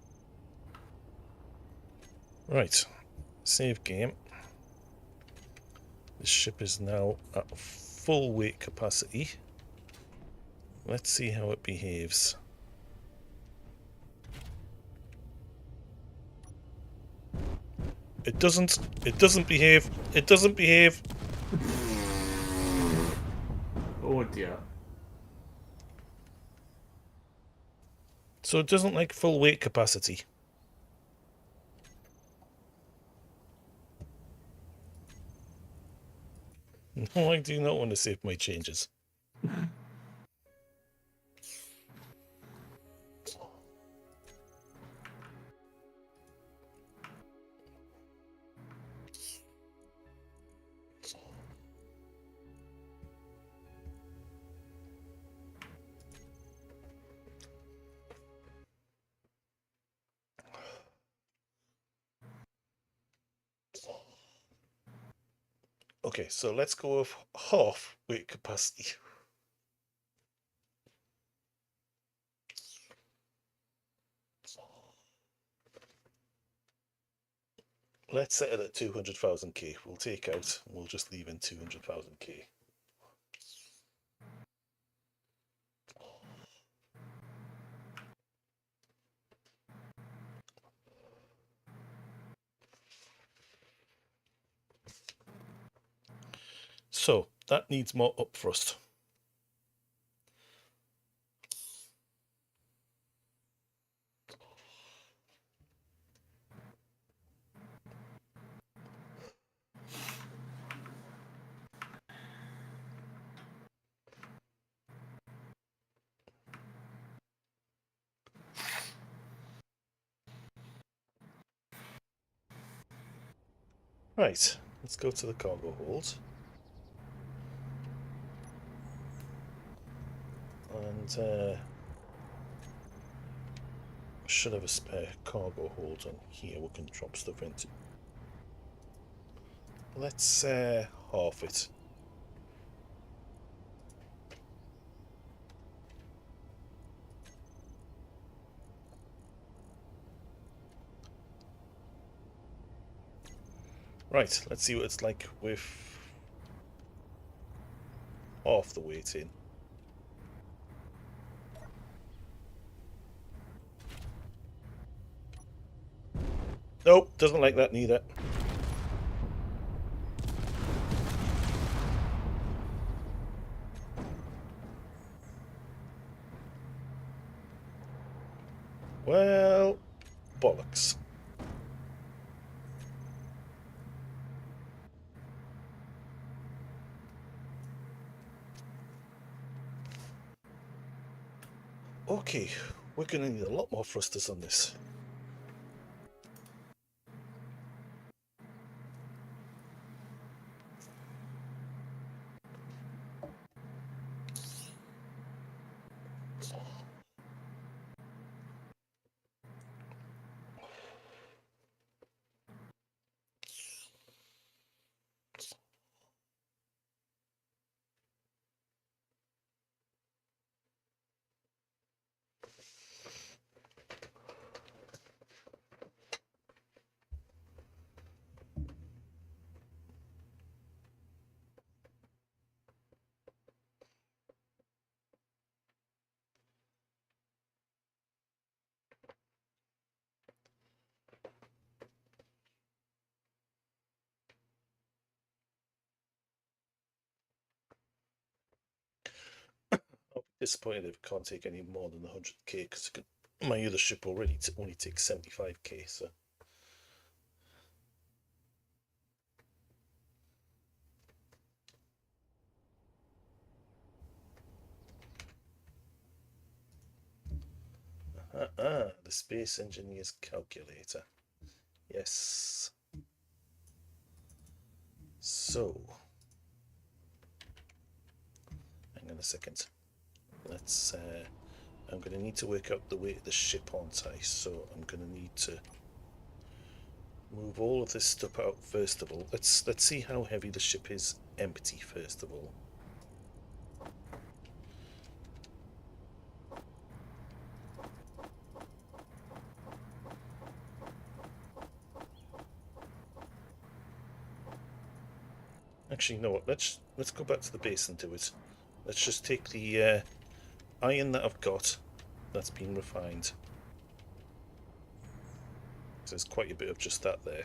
Speaker 1: Right. Save game. This ship is now at full weight capacity. Let's see how it behaves. It doesn't behave. It doesn't behave.
Speaker 3: Oh dear.
Speaker 1: So it doesn't like full weight capacity. No, I do not want to save my changes. Okay, so let's go with half weight capacity. Let's set it at 200,000k. We'll take out, and we'll just leave in 200,000k. So that needs more up thrust. Right, let's go to the cargo hold. And should have a spare cargo hold on here we can drop stuff into. Let's half it. Right, let's see what it's like with half the weight in. Nope, doesn't like that neither. Well, bollocks. Okay, we're going to need a lot more thrusters on this. I'll be disappointed if it can't take any more than 100k because my other ship already only takes 75k, so. The Space Engineer's calculator. Yes. So, hang on a second. Let's. I'm going to need to work out the weight of the ship, aren't I? So I'm going to need to move all of this stuff out first of all. Let's see how heavy the ship is empty first of all. Actually, you know what? Let's go back to the base and do it. Let's just take the iron that I've got that's been refined. So there's quite a bit of just that there.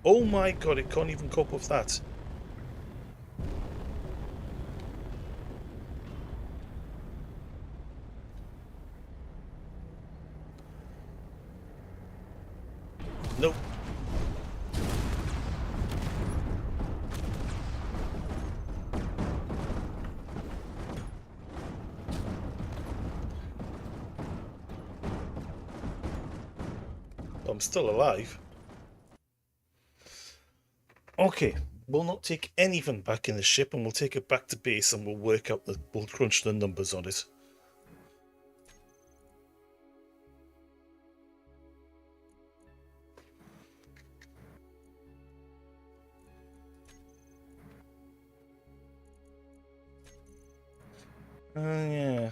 Speaker 1: Oh my god, it can't even cope with that. I'm still alive. Okay, we'll not take anything back in the ship, and we'll take it back to base, and we'll crunch the numbers on it. Yeah.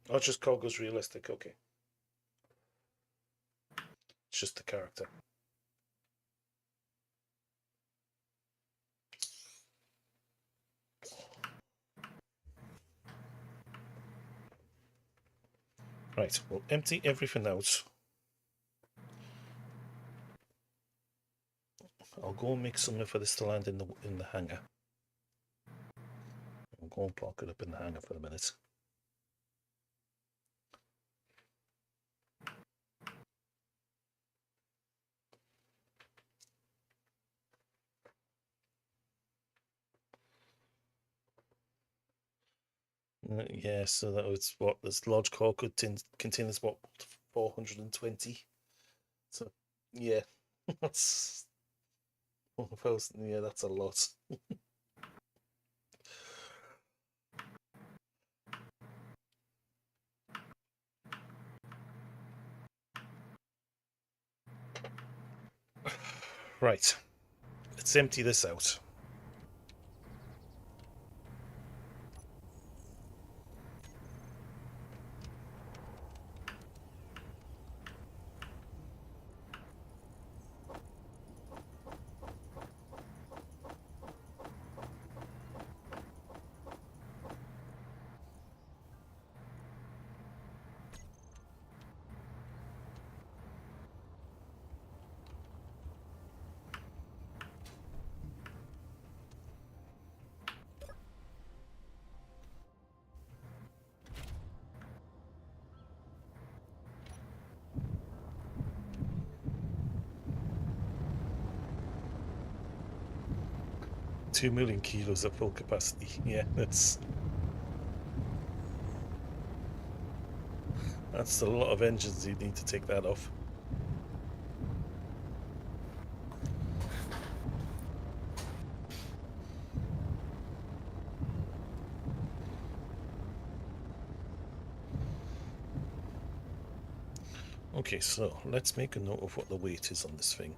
Speaker 1: Oh, just Kogo's realistic, okay. It's just the character. Right, we'll empty everything out. I'll go and make something for this to land in the hangar. I'll go and park it up in the hangar for a minute. Yeah, so that was what this large car could contain is what 420. So yeah, that's 1,000. Yeah, that's a lot. Right, let's empty this out. Two million kilos at full capacity. Yeah, that's a lot of engines you need to take that off. Okay, so let's make a note of what the weight is on this thing.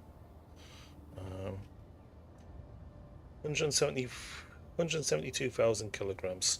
Speaker 1: 172,000 kilograms.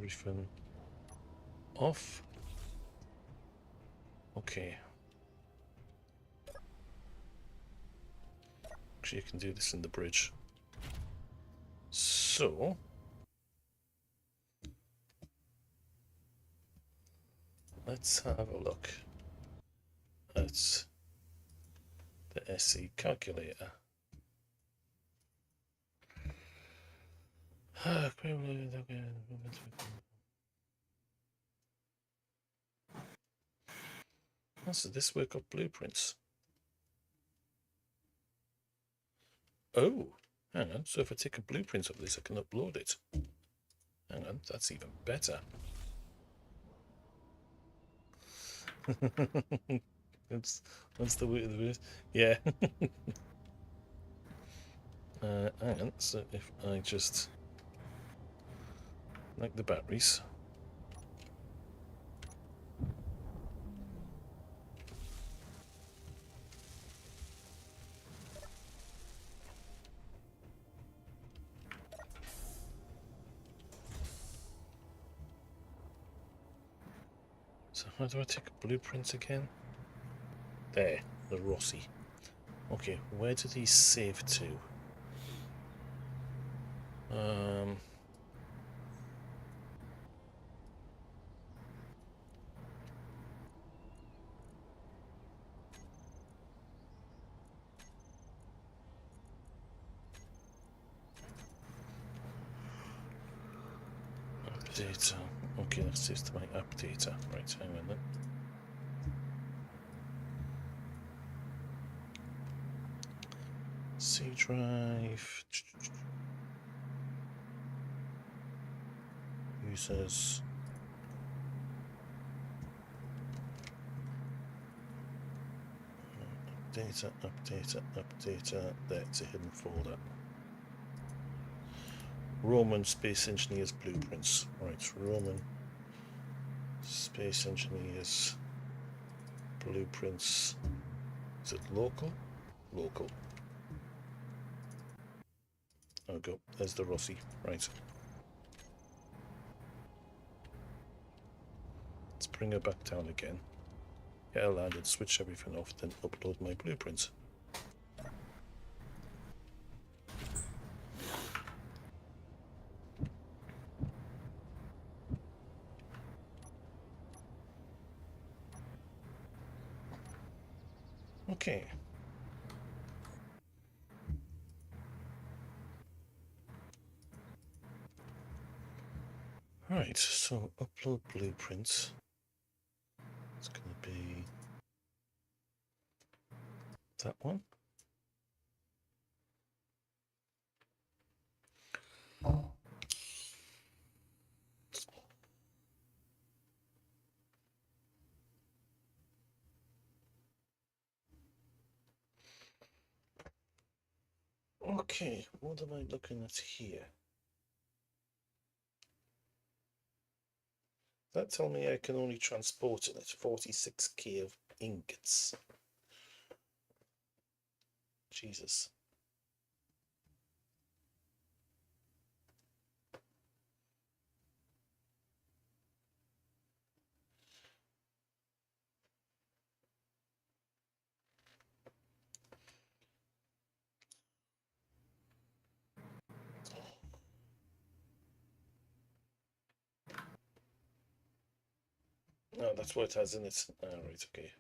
Speaker 1: everything off. Okay. Actually, you can do this in the bridge. So, let's have a look at the SE calculator. So this work of blueprints. Oh, hang on. So if I take a blueprint of this, I can upload it. Hang on, that's even better. That's the way it is. Yeah. Hang on. So if I just like the batteries. So how do I take a blueprint again? There, the Rossi. Okay, where did he save to? Updater. Okay, that saves to my updater. Right, hang on then. C drive. Users. Updater, updater, updater. That's a hidden folder. Roman Space Engineers Blueprints. Right, Roman Space Engineers Blueprints. Is it local? Local. I'll go. There's the Rossi. Right. Let's bring her back down again. Get her landed, switch everything off, then upload my blueprints. Okay. Right, so upload blueprints. It's going to be that one. Okay, what am I looking at here? That told me I can only transport in it 46k of ingots. Jesus. No, that's what it has in it. Right, okay.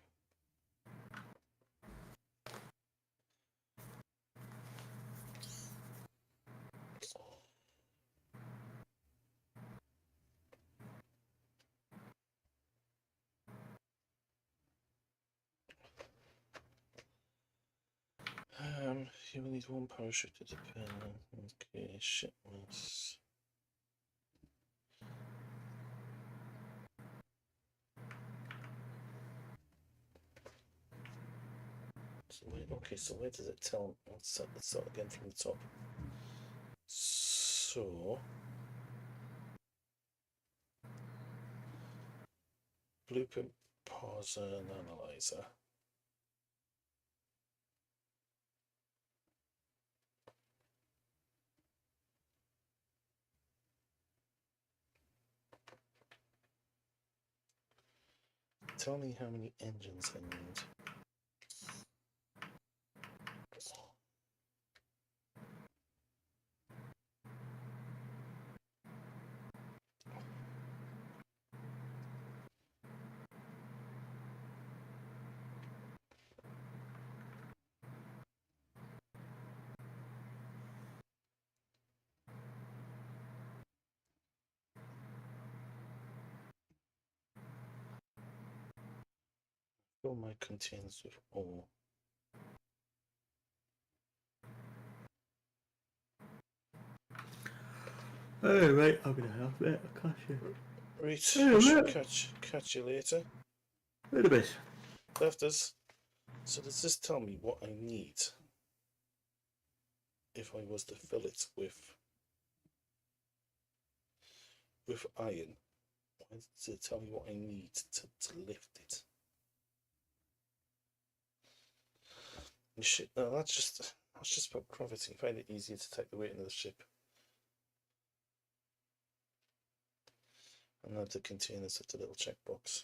Speaker 1: You will need one parachute to depend on. Okay, shipments. So wait, okay, so where does it tell? Let's start again from the top. So blueprint parser and analyzer. Tell me how many engines I need. Fill my containers with ore.
Speaker 5: Hey, right, I'm gonna have it. I can't share.
Speaker 1: Right,
Speaker 5: Hey,
Speaker 1: I shall
Speaker 5: mate.
Speaker 1: catch you later.
Speaker 5: Wait a bit.
Speaker 1: Lefters. So does this tell me what I need if I was to fill it with iron? Why does it tell me what I need to lift it? Shit, no, that's just about gravity. Find it easier to take the weight into the ship. And add the containers at the little checkbox.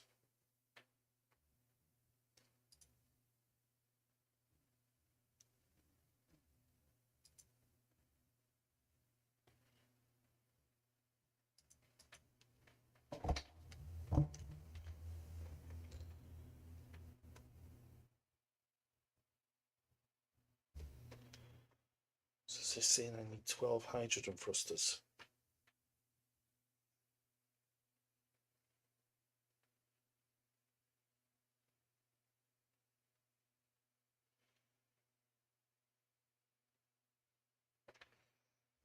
Speaker 1: So it's saying I need 12 hydrogen thrusters.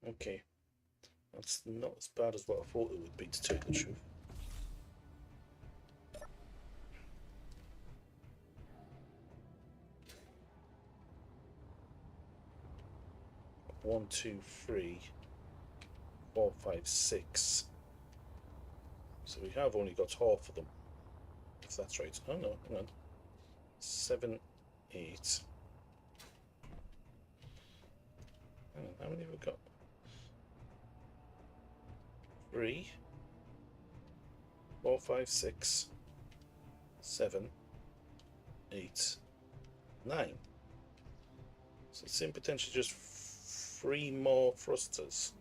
Speaker 1: Okay, that's not as bad as what I thought it would be, to tell you the truth. One, two, 3, 4, 5, 6. So we have only got half of them, if that's right. Oh no, hang on. 7, 8. Hang on, how many have we got? 3, 4, 5, 6, 7, 8, 9. So it's in potentially just 3 more thrusters.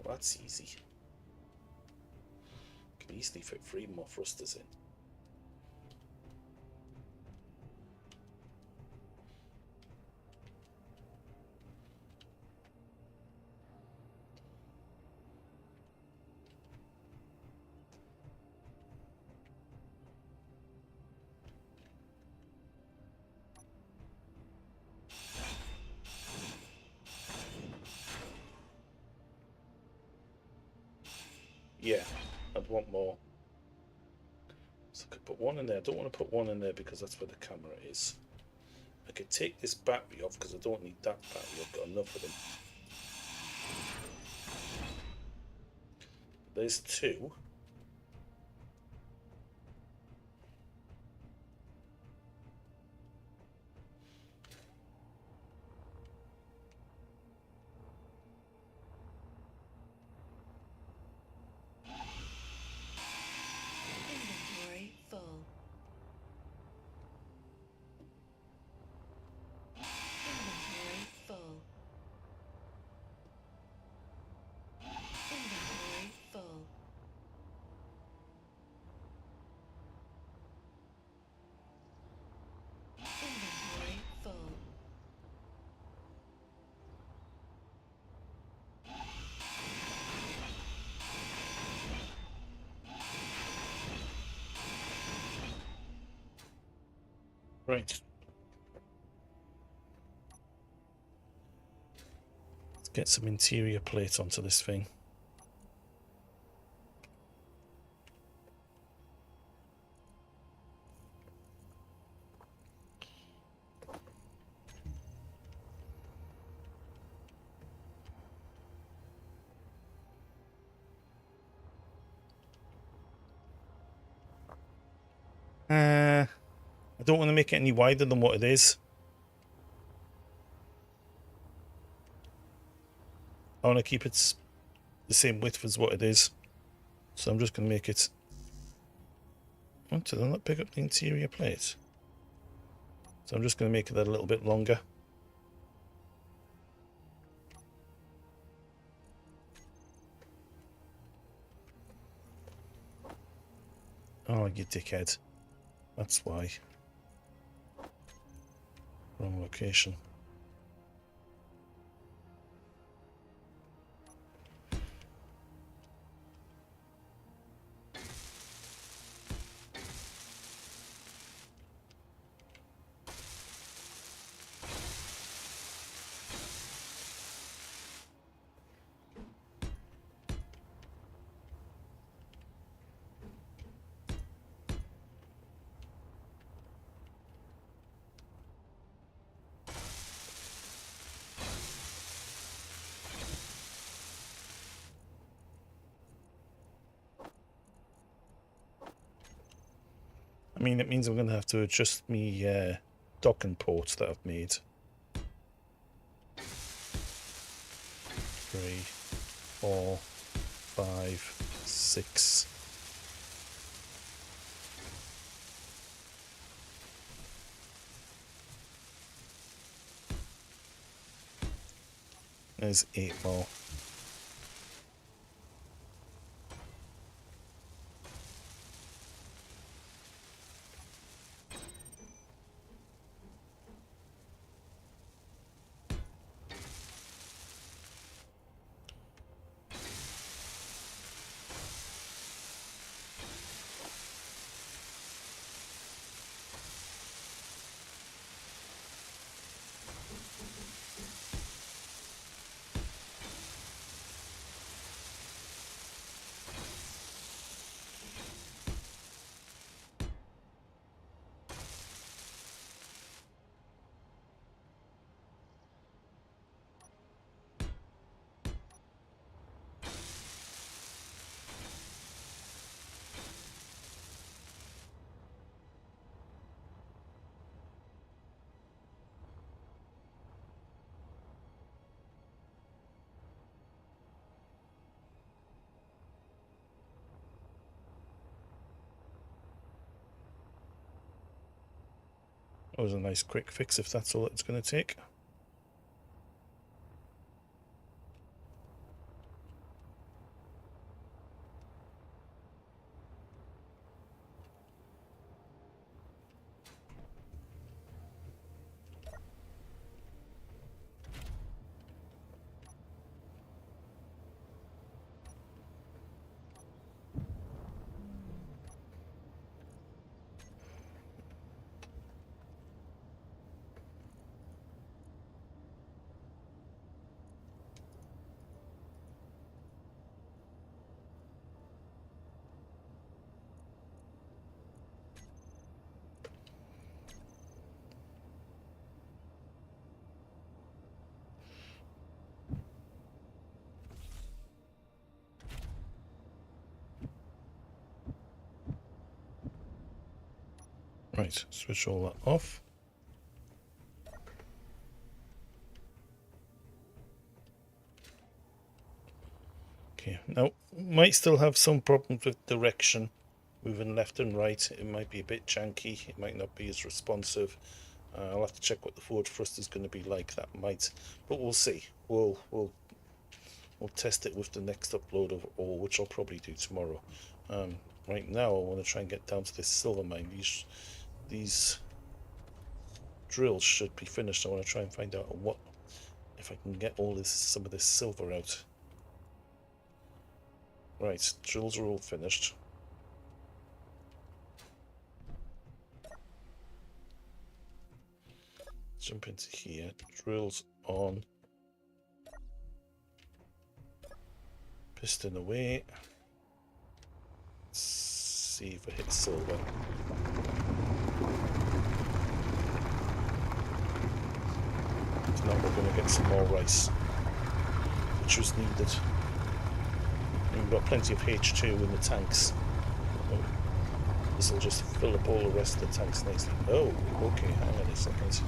Speaker 1: Well, that's easy. Can easily fit 3 more thrusters in. Yeah, I'd want more. So I could put one in there. I don't want to put one in there because that's where the camera is. I could take this battery off because I don't need that battery. I've got enough of them. There's 2.
Speaker 4: Inventory full. Inventory full. Inventory full. Inventory full.
Speaker 1: Right. Let's get some interior plate onto this thing. I don't want to make it any wider than what it is. I want to keep it the same width as what it is. So I'm just going to make it... What, did I not pick up the interior plate? So I'm just going to make that a little bit longer. Oh, you dickhead. That's why. Wrong location. I mean, it means I'm going to have to adjust me docking ports that I've made. 3, 4, 5, 6. There's 8 more. That was a nice quick fix if that's all it's going to take. Right, switch all that off. Okay, now might still have some problems with direction, moving left and right. It might be a bit janky, it might not be as responsive. I'll have to check what the forward thrust is going to be like. That might, but we'll see. We'll test it with the next upload of ore, which I'll probably do tomorrow. Right now I want to try and get down to this silver mine. These drills should be finished. I want to try and find out what, if I can get some of this silver out. Right, drills are all finished. Jump into here, drills on, piston away. Let's see if I hit silver. If not, we're going to get some more rice, which was needed. And we've got plenty of H2 in the tanks. This will just fill up all the rest of the tanks nicely. Oh, okay, hang on a second.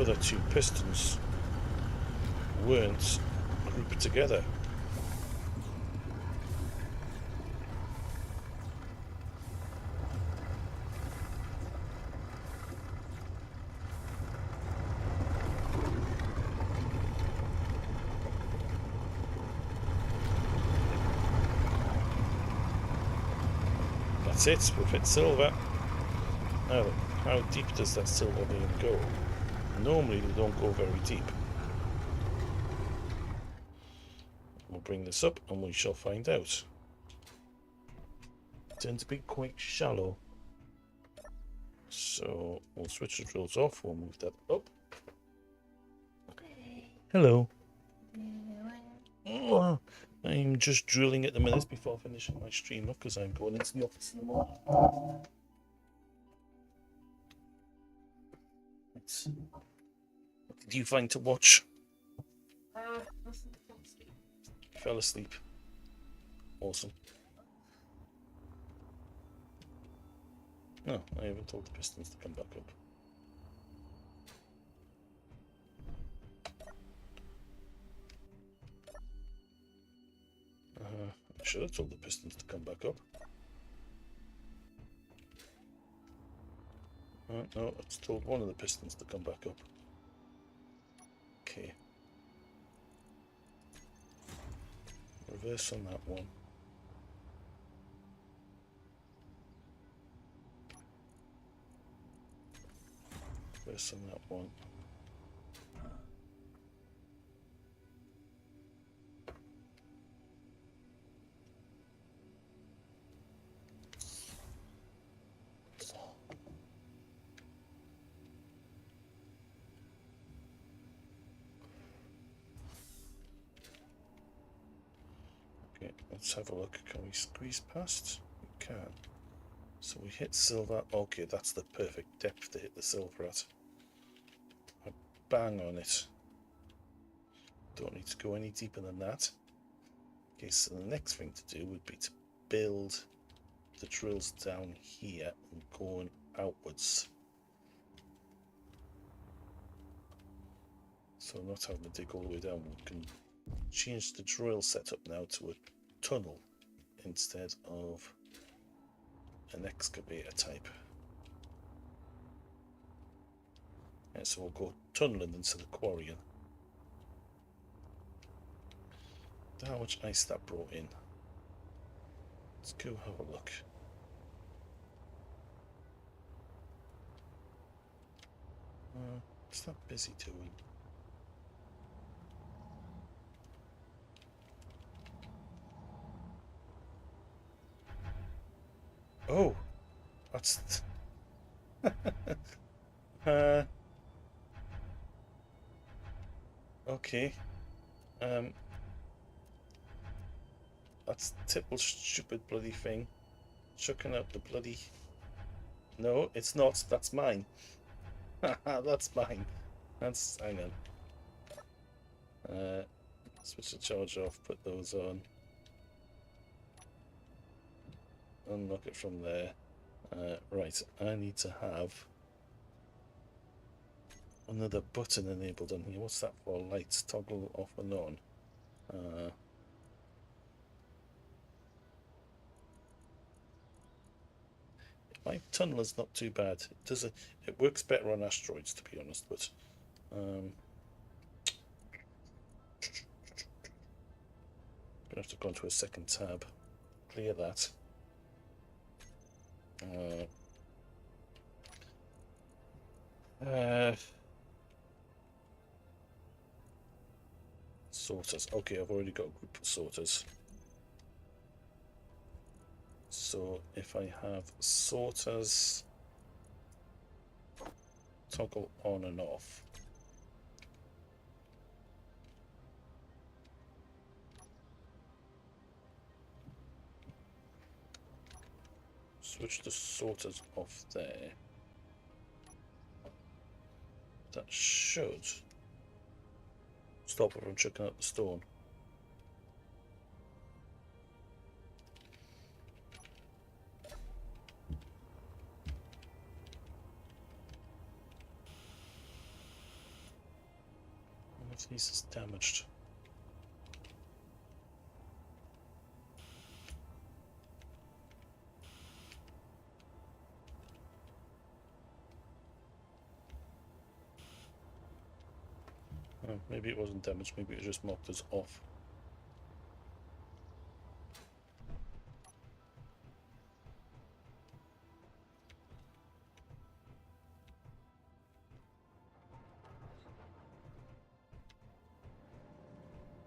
Speaker 1: other two pistons weren't grouped together. That's it, we've hit silver. Now, how deep does that silver vein go? Normally they don't go very deep. We'll bring this up and we shall find out. It tends to be quite shallow. So we'll switch the drills off, we'll move that up. Hello. Oh, I'm just drilling at the minute before finishing my stream up because I'm going into the office in the morning. What did you find to watch? Fell asleep. Awesome. No, I haven't told the pistons to come back up. I should have told the pistons to come back up. No, it's told one of the pistons to come back up. Okay. Reverse on that one. Reverse on that one. Okay, let's have a look. Can we squeeze past? We can. So we hit silver. Okay, that's the perfect depth to hit the silver at. I bang on it. Don't need to go any deeper than that. Okay, so the next thing to do would be to build the drills down here and going outwards. So not having to dig all the way down, we can change the drill setup now to a tunnel instead of an excavator type. And so we'll go tunneling instead of quarrying. How much ice that brought in? Let's go have a look. What's that busy doing? Oh, that's okay. That's typical stupid bloody thing. Chucking out the bloody. No, it's not. That's mine. That's mine. That's hang on. Switch the charge off. Put those on. Unlock it from there. Right, I need to have another button enabled on here. What's that for? Lights toggle off and on. My tunneler's not too bad. It works better on asteroids, to be honest. But gonna have to go into a second tab. Clear that. Sorters. Okay, I've already got a group of sorters. So if I have sorters toggle on and off. Switch the sorters off there. That should stop it from chucking out the stone. If this is damaged. Oh, maybe it wasn't damaged, maybe it just marked us off.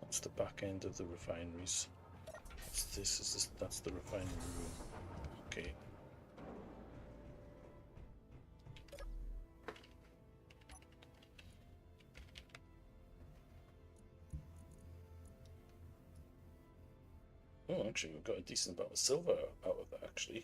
Speaker 1: That's the back end of the refineries. That's the refinery room. Okay. Oh, actually, we've got a decent amount of silver out of that, actually.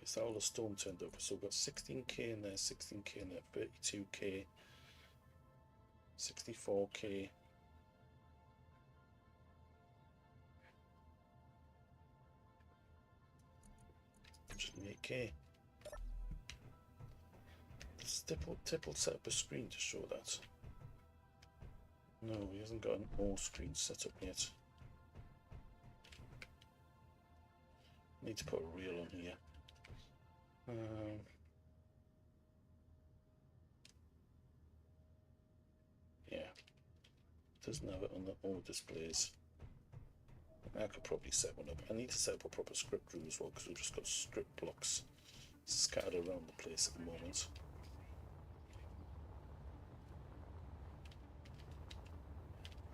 Speaker 1: So all the stone turned over. So we've got 16k in there, 16k in there, 32k, 64k. 108k. Tipple set up a screen to show that. No, he hasn't got an all screen set up yet. Need to put a reel on here. Yeah, doesn't have it on the all displays. I could probably set one up. I need to set up a proper script room as well because we've just got script blocks scattered around the place at the moment.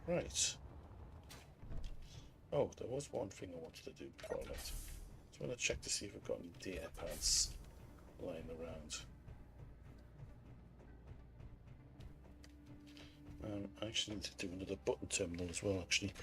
Speaker 1: Right. Oh, there was one thing I wanted to do before I left. So I'm going to check to see if we've got any data pads lying around. I actually need to do another button terminal as well, actually.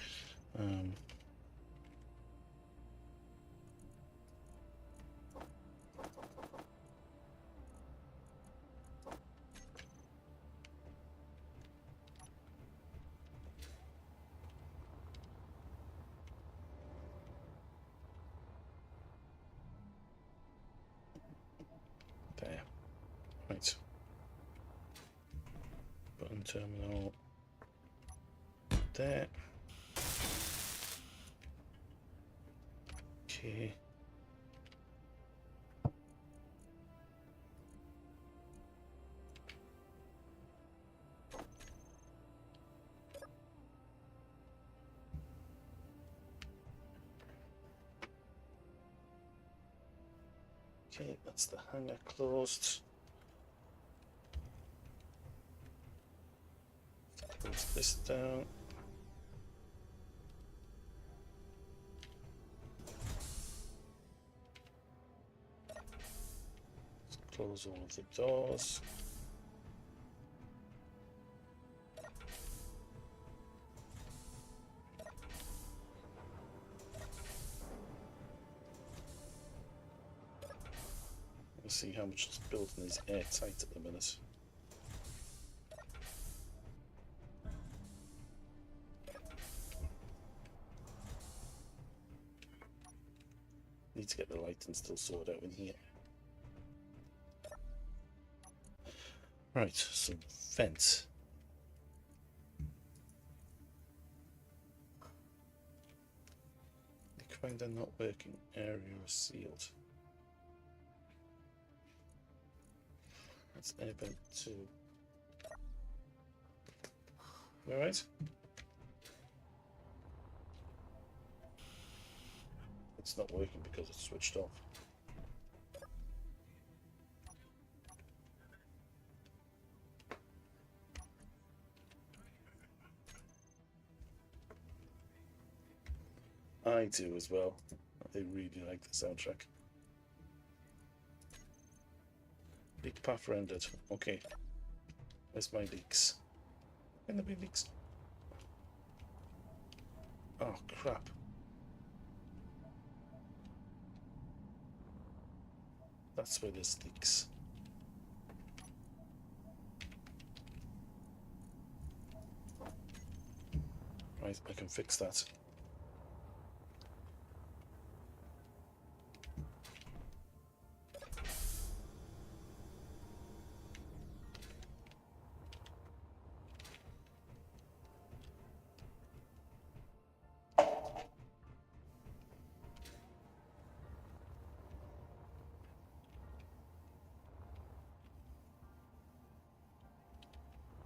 Speaker 1: There. Right. Button terminal. There. Okay. Okay, that's the hanger closed. Close this down. Close all of the doors. Let's see how much this building is airtight at the minute. Need to get the lighting still sorted out in here. Right, so vent. Find a not working area is sealed. That's Airbend 2. Alright? It's not working because it's switched off. I do as well. I really like the soundtrack. Leak path rendered. Okay. Where's my leaks? Can there be leaks? Oh crap. That's where there's leaks. Right, I can fix that.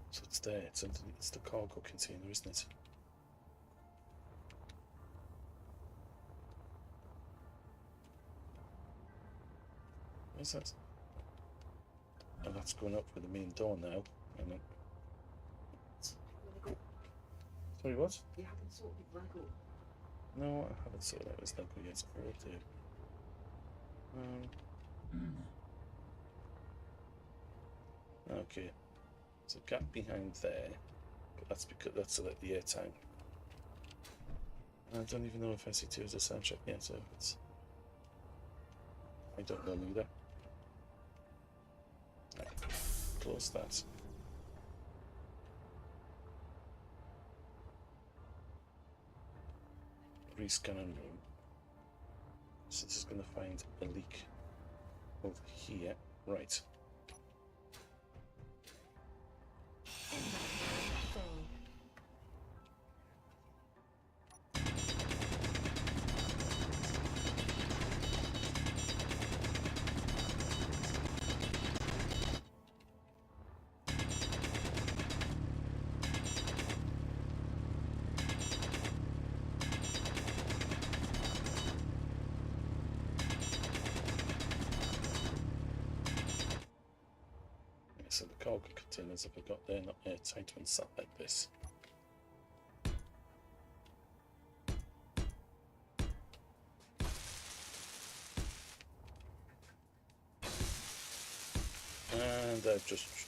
Speaker 1: So it's there, it's the cargo container, isn't it? Where's that? Oh, that's going up with the main door now. Hang on. Sorry, what?
Speaker 5: You haven't sorted Lego.
Speaker 1: No, I haven't sorted out this Lego yet. I will do. Okay. There's a gap behind there, but that's because that's to let the air time. I don't even know if SC2 is a soundtrack yet, so it's. I don't know either. Right. Close that. Rescanning room. So this is going to find a leak over here. Right.
Speaker 4: Inventory full.
Speaker 1: So the cargo containers that we've got there, not airtight when sat like this. And I've just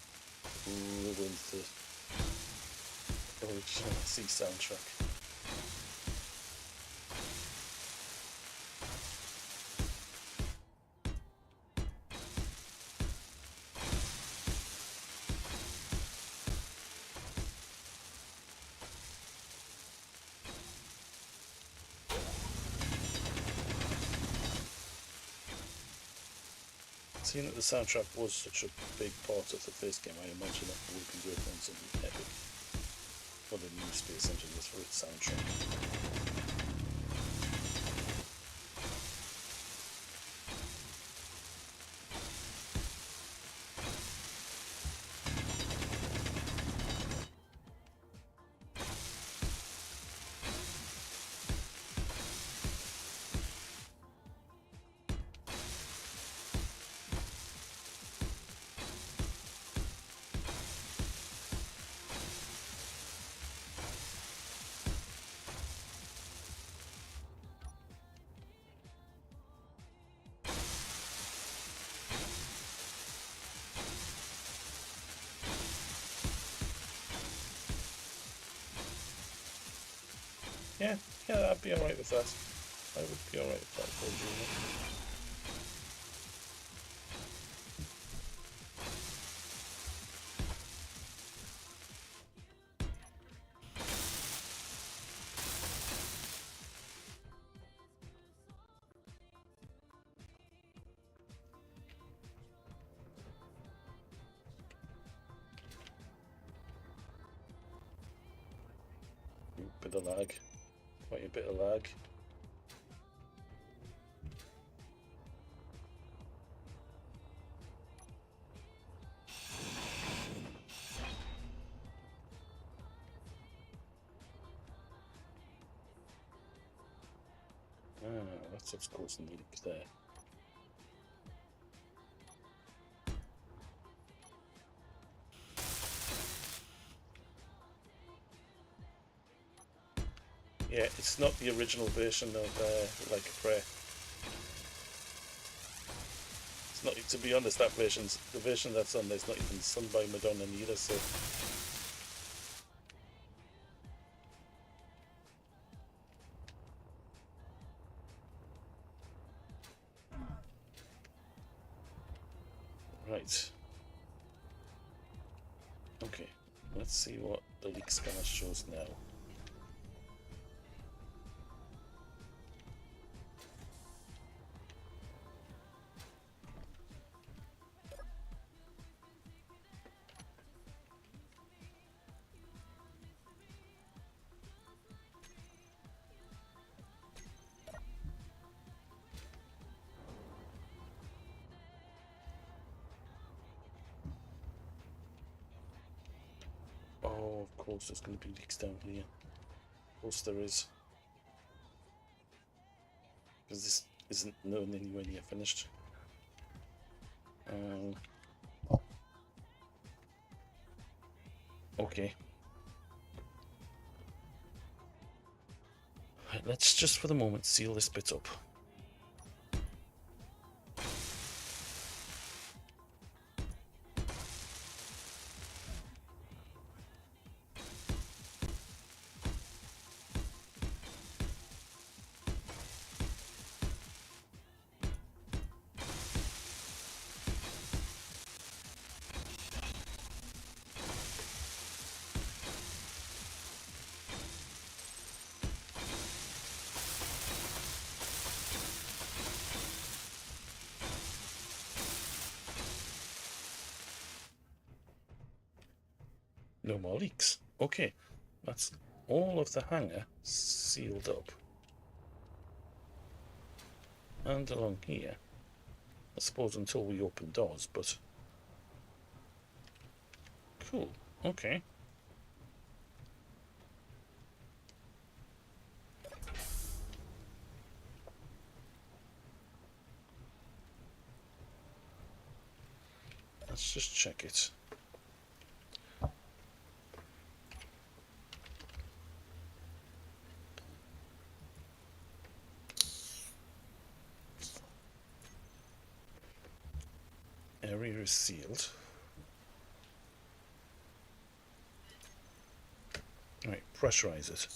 Speaker 1: ruined the original C soundtrack. Seeing that the soundtrack was such a big part of the first game, I imagine that we'll be working on something epic for the new Space Engineers for its soundtrack. Yeah, I'd be alright with that. I would be alright with that for a junior. Bit of lag. Quite a bit of lag. That's what's causing the leak there. Yeah, it's not the original version of Like a Prayer. It's not, to be honest, the version that's on there's not even sung by Madonna neither, so. Right. Okay, let's see what the leak scanner shows now. Oh, of course, there's going to be leaks down here. Of course, there is. Because this isn't known anywhere near finished. Okay. Right, let's just for the moment seal this bit up. No more leaks. Okay, that's all of the hangar sealed up. And along here, I suppose until we open doors, but cool, okay. Let's just check it. Area is sealed. Right, pressurize it.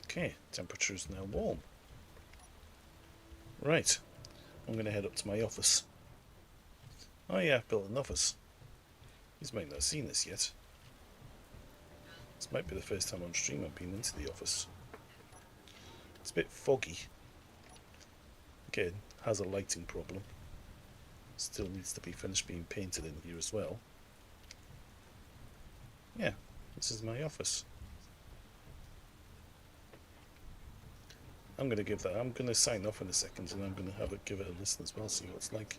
Speaker 1: Okay, temperature is now warm. Right, I'm going to head up to my office. Oh yeah, I've built an office. You might not have seen this yet. This might be the first time on stream I've been into the office. It's a bit foggy. Again, has a lighting problem. Still needs to be finished being painted in here as well. Yeah, this is my office. I'm going to sign off in a second and I'm going to give it a listen as well, see what it's like.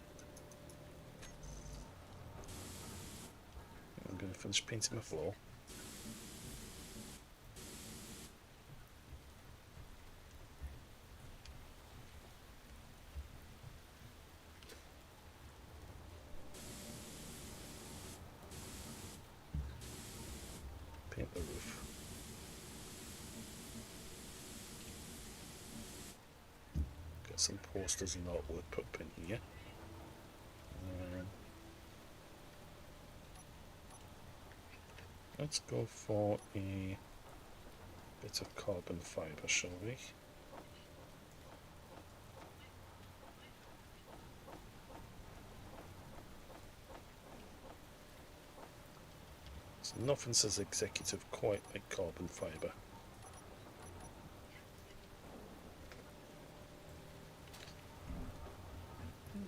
Speaker 1: I'm going to finish painting my floor. Paint the roof. Got some posters and artwork put up in here. Let's go for a bit of carbon fibre, shall we? So nothing says executive quite like carbon fibre.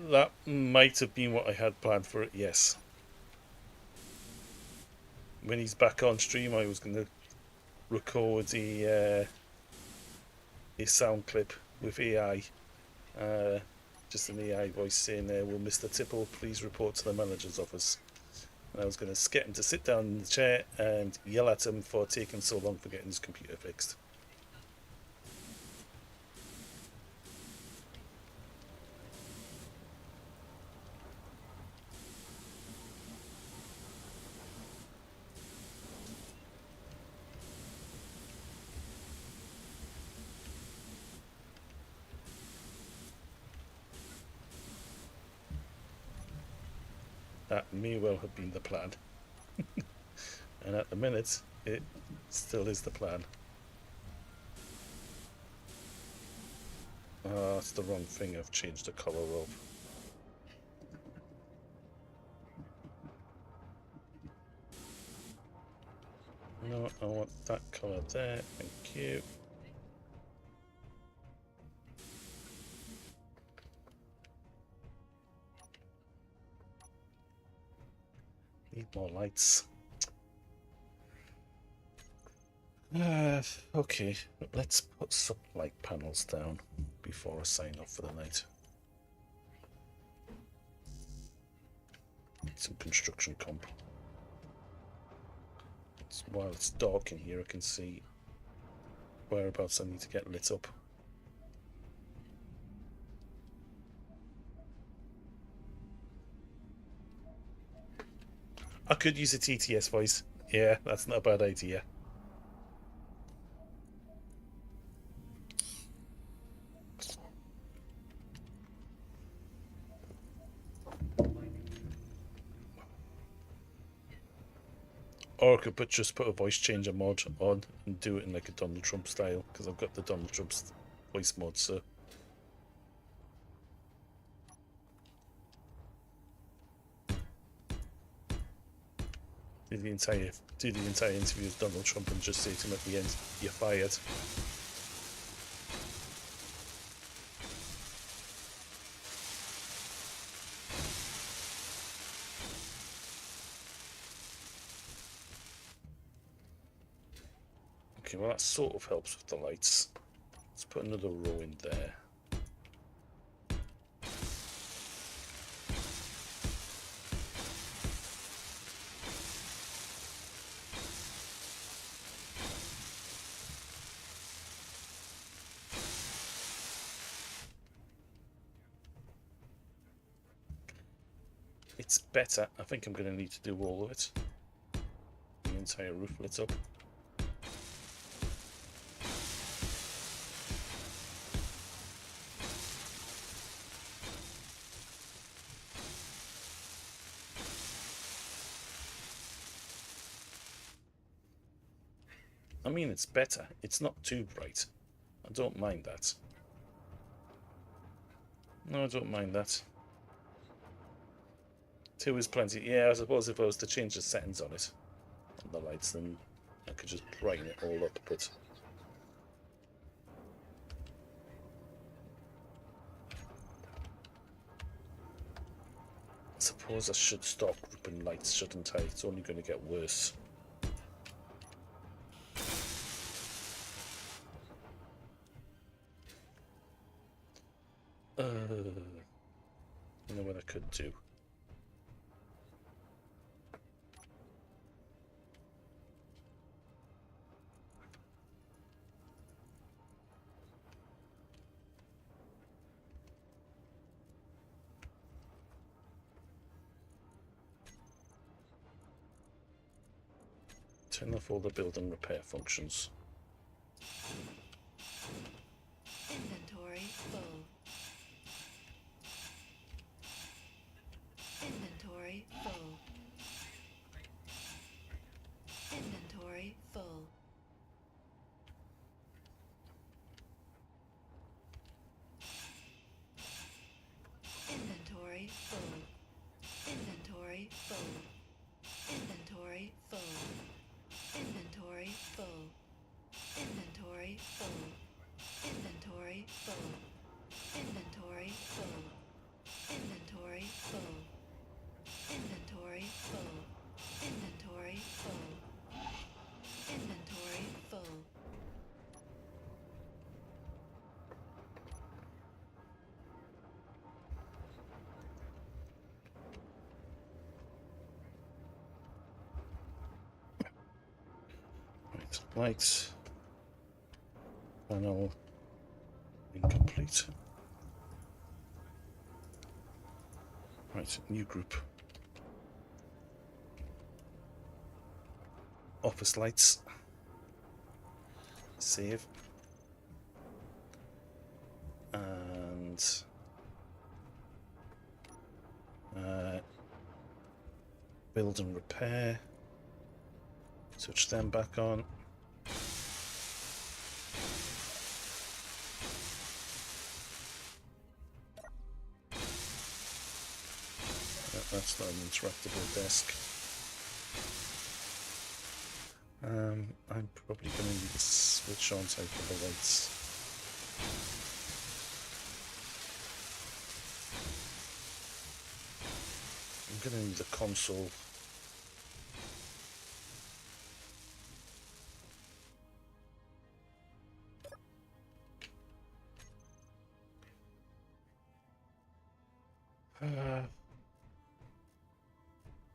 Speaker 1: That might have been what I had planned for it, yes. When he's back on stream, I was going to record a sound clip with AI, just an AI voice saying, will Mr. Tipple please report to the manager's office? And I was going to get him to sit down in the chair and yell at him for taking so long for getting his computer fixed. That may well have been the plan. And at the minute, it still is the plan. Ah, that's the wrong thing. I've changed the colour of. No, I want that colour there. Thank you. Need more lights. Okay, let's put some light panels down before I sign off for the night. Need some construction comp. While it's dark in here, I can see whereabouts I need to get lit up. I could use a TTS voice. Yeah, that's not a bad idea. Or I could just put a voice changer mod on and do it in like a Donald Trump style, because I've got the Donald Trump's voice mod, so. Do the entire interview with Donald Trump and just say to him at the end, "You're fired." Okay, well that sort of helps with the lights. Let's put another row in there. It's better. I think I'm going to need to do all of it. The entire roof lit up. I mean, it's better. It's not too bright. I don't mind that. No, I don't mind that. 2 is plenty. Yeah, I suppose if I was to change the settings on it, on the lights, then I could just brighten it all up, but... I suppose I should stop grouping lights, shouldn't I? It's only going to get worse. I know what I could do. Turn off all the building repair functions.
Speaker 4: Inventory full. Inventory full. Inventory full. Inventory full. Inventory full. Inventory full. Inventory full. Inventory full. Inventory full. Inventory full. Inventory full. Inventory full. Inventory full. Inventory full.
Speaker 1: Right. Panel incomplete. Right, new group. Office lights. Save. And build and repair. Switch them back on. That's not an interactable desk. I'm probably going to need to switch on type of the lights. I'm going to need a console.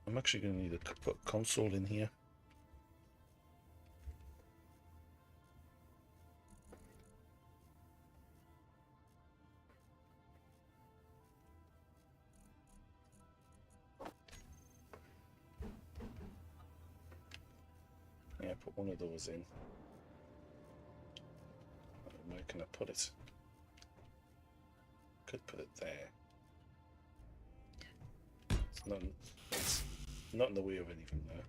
Speaker 1: I'm actually going to need to put a console in here. Yeah, put one of those in. Where can I put it? Could put it there. It's not in the way of anything there.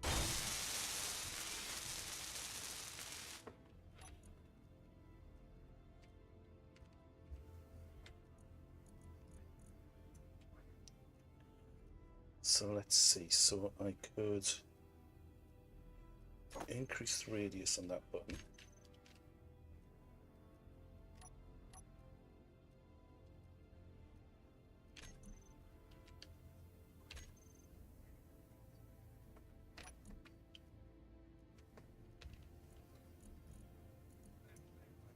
Speaker 1: So let's see. So I could increase the radius on that button.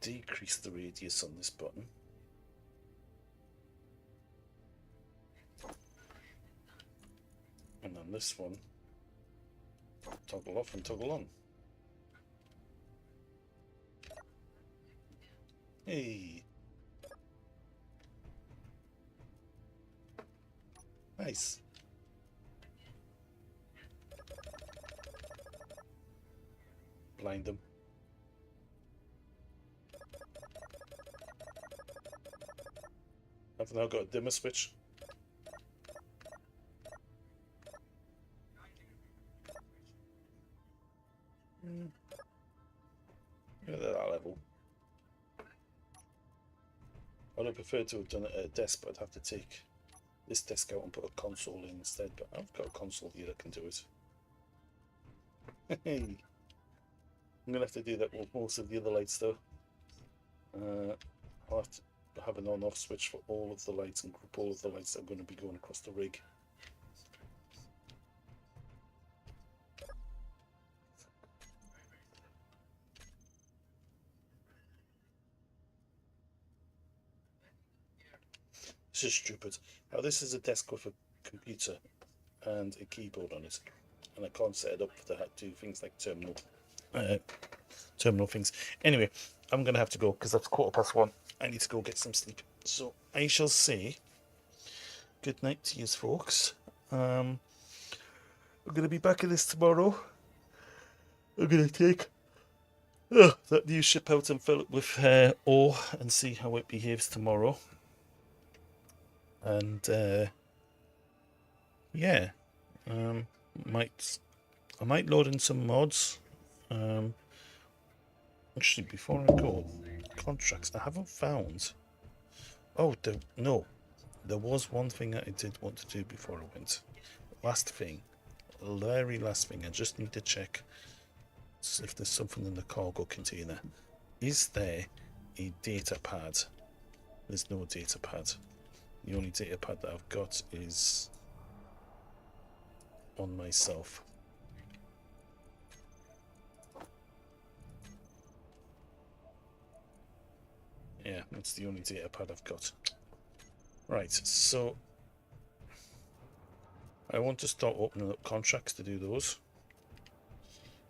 Speaker 1: Decrease the radius on this button. And on this one, toggle off and toggle on. Hey! Nice. Blind them. I've now got a dimmer switch. Yeah, they're that level. I'd have preferred to have done it at a desk, but I'd have to take this desk out and put a console in instead. But I've got a console here that can do it. Hey, I'm gonna have to do that with most of the other lights though. I'll have to have an on-off switch for all of the lights and group all of the lights that are going to be going across the rig. This is stupid. Now this is a desk with a computer and a keyboard on it, and I can't set it up to do things like terminal things. Anyway, I'm gonna have to go because that's 1:15. I need to go get some sleep. So I shall say good night to you folks. We're gonna be back at this tomorrow. I'm gonna take that new ship out and fill it with ore and see how it behaves tomorrow. And yeah, I might load in some mods. Actually, before I go, contracts. I haven't found. Oh, no, there was one thing that I did want to do before I went. Last thing, very last thing. I just need to check if there's something in the cargo container. Is there a data pad? There's no data pad. The only data pad that I've got is on myself. Yeah, that's the only data pad I've got. Right, so I want to start opening up contracts to do those.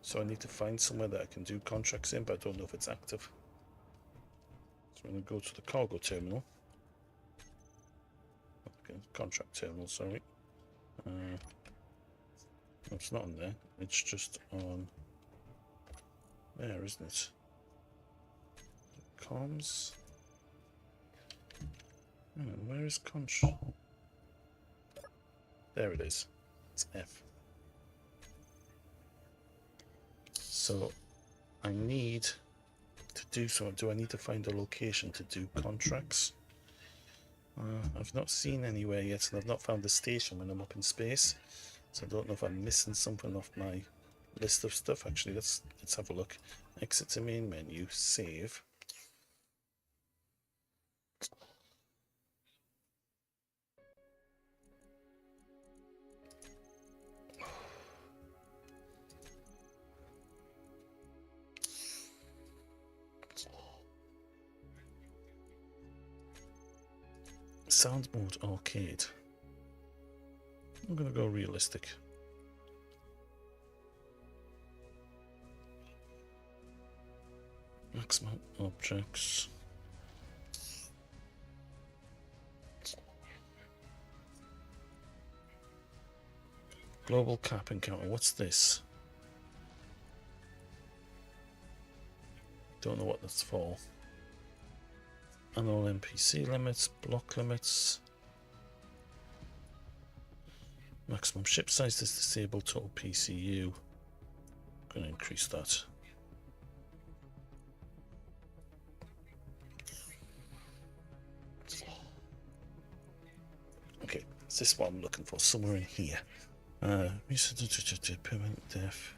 Speaker 1: So I need to find somewhere that I can do contracts in, but I don't know if it's active. So I'm going to go to the cargo terminal. Okay, contract terminal, sorry. No, it's not on there. It's just on there, isn't it? Comms. Where is control? There it is. It's F. So I need to do so. Do I need to find a location to do contracts? I've not seen anywhere yet, and I've not found the station when I'm up in space. So I don't know if I'm missing something off my list of stuff. Actually, let's have a look. Exit to main menu, save. Sound mode arcade. I'm gonna go realistic. Maximum objects. Global cap encounter. What's this? Don't know what that's for. Annual NPC limits, block limits. Maximum ship size is disabled, total PCU. Going to increase that. Okay, is this what I'm looking for? Somewhere in here. Permanent def.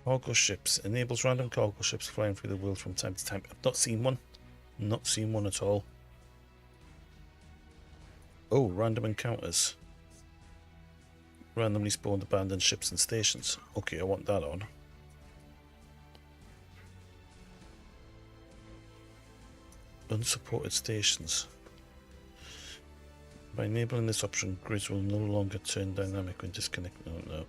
Speaker 1: Cargo ships. Enables random cargo ships flying through the world from time to time. I've not seen one. Not seen one at all. Oh, random encounters. Randomly spawned abandoned ships and stations. Okay, I want that on. Unsupported stations. By enabling this option, grids will no longer turn dynamic when disconnected. No.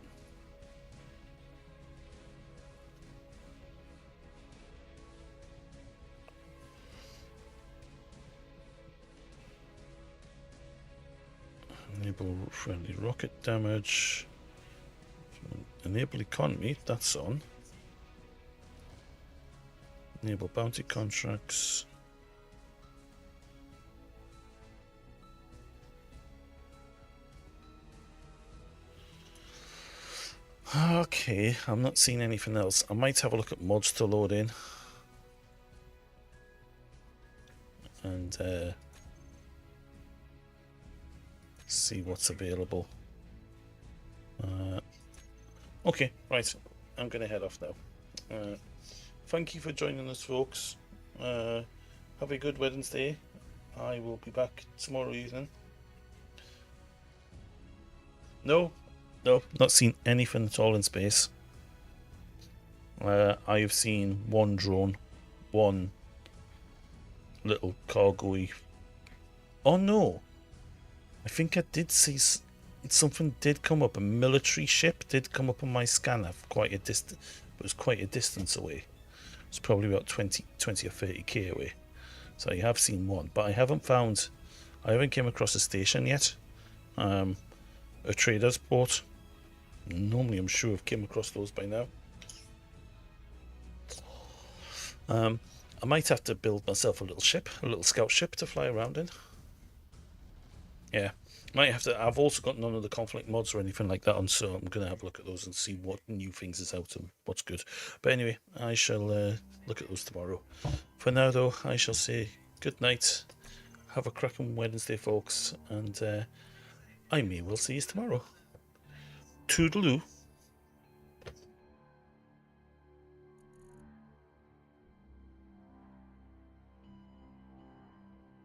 Speaker 1: Enable friendly rocket damage. Enable economy, that's on. Enable bounty contracts. Okay, I'm not seeing anything else. I might have a look at mods to load in. And see what's available. Okay, right. I'm going to head off now. Thank you for joining us, folks. Have a good Wednesday. I will be back tomorrow evening. No, not seen anything at all in space. I have seen one drone, one little cargo-y. Oh no! I think I did see something did come up. A military ship did come up on my scanner quite a distance. It was quite a distance away. It's probably about 20 or 30k away. So I have seen one, but I haven't came across a station yet. A trader's port. Normally I'm sure I've came across those by now. I might have to build myself a little scout ship to fly around in. Yeah, might have to. I've also got none of the conflict mods or anything like that on, so I'm going to have a look at those and see what new things is out and what's good. But anyway, I shall look at those tomorrow. For now, though, I shall say good night. Have a cracking Wednesday, folks, and I may well see you tomorrow. Toodaloo.